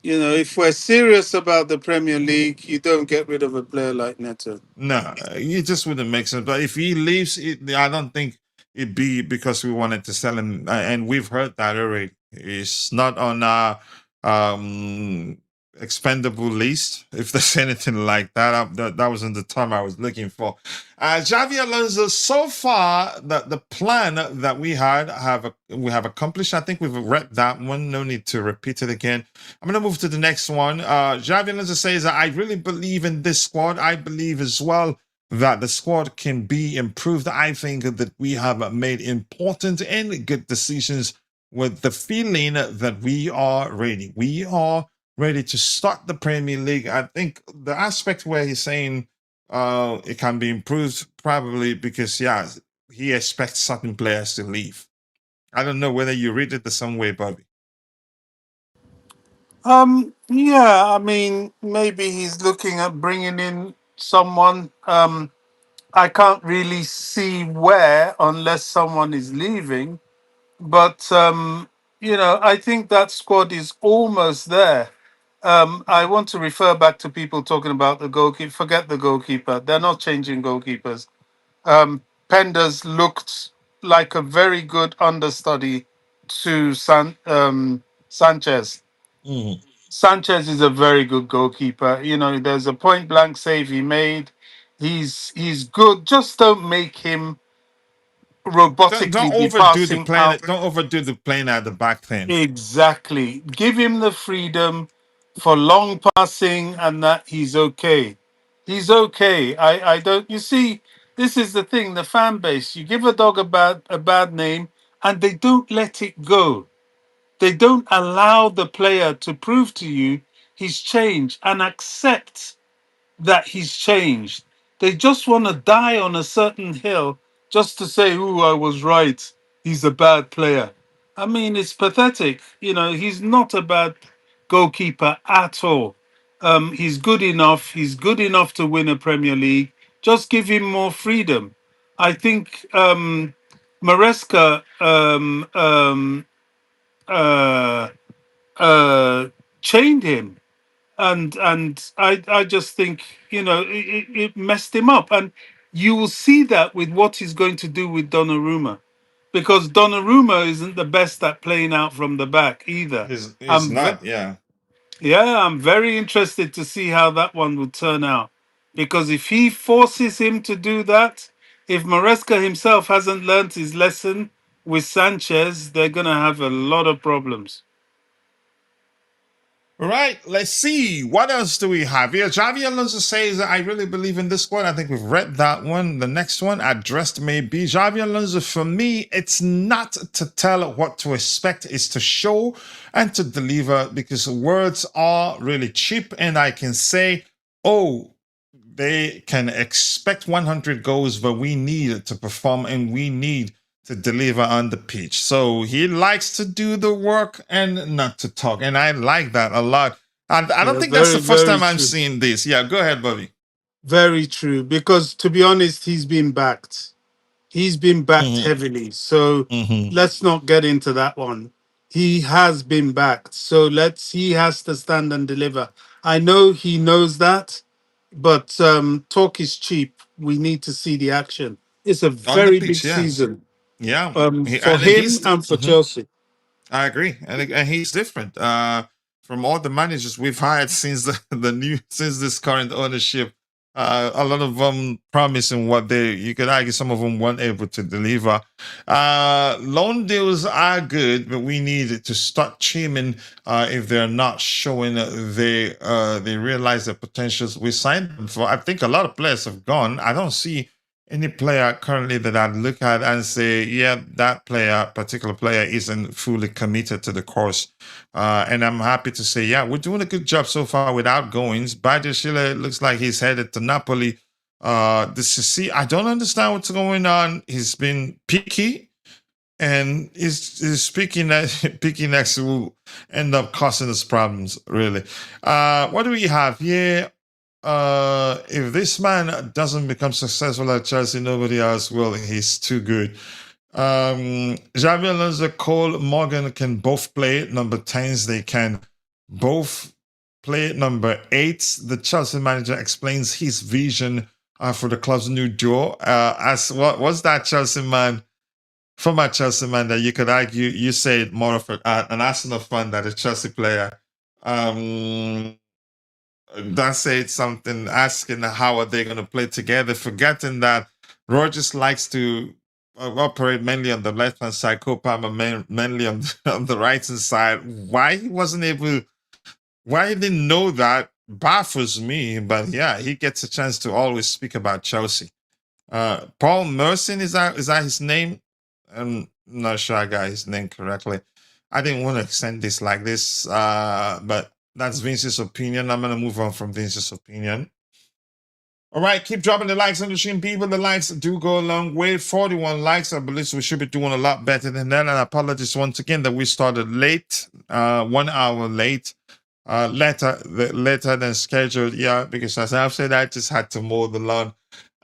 If we're serious about the Premier League, you don't get rid of a player like Neto. No, it just wouldn't make sense. But if he leaves, I don't think it'd be because we wanted to sell him. And we've heard that already. It's not on our um, expendable list, if there's anything like that. That wasn't the term I was looking for. Javi Alonso, so far, the plan that we had we have accomplished. I think we've read that one. No need to repeat it again. I'm going to move to the next one. Javi Alonso says, I really believe in this squad. I believe as well that the squad can be improved. I think that we have made important and good decisions with the feeling that we are ready. We are ready to start the Premier League. I think the aspect where he's saying it can be improved, probably because, yeah, he expects certain players to leave. I don't know whether you read it the same way, Bobby. Yeah, I mean, maybe he's looking at bringing in someone. I can't really see where unless someone is leaving. But I think that squad is almost there. I want to refer back to people talking about the goalkeeper. Forget the goalkeeper; they're not changing goalkeepers. Penders looked like a very good understudy to Sanchez. Mhm. Sanchez is a very good goalkeeper. There's a point blank save he made. He's good. Just don't make him Don't robotically be overdo the passing playing. out. Don't overdo the playing at the back thing. Exactly. Give him the freedom for long passing and that he's okay. He's okay. I don't you see, this is the thing, the fan base. You give a dog a bad name and they don't let it go. They don't allow the player to prove to you he's changed and accept that he's changed. They just want to die on a certain hill just to say, "Ooh, I was right. He's a bad player." I mean, it's pathetic. He's not a bad goalkeeper at all. He's good enough. He's good enough to win a Premier League. Just give him more freedom. I think Maresca uh, chained him and I just think it messed him up, and you will see that with what he's going to do with Donnarumma, because Donnarumma isn't the best at playing out from the back either. Is I'm not, yeah. yeah, I'm very interested to see how that one would turn out, because if he forces him to do that, if Maresca himself hasn't learnt his lesson with Sanchez, they're gonna have a lot of problems. Right, let's see. What else do we have here? Javi Alonso says, I really believe in this squad. I think we've read that one. The next one, addressed maybe. Javi Alonso, for me, it's not to tell what to expect, it's to show and to deliver, because words are really cheap. And I can say, oh, they can expect 100 goals, but we need to perform and we need to deliver on the pitch. So he likes to do the work and not to talk. And I like that a lot. And I don't Yeah, think that's the very, first very time I'm true. seeing this. Yeah, go ahead, Bobby. Very true. Because to be honest, he's been backed. He's been backed Hmm. heavily. So Hmm. let's not get into that one. He has been backed. So he has to stand and deliver. I know he knows that, but talk is cheap. We need to see the action. It's a On the very big pitch, yes. season Yeah. for And him and for mhm. Chelsea. I agree, and he's different. From all the managers we've hired since since this current ownership, a lot of them promising what they, you could argue some of them weren't able to deliver. Loan deals are good, but we need to start trimming if they're not showing they realize their potentials. We signed them for. I think a lot of players have gone. I don't see any player currently that I'd look at and say, yeah, that particular player, isn't fully committed to the course. And I'm happy to say, yeah, we're doing a good job so far with outgoings. Badiashile looks like he's headed to Napoli. I don't understand what's going on. He's been picky, and he's speaking that picky next will end up causing us problems, really. What do we have here? If this man doesn't become successful at Chelsea, nobody else will. He's too good. Xabi Alonso, Cole, Morgan can both play number 10s. They can both play number 8s. The Chelsea manager explains his vision for the club's new duo. As what was that Chelsea man? Former Chelsea man that you could argue, you said more of an Arsenal fan than a Chelsea player. Um, that said something, asking how are they going to play together, forgetting that Rogers likes to operate mainly on the left hand side, Copama mainly on, on the right hand side. Why he wasn't able, why he didn't know that baffles me. But yeah, he gets a chance to always speak about Chelsea. Paul Merson, is that his name? I'm not sure I got his name correctly. I didn't want to extend this like this, but that's Vince's opinion. I'm gonna move on from Vince's opinion. All right, keep dropping the likes on the stream, people. The likes do go a long way. 41 likes. I believe we should be doing a lot better than that. And I apologize once again that we started late, 1 hour late, later than scheduled. Yeah, because as I've said, I just had to mow the lawn.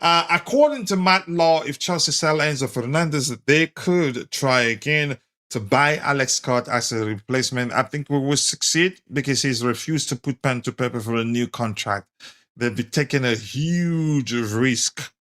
According to Matt Law, if Chelsea sell Enzo Fernandez, they could try again to buy Alex Scott as a replacement. I think we will succeed because he's refused to put pen to paper for a new contract. They'd be taking a huge risk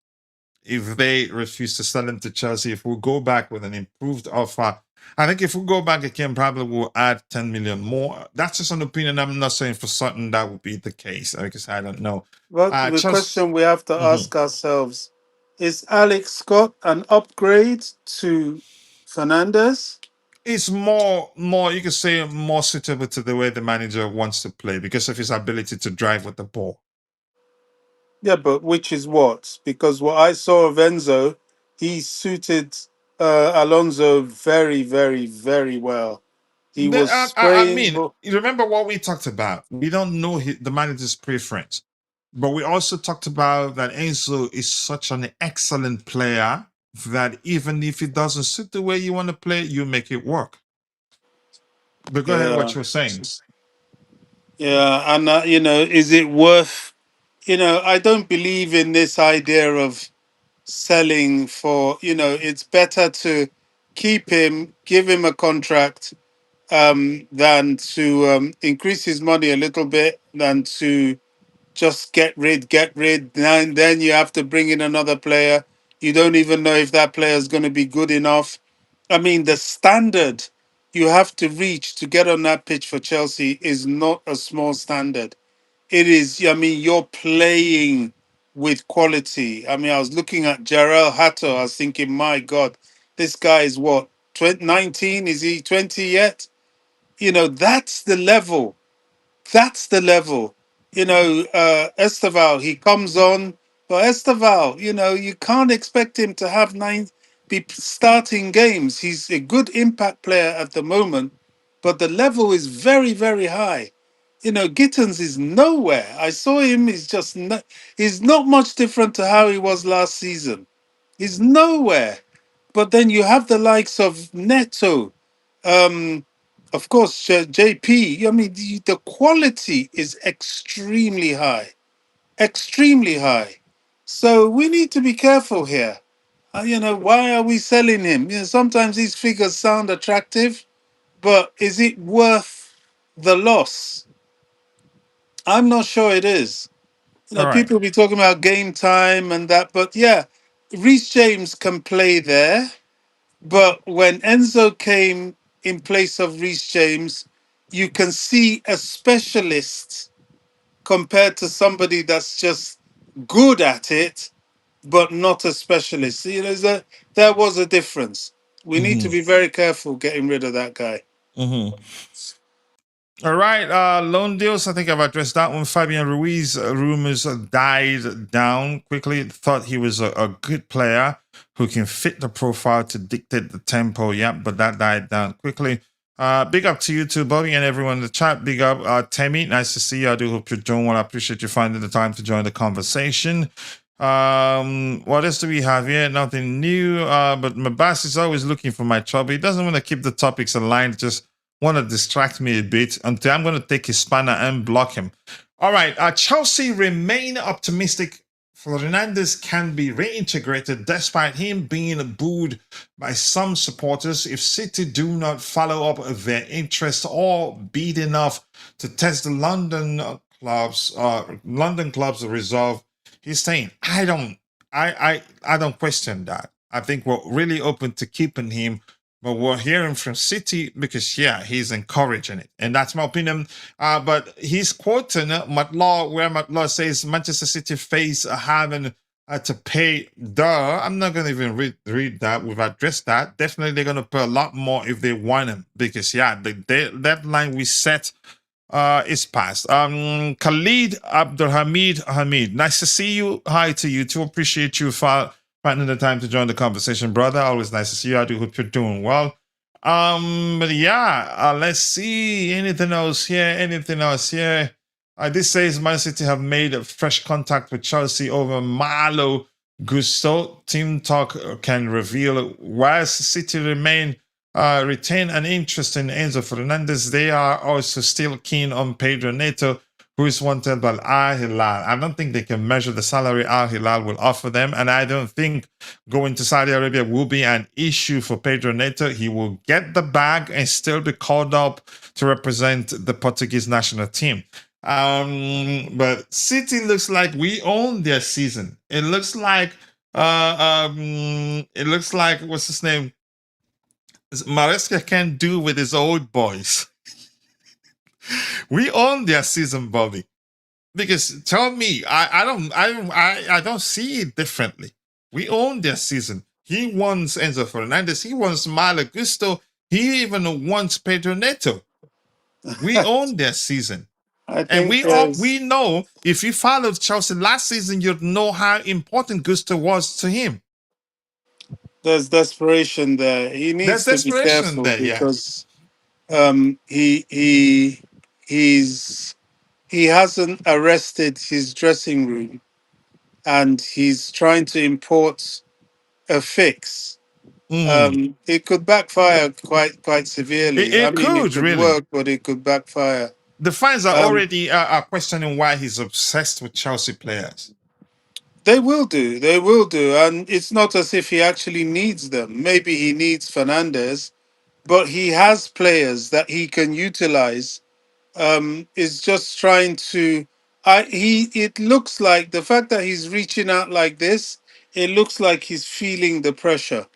if they refuse to sell him to Chelsea. If we go back with an improved offer, I think if we go back again, probably we'll add 10 million more. That's just an opinion. I'm not saying for certain that would be the case because I don't know. Well, the Chelsea. question we have to Mhm. ask ourselves is Alex Scott an upgrade to Fernandez? It's more you could say more suitable to the way the manager wants to play because of his ability to drive with the ball. Yeah, but which is what? Because what I saw of Enzo, he suited Alonso very, very, very well. He was I spraying. mean, you remember what we talked about? We don't know the manager's preference, but we also talked about that Enzo is such an excellent player that even if it doesn't suit the way you want to play, you make it work. But go ahead, Yeah, what you're saying. yeah, and is it worth? I don't believe in this idea of selling for. It's better to keep him, give him a contract, than to increase his money a little bit, than to just get rid. Then you have to bring in another player. You don't even know if that player is going to be good enough. I mean, the standard you have to reach to get on that pitch for Chelsea is not a small standard. It is, I mean, you're playing with quality. I mean, I was looking at Jarrell Hatter. I was thinking, my God, this guy is what, 19? Is he 20 yet? That's the level. That's the level. Esteval, he comes on, but Esteval, you can't expect him to have be starting games. He's a good impact player at the moment, but the level is very, very high. Gittins is nowhere. I saw him. He's not much different to how he was last season. He's nowhere. But then you have the likes of Neto, um, of course, JP. I mean, the quality is extremely high, extremely high. So we need to be careful here. Why are we selling him? Sometimes these figures sound attractive, but is it worth the loss? I'm not sure it is. All right. People be talking about game time and that, but yeah, Reece James can play there. But when Enzo came in place of Reece James, you can see a specialist compared to somebody that's just good at it, but not a specialist. There was a difference. We need to Mm-hmm. be very careful getting rid of that guy. Mm-hmm. All right, loan deals. I think I've addressed that one. Fabian Ruiz rumors died down quickly. Thought he was a good player who can fit the profile to dictate the tempo. Yeah, but that died down quickly. Big up to you too, Bobby, and everyone in the chat. Big up, Temi. Nice to see you. I do hope you're doing well. I appreciate you finding the time to join the conversation. What else do we have here? Nothing new. But my boss is always looking for my trouble. He doesn't want to keep the topics aligned. Just want to distract me a bit until I'm going to take his spanner and block him. All right. Chelsea remain optimistic. Fernandez can be reintegrated despite him being booed by some supporters. If City do not follow up their interest or bid enough to test the London clubs resolve, he's saying, I don't question that. I think we're really open to keeping him, but we're hearing from City because, yeah, he's encouraging it. And that's my opinion. But he's quoting Matlaw, where Matlaw says Manchester City face having to pay. I'm not going to even read that. We've addressed that. Definitely they're going to pay a lot more if they want him because, yeah, the deadline we set is passed. Khalid Abdulhamid Hamid. Nice to see you. Hi to you too. Appreciate you for finding the time to join the conversation, brother. Always nice to see you. I do hope you're doing well. But yeah, let's see. Anything else here? This says Man City have made a fresh contact with Chelsea over Malo Gusto. Team talk can reveal whilst City retain an interest in Enzo Fernández, they are also still keen on Pedro Neto, who is wanted by Al Hilal. I don't think they can measure the salary Al Hilal will offer them, and I don't think going to Saudi Arabia will be an issue for Pedro Neto. He will get the bag and still be called up to represent the Portuguese national team. But City looks like we own their season. It looks like what's his name? Maresca can't do with his old boys. We own their season, Bobby. Because tell me, I don't see it differently. We own their season. He wants Enzo Fernandez. He wants Malo Gusto. He even wants Pedro Neto. We own their season. I And think we know if you followed Chelsea last season, you'd know how important Gusto was to him. there's desperation there. He needs There's to be desperation careful there, yeah. because he hasn't arrested his dressing room, and he's trying to import a fix. It could backfire quite severely. It It could could really. work, but it could backfire. The fans are Um, already questioning why he's obsessed with Chelsea players. They will do. They will do. And it's not as if he actually needs them. Maybe he needs Fernandez, but he has players that he can utilize. Is just trying to. It looks like the fact that he's reaching out like this. It looks like he's feeling the pressure.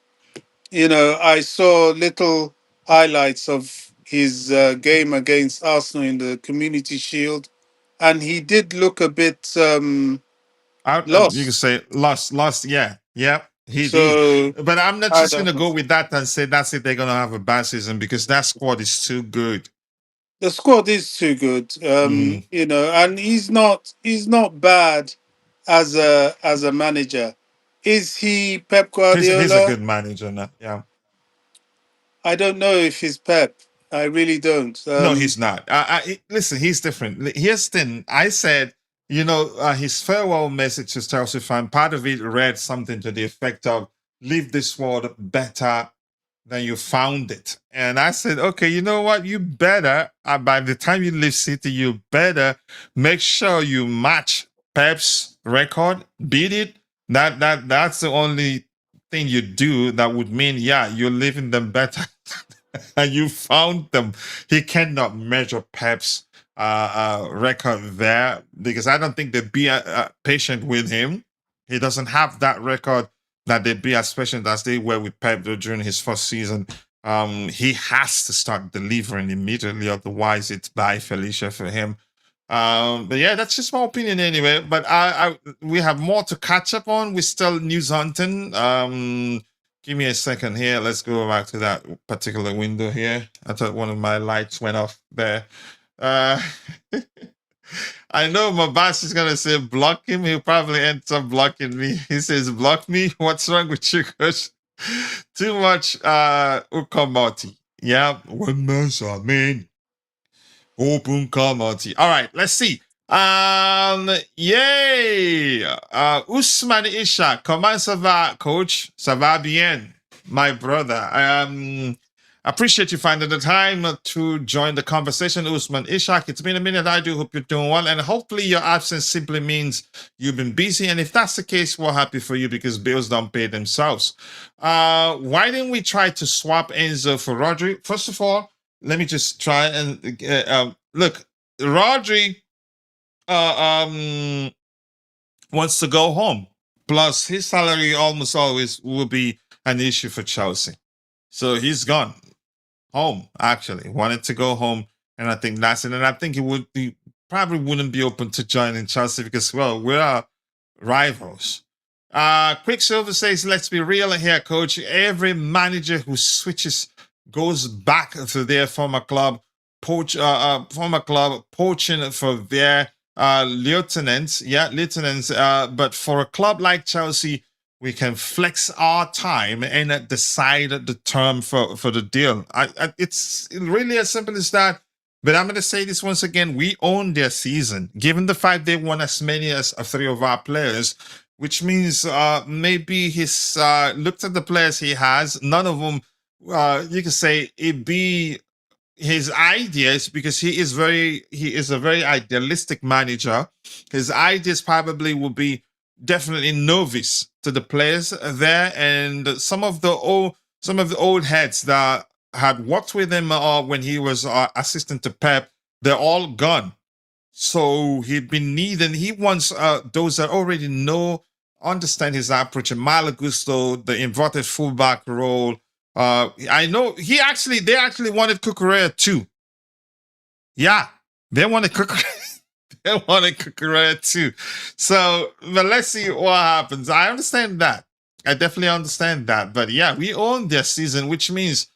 I saw little highlights of his game against Arsenal in the Community Shield, and he did look a bit You can lost. say lost. Yeah, he did. So But I'm not I just don't gonna know. go with that and say that's it. They're gonna have a bad season because that squad is too good. The squad is too good, Mm. and he's not bad as a manager. Is he Pep He's a Guardiola? good manager now. Yeah. I don't know if he's Pep. I really don't. No, he's not. Listen, he's different. Here's the thing. I said, his farewell message to Chelsea fan, part of it read something to the effect of, leave this world better than you found it. And I said, okay, you know what? You better, by the time you leave City, you better make sure you match Pep's record, beat it. That's the only thing you do that would mean, yeah, you're leaving them better and you found them. He cannot measure Pep's record there because I don't think they'd be patient with him. He doesn't have that record that they'd be as patient as they were with Pep during his first season. He has to start delivering immediately, otherwise it's bye Felicia for him. But yeah, that's just my opinion anyway. But we have more to catch up on. We're still news hunting. Give me a second here. Let's go back to that particular window here. I thought one of my lights went off there. I know my boss is gonna say block him. He'll probably end up blocking me. He says, block me? What's wrong with you, coach? Too much ukamati. Yeah, one mess, I mean. Open comedy. All right, let's see. Yay! Ousmane Isha, comment ça va, coach? Ça va bien, my brother. Appreciate you finding the time to join the conversation, Ousmane Ishak. It's been a minute. I do hope you're doing well, and hopefully your absence simply means you've been busy. And if that's the case, we're happy for you because bills don't pay themselves. Why didn't we try to swap Enzo for Rodri? First of all, let me just try and look. Rodri wants to go home. Plus, his salary almost always will be an issue for Chelsea. So he's gone home, actually. Wanted to go home, and I think that's it. And I think he probably wouldn't be open to joining Chelsea because, well, we're rivals. Quicksilver says, let's be real here, coach. Every manager who switches goes back to their former club, poaching for their lieutenants. Yeah, lieutenants. But for a club like Chelsea, we can flex our time and decide the term for the deal. It's really as simple as that. But I'm going to say this once again. We own their season. Given the fact they won as many as 3 of our players, which means maybe he's looked at the players he has. None of them, you can say, it be his ideas, because he is a very idealistic manager. His ideas probably will be definitely novice to the players there, and some of the old heads that had worked with him when he was assistant to Pep, they're all gone. So he'd been needing. He wants those that already understand his approach. And Malo Gusto, the inverted fullback role. I know they actually wanted Cucurella too. Yeah, they wanted Cucurella. They wanted Cucurella too. So, but let's see what happens. I understand that. I definitely understand that. But yeah, we own their season, which means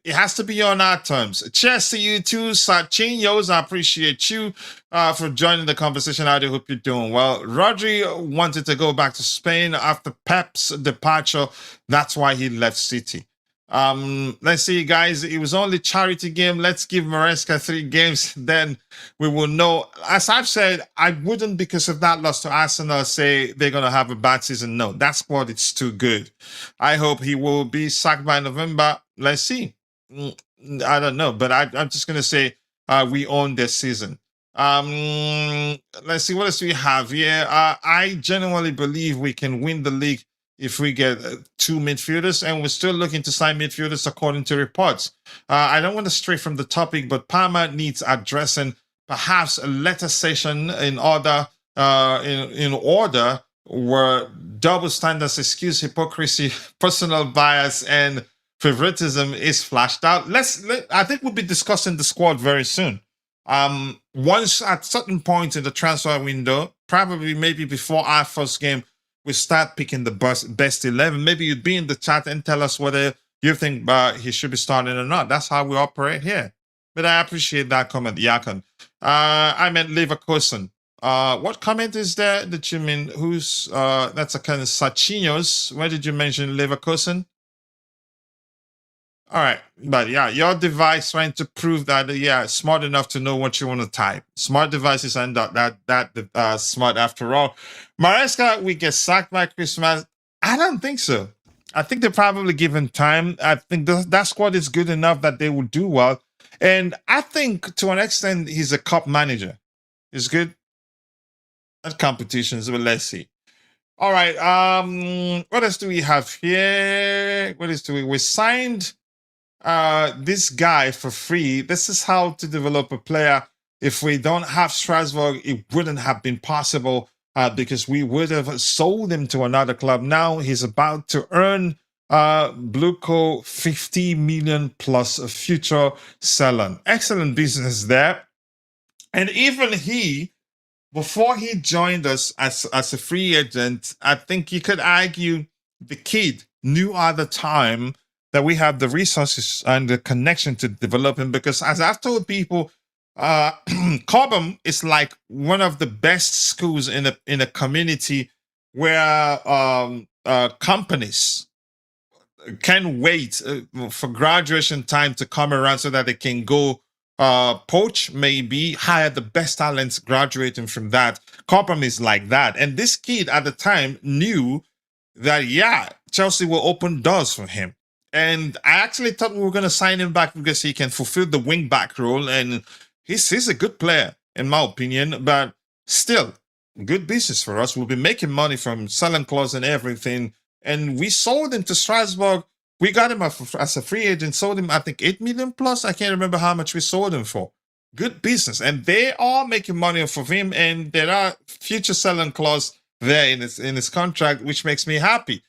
it has to be on our terms. Cheers to you too, Sachinos. I appreciate you for joining the conversation. I do hope you're doing well. Rodri wanted to go back to Spain after Pep's departure. That's why he left City. Let's see, guys. It was only charity game. Let's give Maresca 3 games, then we will know. As I've said, I wouldn't, because of that loss to Arsenal, say they're gonna have a bad season. No, that squad, it's too good. I hope he will be sacked by November. Let's see. I don't know, but I'm just gonna say we own this season. Let's see, what else do we have here? I genuinely believe we can win the league if we get 2 midfielders, and we're still looking to sign midfielders according to reports. I don't want to stray from the topic, but Parma needs addressing. Perhaps a letter session in order where double standards, excuse hypocrisy, personal bias, and favoritism is flashed out. I think we'll be discussing the squad very soon. Once at certain points in the transfer window, probably maybe before our first game, we start picking the best 11. Maybe you'd be in the chat and tell us whether you think he should be starting or not. That's how we operate here. But I appreciate that comment, Yakon. I meant Leverkusen. What comment is there that you mean? That's a kind of Sachinos. Where did you mention Leverkusen? All right, but yeah, your device trying to prove that smart enough to know what you want to type. Smart devices are not that smart after all. Maresca, we get sacked by Christmas. I don't think so. I think they probably give him time. I think that squad is good enough that they will do well, and I think to an extent he's a cup manager. He's good at competitions, but let's see. All right. What else do we have here? What else do we signed this guy for free. This is how to develop a player. If we don't have Strasbourg, it wouldn't have been possible because we would have sold him to another club. Now he's about to earn Bluco 50 million plus a future selling. Excellent business there. And even he, before he joined us as a free agent, I think you could argue the kid knew at the time that we have the resources and the connection to develop him, because as I've told people, Cobham is like one of the best schools in a community where companies can wait for graduation time to come around so that they can go poach, maybe hire the best talents graduating from that. Cobham is like that. And this kid at the time knew that, yeah, Chelsea will open doors for him. And I actually thought we were going to sign him back because he can fulfill the wing back role. And he's a good player, in my opinion. But still, good business for us. We'll be making money from selling clause and everything. And we sold him to Strasbourg. We got him as a free agent, sold him, I think, 8 million plus. I can't remember how much we sold him for. Good business. And they are making money off of him. And there are future selling clause there in his contract, which makes me happy.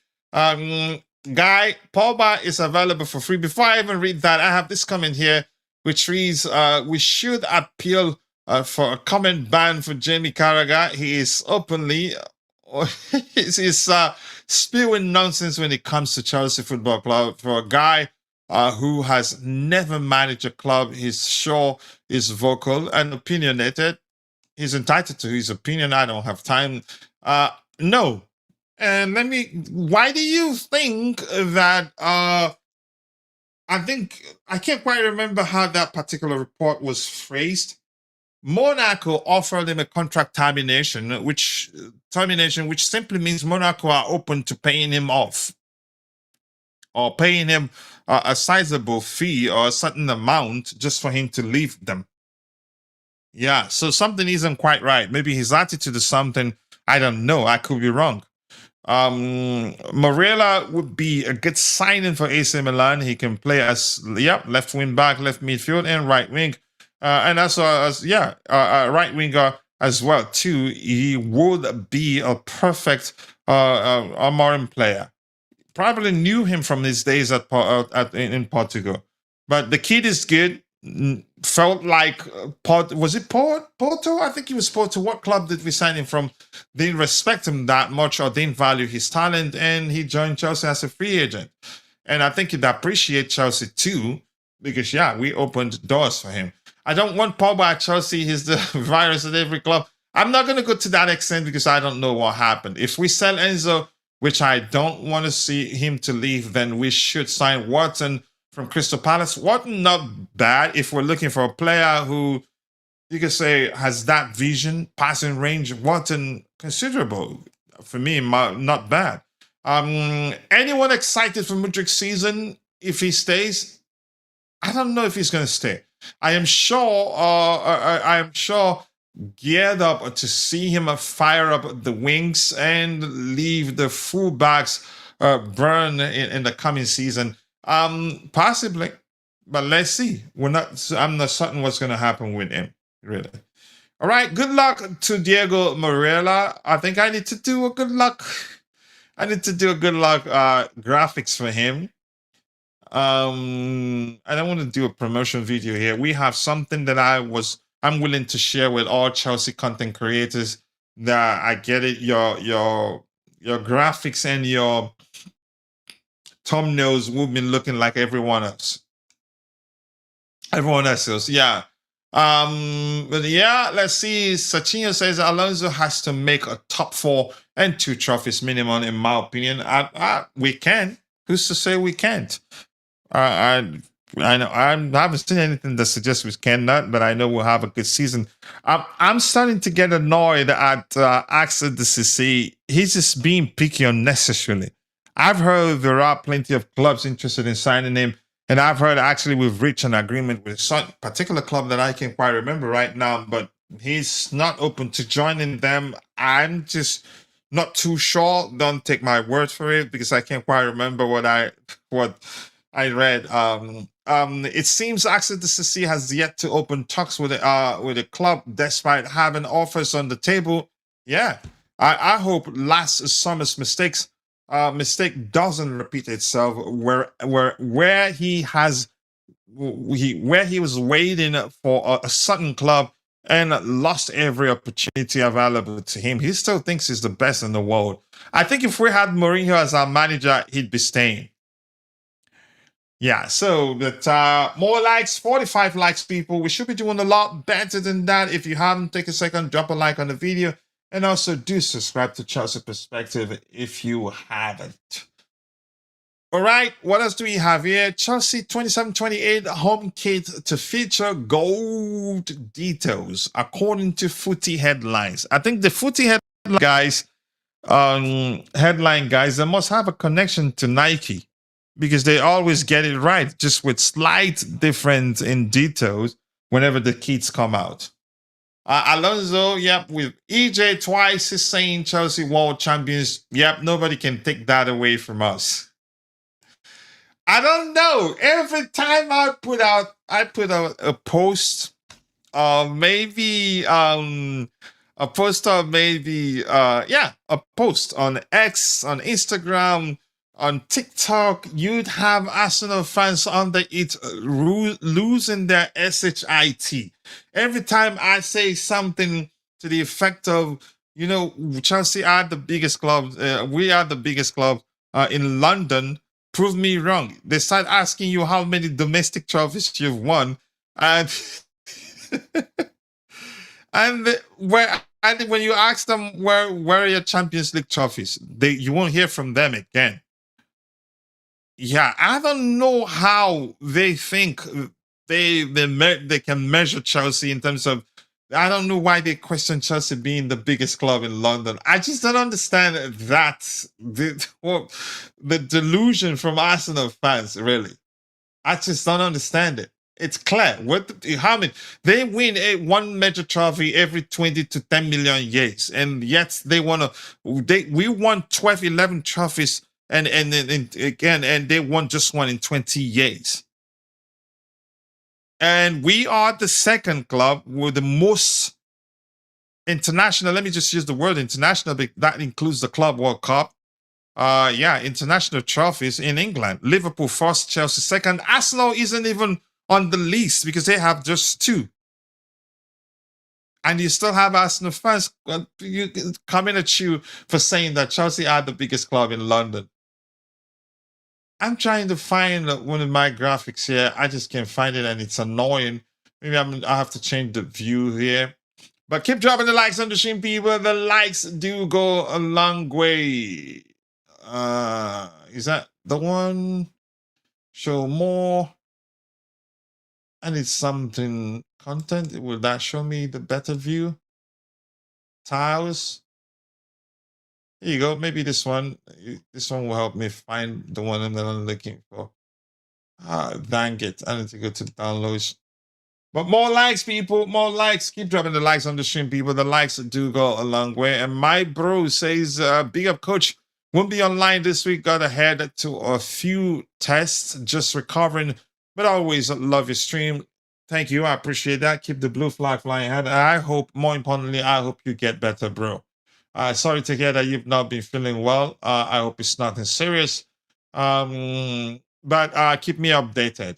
Guy, Pogba is available for free. Before I even read that, I have this comment here, which reads, we should appeal for a comment ban for Jamie Carragher. He is openly, he's spewing nonsense when it comes to Chelsea Football Club. For a guy who has never managed a club, he's sure is vocal and opinionated. He's entitled to his opinion. I don't have time. No. And why do you think that, I can't quite remember how that particular report was phrased. Monaco offered him a contract termination, which simply means Monaco are open to paying him off or paying him a sizable fee or a certain amount just for him to leave them. Yeah, so something isn't quite right. Maybe his attitude is something, I don't know. I could be wrong. Morella would be a good signing for AC Milan. He can play as left wing back, left midfield, and right wing, and as right winger as well too. He would be a perfect Amorim player. Probably knew him from his days in Portugal, but the kid is good. Felt like was it Porto? I think he was Porto. What club did we sign him from? Didn't respect him that much or didn't value his talent, and he joined Chelsea as a free agent. And I think he'd appreciate Chelsea too, because we opened doors for him. I don't want Pogba at Chelsea. He's the virus at every club. I'm not going to go to that extent because I don't know what happened. If we sell Enzo, which I don't want to see him to leave, then we should sign Wharton from Crystal Palace. Wharton, not bad if we're looking for a player who you could say has that vision, passing range. Wharton, considerable. For me, not bad. Anyone excited for Mudryk's season if he stays? I don't know if he's going to stay. I am sure geared up to see him fire up the wings and leave the fullbacks burn in the coming season. Possibly, but let's see. I'm not certain what's going to happen with him, really. All right, good luck to Diego Morella. I think I need to do a good luck. Graphics for him. I don't want to do a promotion video here. We have something that I'm willing to share with all Chelsea content creators. That I get it. Your graphics and your thumbnails will be looking like everyone else. Everyone else's, yeah. But let's see. Sachinho says Alonso has to make a top 4 and 2 trophies minimum, in my opinion. We can. Who's to say we can't? I know I haven't seen anything that suggests we cannot, but I know we'll have a good season. I'm starting to get annoyed at Axel de Cisse. He's just being picky unnecessarily. I've heard there are plenty of clubs interested in signing him, and I've heard actually we've reached an agreement with some particular club that I can't quite remember right now, but he's not open to joining them. I'm just Not too sure. Don't take my word for it because I can't quite remember what I read. It seems Axel Disasi has yet to open talks with the club, despite having offers on the table. Yeah, I hope last summer's mistake doesn't repeat itself. Where he was waiting for a certain club and lost every opportunity available to him. He still thinks he's the best in the world. I think if we had Mourinho as our manager, he'd be staying. Yeah, so that more likes, 45 likes, people. We should be doing a lot better than that. If you haven't, take a second, drop a like on the video, and also do subscribe to Chelsea Perspective if you haven't. All right, what else do we have here? Chelsea 27-28 home kit to feature gold details, according to Footy Headlines. I think the Footy Headline guys, they must have a connection to Nike because they always get it right, just with slight difference in details whenever the kits come out. Alonso, yep, with EJ twice is saying Chelsea world champions. Yep, nobody can take that away from us. I don't know. Every time I put out a post, maybe a post on X, on Instagram, on TikTok, you'd have Arsenal fans under it losing their shit. Every time I say something to the effect of, Chelsea are the biggest club, we are the biggest club in London, prove me wrong. They start asking you how many domestic trophies you've won, and when you ask them where are your Champions League trophies, you won't hear from them again. Yeah, I don't know how they think they can measure Chelsea in terms of. I don't know why they question Chelsea being the biggest club in London. I just don't understand that the delusion from Arsenal fans. Really, I just don't understand it. It's clear. How many they win one major trophy every 20 to 10 million years, and yet we won 12, 11 trophies, and they won just one in 20 years. And we are the second club with the most international. Let me just use the word international, but that includes the Club World Cup. International trophies in England. Liverpool first, Chelsea second. Arsenal isn't even on the list because they have just 2. And you still have Arsenal fans coming at you for saying that Chelsea are the biggest club in London. I'm trying to find one of my graphics here. I just can't find it, and it's annoying. Maybe I have to change the view here. But keep dropping the likes on the stream, people. The likes do go a long way. Is that the one? Show more. I need something content. Will that show me the better view? Tiles. Here you go. Maybe this one. This one will help me find the one that I'm looking for. Dang it. I need to go to downloads. But more likes, people. More likes. Keep dropping the likes on the stream, people. The likes do go a long way. And my bro says, big up, coach. Won't be online this week. Got ahead to a few tests. Just recovering. But I always love your stream. Thank you. I appreciate that. Keep the blue flag flying ahead. I hope, more importantly, I hope you get better, bro. Sorry to hear that you've not been feeling well. I hope it's nothing serious. But keep me updated.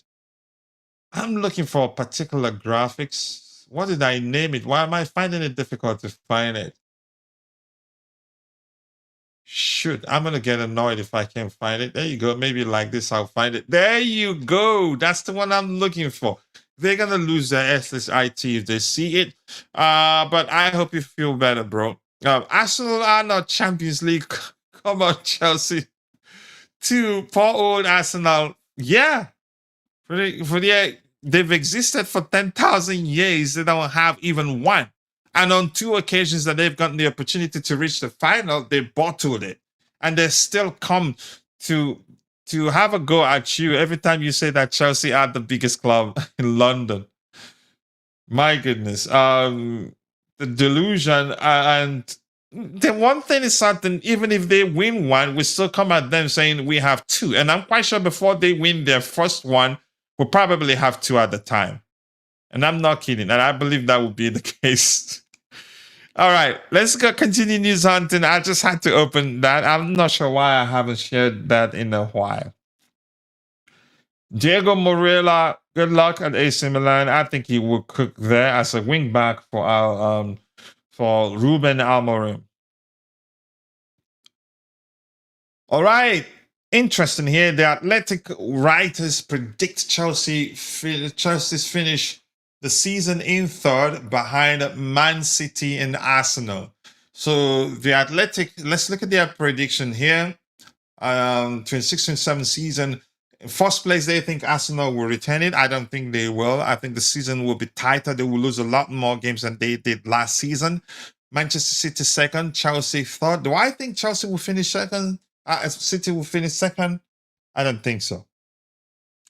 I'm looking for particular graphics. What did I name it? Why am I finding it difficult to find it? Shoot, I'm going to get annoyed if I can't find it. There you go. Maybe like this, I'll find it. There you go. That's the one I'm looking for. They're going to lose their SSIT if they see it. But I hope you feel better, bro. Arsenal are not Champions League. Come on, Chelsea. 2, poor old Arsenal. Yeah. They've existed for 10,000 years. They don't have even one. And on 2 occasions that they've gotten the opportunity to reach the final, they bottled it. And they still come to have a go at you every time you say that Chelsea are the biggest club in London. My goodness. The delusion and the one thing is certain, even if they win one, we still come at them saying we have two. And I'm quite sure before they win their first one, we'll probably have two at the time. And I'm not kidding. And I believe that would be the case. All right, let's go continue news hunting. I just had to open that. I'm not sure why I haven't shared that in a while. Diego Morella, good luck at AC Milan. I think he will cook there as a wing back for our for Ruben Amorim. All right, interesting here. The Athletic writers predict Chelsea's finish the season in third behind Man City and Arsenal. So the Athletic, let's look at their prediction here. 26-27 season. In first place, they think Arsenal will retain it. I don't think they will. I think the season will be tighter. They will lose a lot more games than they did last season. Manchester City second, Chelsea third. Do I think Chelsea will finish second? City will finish second? I don't think so.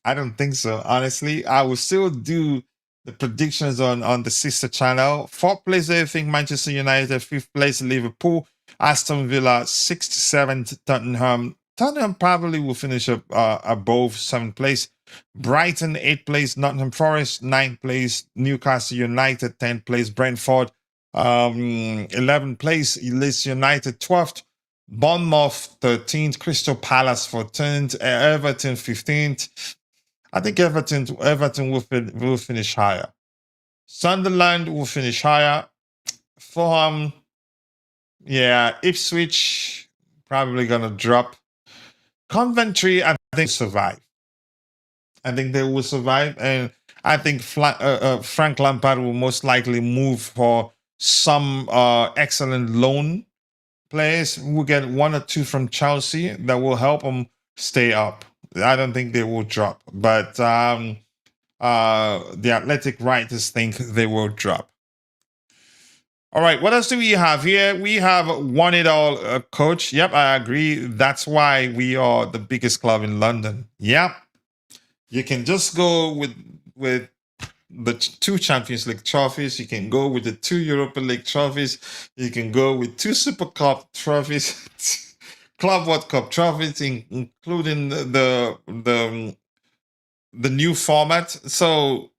I don't think so. Honestly, I will still do the predictions on the sister channel. Fourth place, I think Manchester United. Fifth place, Liverpool. Aston Villa, 6th, 7th, Tottenham. Tottenham probably will finish up above 7th place. Brighton, 8th place. Nottingham Forest, 9th place. Newcastle United, 10th place. Brentford, 11th place. Leeds United, 12th. Bournemouth, 13th. Crystal Palace, 14th. Everton, 15th. I think Everton will finish higher. Sunderland will finish higher. Fulham, yeah. Ipswich, probably going to drop. Coventry, I think, survive. I think they will survive. And I think Frank Lampard will most likely move for some excellent loan players. We'll get one or two from Chelsea that will help them stay up. I don't think they will drop. But the Athletic writers think they will drop. All right, what else do we have here? We have won it all, coach. Yep, I agree. That's why we are the biggest club in London. Yep. You can just go with the 2 Champions League trophies. You can go with the 2 Europa League trophies. You can go with 2 Super Cup trophies, Club World Cup trophies, including the new format. So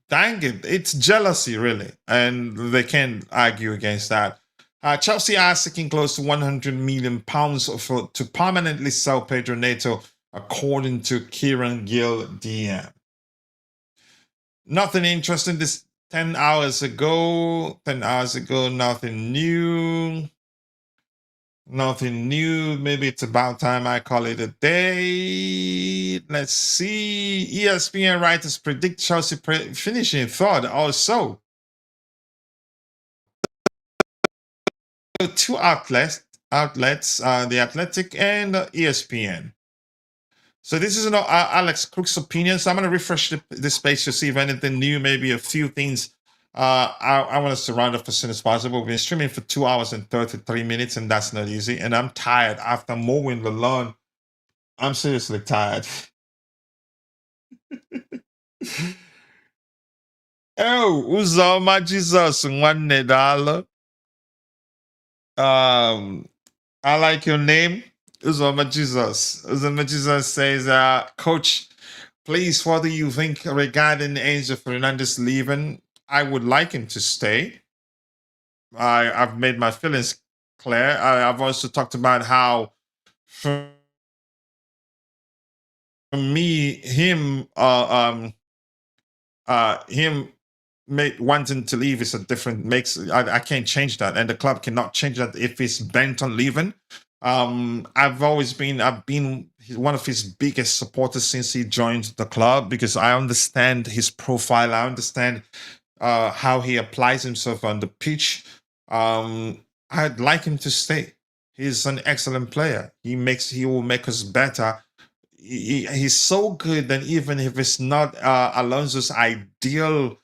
dang it, it's jealousy, really, and they can't argue against that. Chelsea are seeking close to £100 million to permanently sell Pedro Neto, according to Kieran Gill, DM. Nothing interesting this 10 hours ago. 10 hours ago, nothing new. Nothing new. Maybe it's about time I call it a day. Let's see. ESPN writers predict Chelsea finishing third. Also, 2 outlets, The Athletic and ESPN. So this is Alex Crook's opinion. So I'm going to refresh this page to see if anything new, maybe a few things. I want us to round up as soon as possible. We've been streaming for 2 hours and 33 minutes, and that's not easy. And I'm tired after mowing the lawn. I'm seriously tired. Oh, Uzoma Jesus, one dollar. I like your name, Uzoma Jesus. Uzoma Jesus says, Coach, please, what do you think regarding Enzo Fernández leaving? I would like him to stay. I've made my feelings clear. I've also talked about how, for me, him wanting to leave is a different I can't change that, and the club cannot change that if he's bent on leaving. I've been one of his biggest supporters since he joined the club, because I understand his profile. I understand how he applies himself on the pitch. I'd like him to stay. He's an excellent player. He will make us better. He's so good that even if it's not Alonso's ideal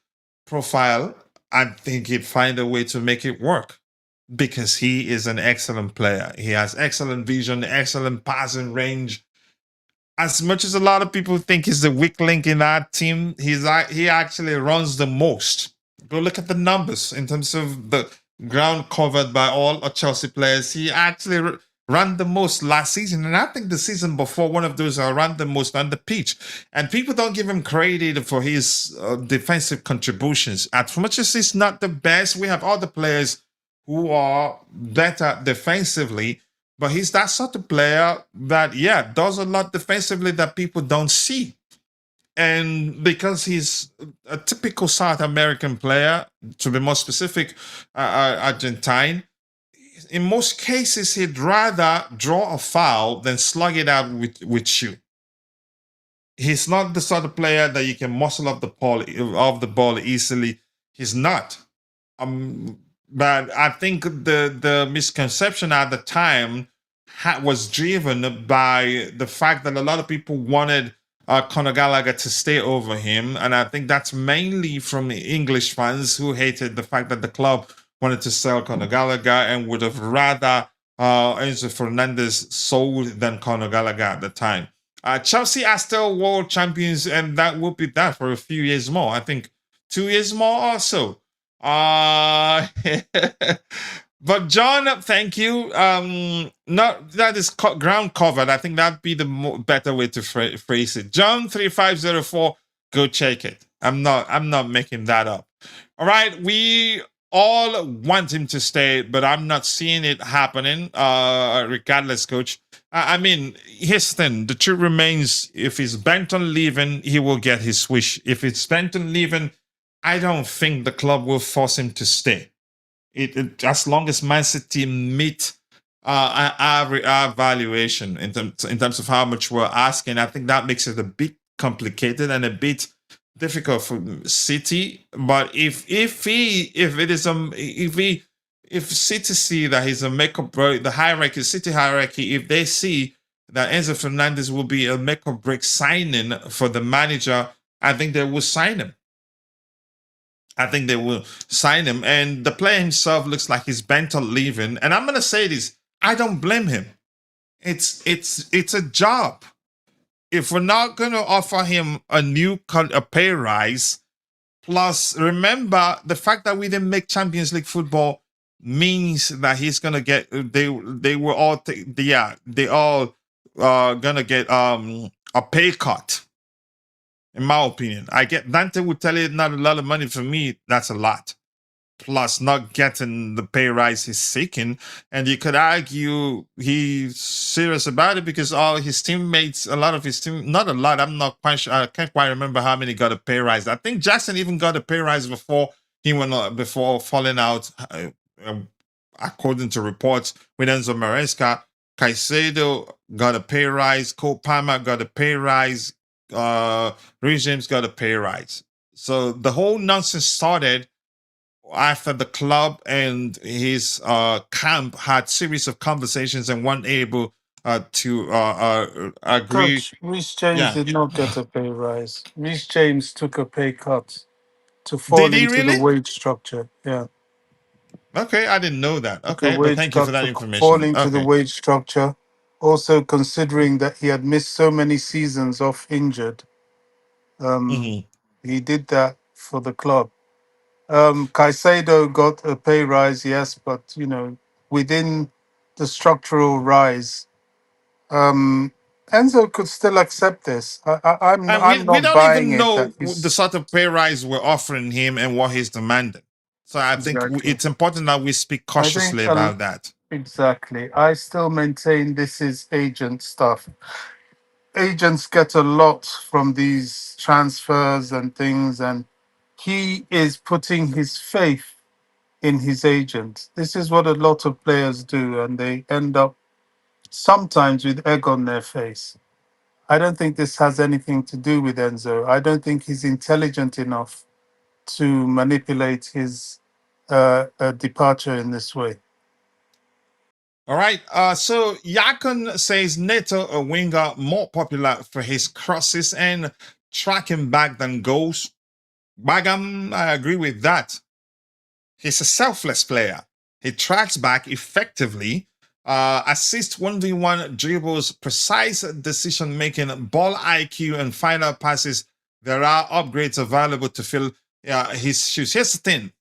profile, I think he'd find a way to make it work, because he is an excellent player. He has excellent vision, excellent passing range. As much as a lot of people think he's the weak link in our team, he actually runs the most. Go look at the numbers in terms of ground covered by all Chelsea players. He actually ran the most last season, and I think the season before, one of those ran the most on the pitch. And people don't give him credit for his defensive contributions. As much as he's not the best, we have other players who are better defensively. But he's that sort of player that, yeah, does a lot defensively that people don't see. And because he's a typical South American player, to be more specific, Argentine, in most cases, he'd rather draw a foul than slug it out with you. He's not the sort of player that you can muscle up the ball easily. He's not. But I think the misconception at the time was driven by the fact that a lot of people wanted Conor Gallagher to stay over him, and I think that's mainly from English fans who hated the fact that the club wanted to sell Conor Gallagher and would have rather Enzo Fernández sold than Conor Gallagher at the time. Chelsea are still world champions, and that will be that for a few years more. I think 2 years more or so. But John, thank you. Not that is ground covered. I think that'd be the better way to phrase it. John 3504, go check it. I'm not making that up. All right, we all want him to stay, but I'm not seeing it happening. Regardless, coach. I mean, here's the thing. The truth remains: if he's bent on leaving, he will get his wish. If it's bent on leaving, I don't think the club will force him to stay. As long as Man City meet our valuation in terms of how much we're asking, I think that makes it a bit complicated and a bit difficult for City. But if City see that he's a make or break, the hierarchy, City hierarchy, if they see that Enzo Fernández will be a make or break signing for the manager, I think they will sign him. And the player himself looks like he's bent on leaving. And I'm gonna say this: I don't blame him. It's a job. If we're not gonna offer him a pay rise, plus remember the fact that we didn't make Champions League football means that he's gonna get they all gonna get a pay cut. In my opinion, Dante would tell you not a lot of money. For me, that's a lot. Plus, not getting the pay rise he's seeking, and you could argue he's serious about it because all his teammates, a lot of his team, not a lot. I'm not quite sure. I can't quite remember how many got a pay rise. I think Jackson even got a pay rise before he went before falling out, according to reports with Enzo Maresca. Caicedo got a pay rise. Cole Palmer got a pay rise. Regimes got a pay rise. So the whole nonsense started after the club and his camp had series of conversations and weren't able to agree. Coach, Reece James did not get a pay rise. Reece James took a pay cut to fall Did he into the really? wage structure. Yeah. Okay, I didn't know that. Took a Okay, but wage thank you for cut that to information. fall into the Okay. wage structure. Also considering that he had missed so many seasons off injured. He did that for the club. Caicedo got a pay rise, yes, but within the structural rise, Enzo could still accept this. And I'm we not don't buying even it know that the he's sort of pay rise we're offering him and what he's demanding. So I think exactly. it's important that we speak I think cautiously about that. exactly. I still maintain this is agent stuff. Agents get a lot from these transfers and things, and he is putting his faith in his agent. This is what a lot of players do, and they end up sometimes with egg on their face. I don't think this has anything to do with Enzo. I don't think he's intelligent enough to manipulate his departure in this way. All right. So Yakun says Neto, a winger, more popular for his crosses and tracking back than goals. Bagam, I agree with that. He's a selfless player. He tracks back effectively, assists 1v1 dribbles, precise decision making, ball IQ, and final passes. There are upgrades available to fill his shoes. Here's the thing.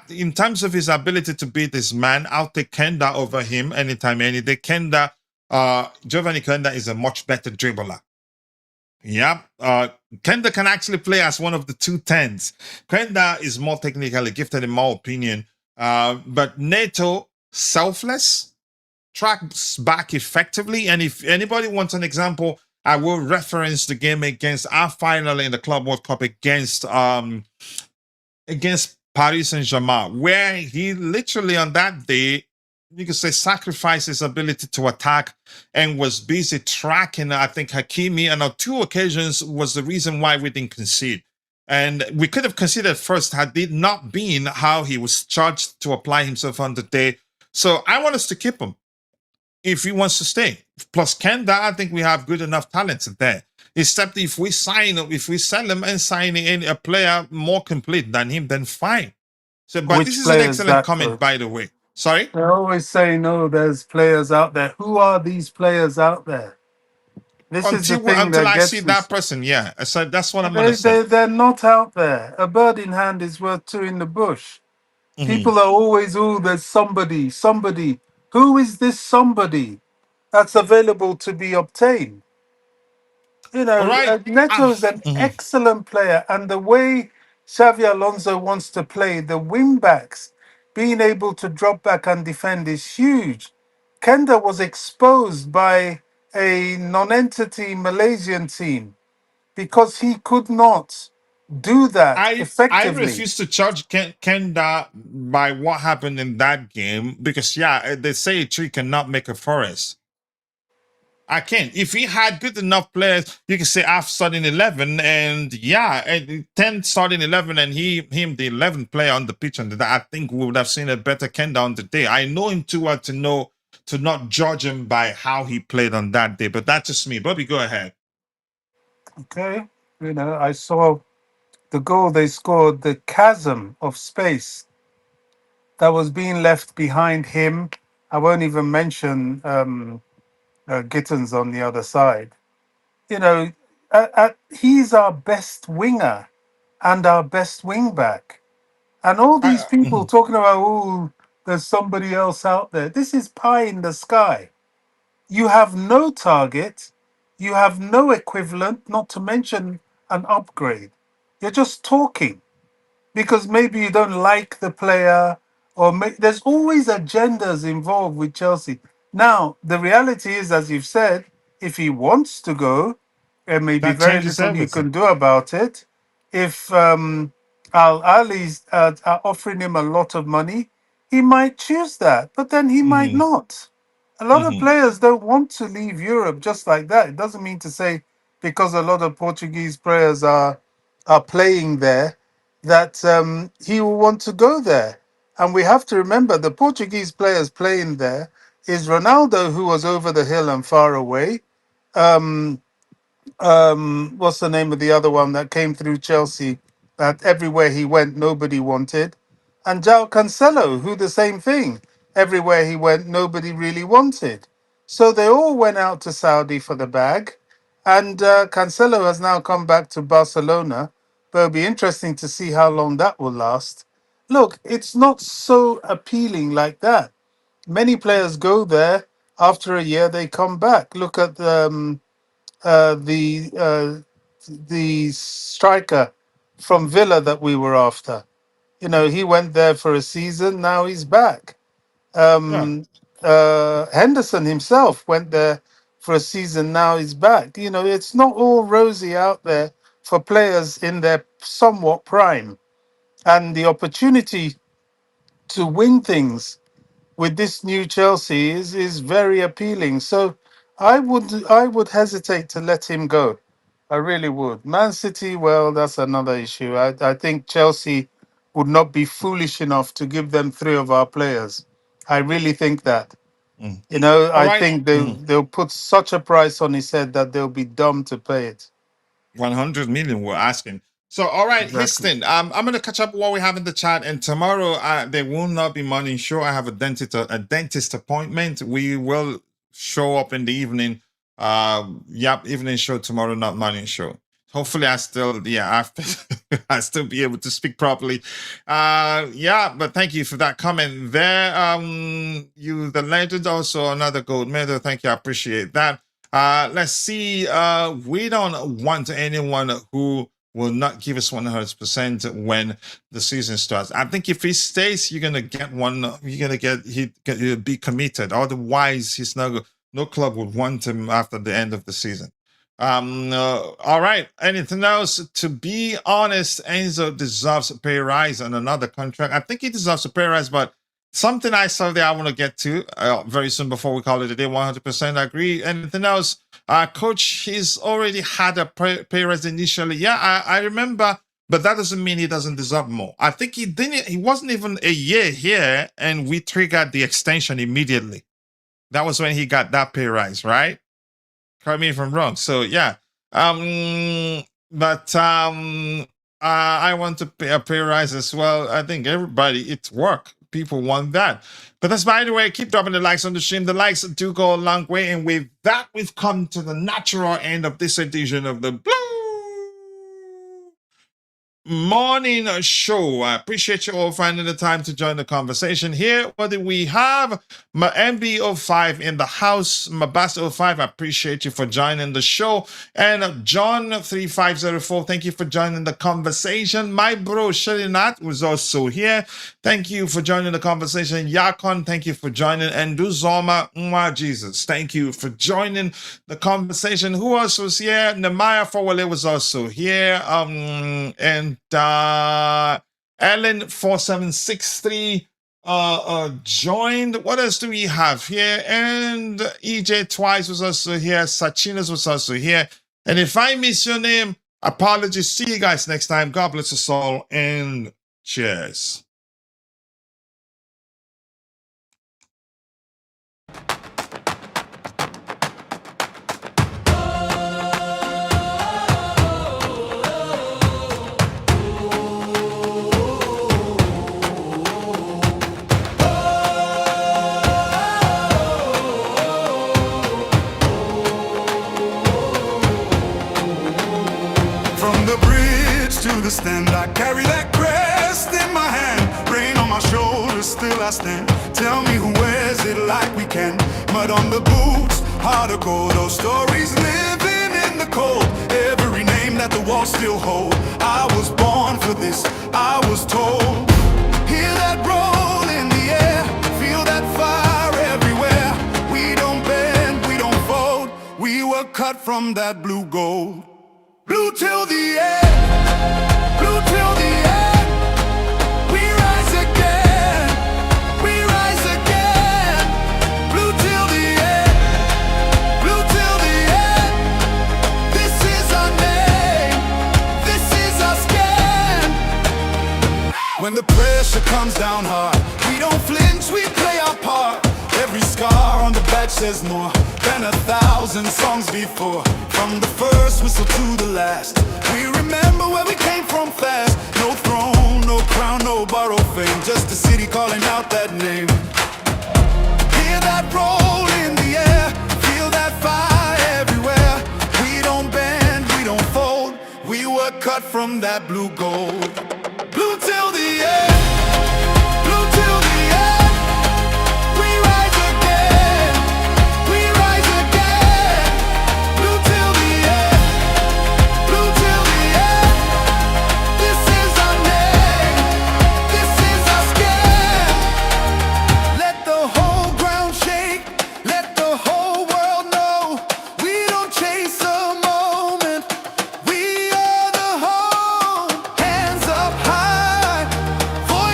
in terms of his ability to beat this man, I'll take Kenda over him anytime, any day. Kenda, Giovanni Kenda is a much better dribbler. Yeah, Kenda can actually play as one of the 2 10s. Kenda is more technically gifted, in my opinion. But Neto, selfless, tracks back effectively. And if anybody wants an example, I will reference the game against our final in the Club World Cup against Paris Saint-Germain, where he literally on that day, you could say, sacrificed his ability to attack and was busy tracking, I think, Hakimi, and on 2 occasions was the reason why we didn't concede. And we could have conceded first had it not been how he was charged to apply himself on the day. So I want us to keep him if he wants to stay. Plus Kenda, I think we have good enough talent there. Except if we sell him and sign in a player more complete than him, then fine. So, but Which this is an player is excellent that, comment, Coach? by the way. Sorry? They always say, no, there's players out there. Who are these players out there? This is the thing Until that I see gets me. that person, yeah. So that's what I'm gonna They, say. they're not out there. A bird in hand is worth 2 in the bush. Mhm. People are always, oh, there's somebody. Who is this somebody that's available to be obtained? You All know, right. Neto is an Mhm. excellent player, and the way Xavi Alonso wants to play, the wing backs being able to drop back and defend is huge. Kenda was exposed by a non-entity Malaysian team because he could not do that I effectively. refuse to judge Kenda by what happened in that game because they say a tree cannot make a forest. I can't. If he had good enough players, you can say I've starting 11, and 10 starting 11, and him the 11th player on the pitch, and I think we would have seen a better Kenda on the day. I know him too well to not judge him by how he played on that day, but that's just me. Bobby, go ahead. Okay, you know, I saw the goal they scored, the chasm of space that was being left behind him. I won't even mention Gittins on the other side. You know, he's our best winger and our best wing back. And all these people Mhm. talking about, oh, there's somebody else out there. This is pie in the sky. You have no target, you have no equivalent, not to mention an upgrade. You're just talking because maybe you don't like the player, or there's always agendas involved with Chelsea. Now, the reality is, as you've said, if he wants to go, there may be That very changes little you everything. can do about it. If Al Ali's are offering him a lot of money, he might choose that, but then he might Hmm. not. A lot of Hmm. players don't want to leave Europe just like that. It doesn't mean to say because a lot of Portuguese players are playing there that he will want to go there. And we have to remember the Portuguese players playing there is Ronaldo, who was over the hill and far away. Um, what's the name of the other one that came through Chelsea that everywhere he went nobody wanted, and João Cancelo, who the same thing, everywhere he went nobody really wanted. So they all went out to Saudi for the bag, and Cancelo has now come back to Barcelona, but it'll be interesting to see how long that will last. Look, it's not so appealing like that. Many players go there, after a year they come back. Look at uh, the uh, the striker from Villa that we were after. You know, he went there for a season. Now he's back. Yeah. Henderson himself went there for a season. Now he's back. You know, it's not all rosy out there for players in their somewhat prime, and the opportunity to win things with this new Chelsea is very appealing. So I would hesitate to let him go. I really would. Man City, well, that's another issue. I think Chelsea would not be foolish enough to give them 3 of our players. I really think that. Mm. You know, All I right. think Mhm. they'll put such a price on his head that they'll be dumb to pay it. 100 million we're asking. So, all right, Exactly. Histon, I'm going to catch up with what we have in the chat. And tomorrow, there will not be morning show. I have a dentist appointment. We will show up in the evening. Evening show tomorrow, not morning show. Hopefully I still, after I still be able to speak properly. But thank you for that comment there. You, the legend, also another gold medal. Thank you. I appreciate that. Let's see. We don't want anyone who will not give us 100% when the season starts. I think if he stays, you're gonna get one. You're gonna get he'll be committed. Otherwise, he's not. No club would want him after the end of the season. All right. Anything else? To be honest, Enzo deserves a pay rise and another contract. I think he deserves a pay rise, but something I saw there I want to get to very soon before we call it a day. 100% agree. Anything else? Coach, he's already had a pay rise initially. Yeah, I remember, but that doesn't mean he doesn't deserve more. I think he didn't. He wasn't even a year here, and we triggered the extension immediately. That was when he got that pay rise, right? Correct me if I'm wrong. So yeah, I want to pay a pay rise as well. I think everybody, it's work. People want that. But that's, by the way, keep dropping the likes on the stream. The likes do go a long way. And with that, we've come to the natural end of this edition of the Blue Morning Show. I appreciate you all finding the time to join the conversation here. What do we have? My MB05 in the house. My Basta05, I appreciate you for joining the show. And John3504, thank you for joining the conversation. My bro Shelinat was also here. Thank you for joining the conversation. Yakon, thank you for joining. And Duzoma, Jesus, thank you for joining the conversation. Who else was here? Nemaya Fawale was also here. And Ellen4763 joined. What else do we have here? And EJ Twice was also here. Sachinas was also here. And if I miss your name, apologies. See you guys next time. God bless us all, and cheers. The stand, I carry that crest in my hand, rain on my shoulders, still I stand. Tell me who wears it like we can. Mud on the boots, heart of gold. Those stories living in the cold. Every name that the walls still hold. I was born for this, I was told. Hear that roll in the air, feel that fire everywhere. We don't bend, we don't fold. We were cut from that blue gold. Blue till the end. Blue till the end, we rise again, we rise again. Blue till the end, blue till the end. This is our name, this is our skin. When the pressure comes down hard, we don't flinch, we play our part. Every scar on the badge says more than 1,000 songs before. From the first whistle to the last, we remember where we came from fast. No throne, no crown, no borrowed fame, just a city calling out that name. Hear that roll in the air, feel that fire everywhere. We don't bend, we don't fold. We were cut from that blue gold. Blue till the end. Blue till the end. We rise again. We rise again. Blue till the end. Blue till the end. This is our name. This is our skin. Let the whole ground shake. Let the whole world know. We don't chase a moment. We are the home. Hands up high for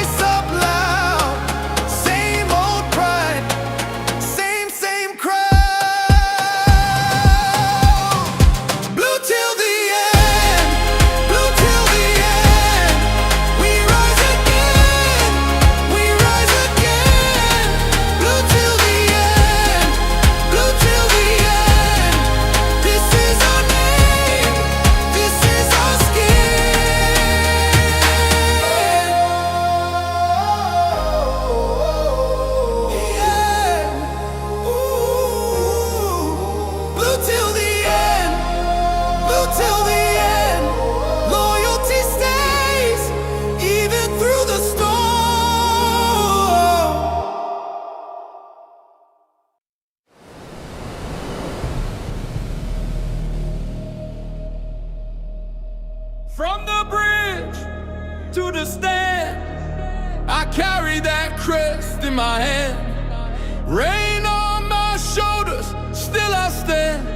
in my hand. Rain on my shoulders, still I stand.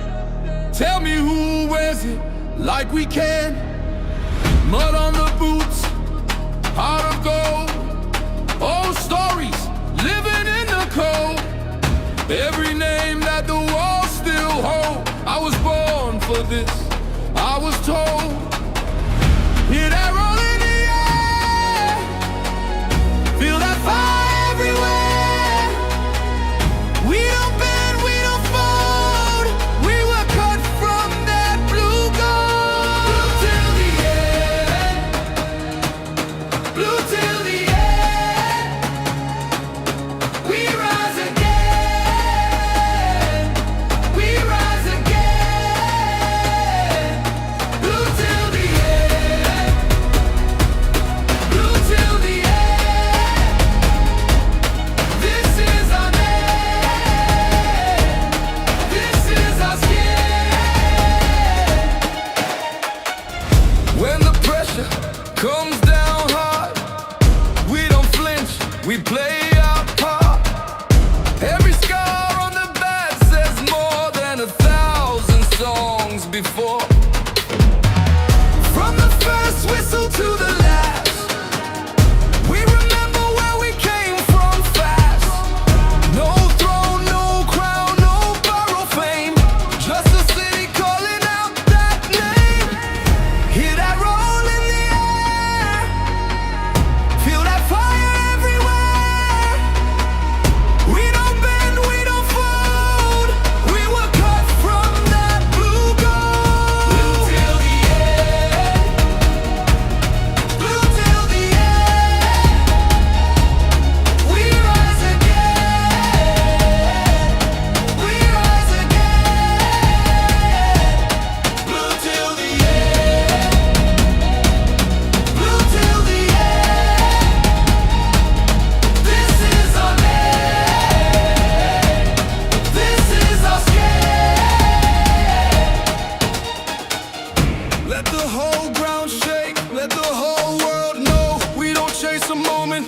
Tell me who wears it like we can. Mud on the boots, heart of gold. Old stories, living in the cold. Every name that the walls still hold. I was born for this, I was told. Hear that roll in the air, feel that fire everywhere. We don't bend, we don't fold. We were cut from that blue gold. Blue till the end, blue till the end. We rise again, we rise again. Blue till the end, blue till the end. This is our name, this is our skin. When the pressure comes down hard, we don't flinch, we play our part. Every scar on the back says more than 1,000 songs before. From the first whistle to the last, we remember where we came from fast. No throne, no crown, no borrowed fame. Just a city calling out that name. Hear that roll in the air, feel that fire everywhere. We don't bend, we don't fold. We were cut from that blue gold. Blue till the end, blue till the end. We rise again, we rise again. Blue till the end, blue till the end. This is our name, this is our skin. Let the whole ground shake, let the whole world know we don't chase a moment,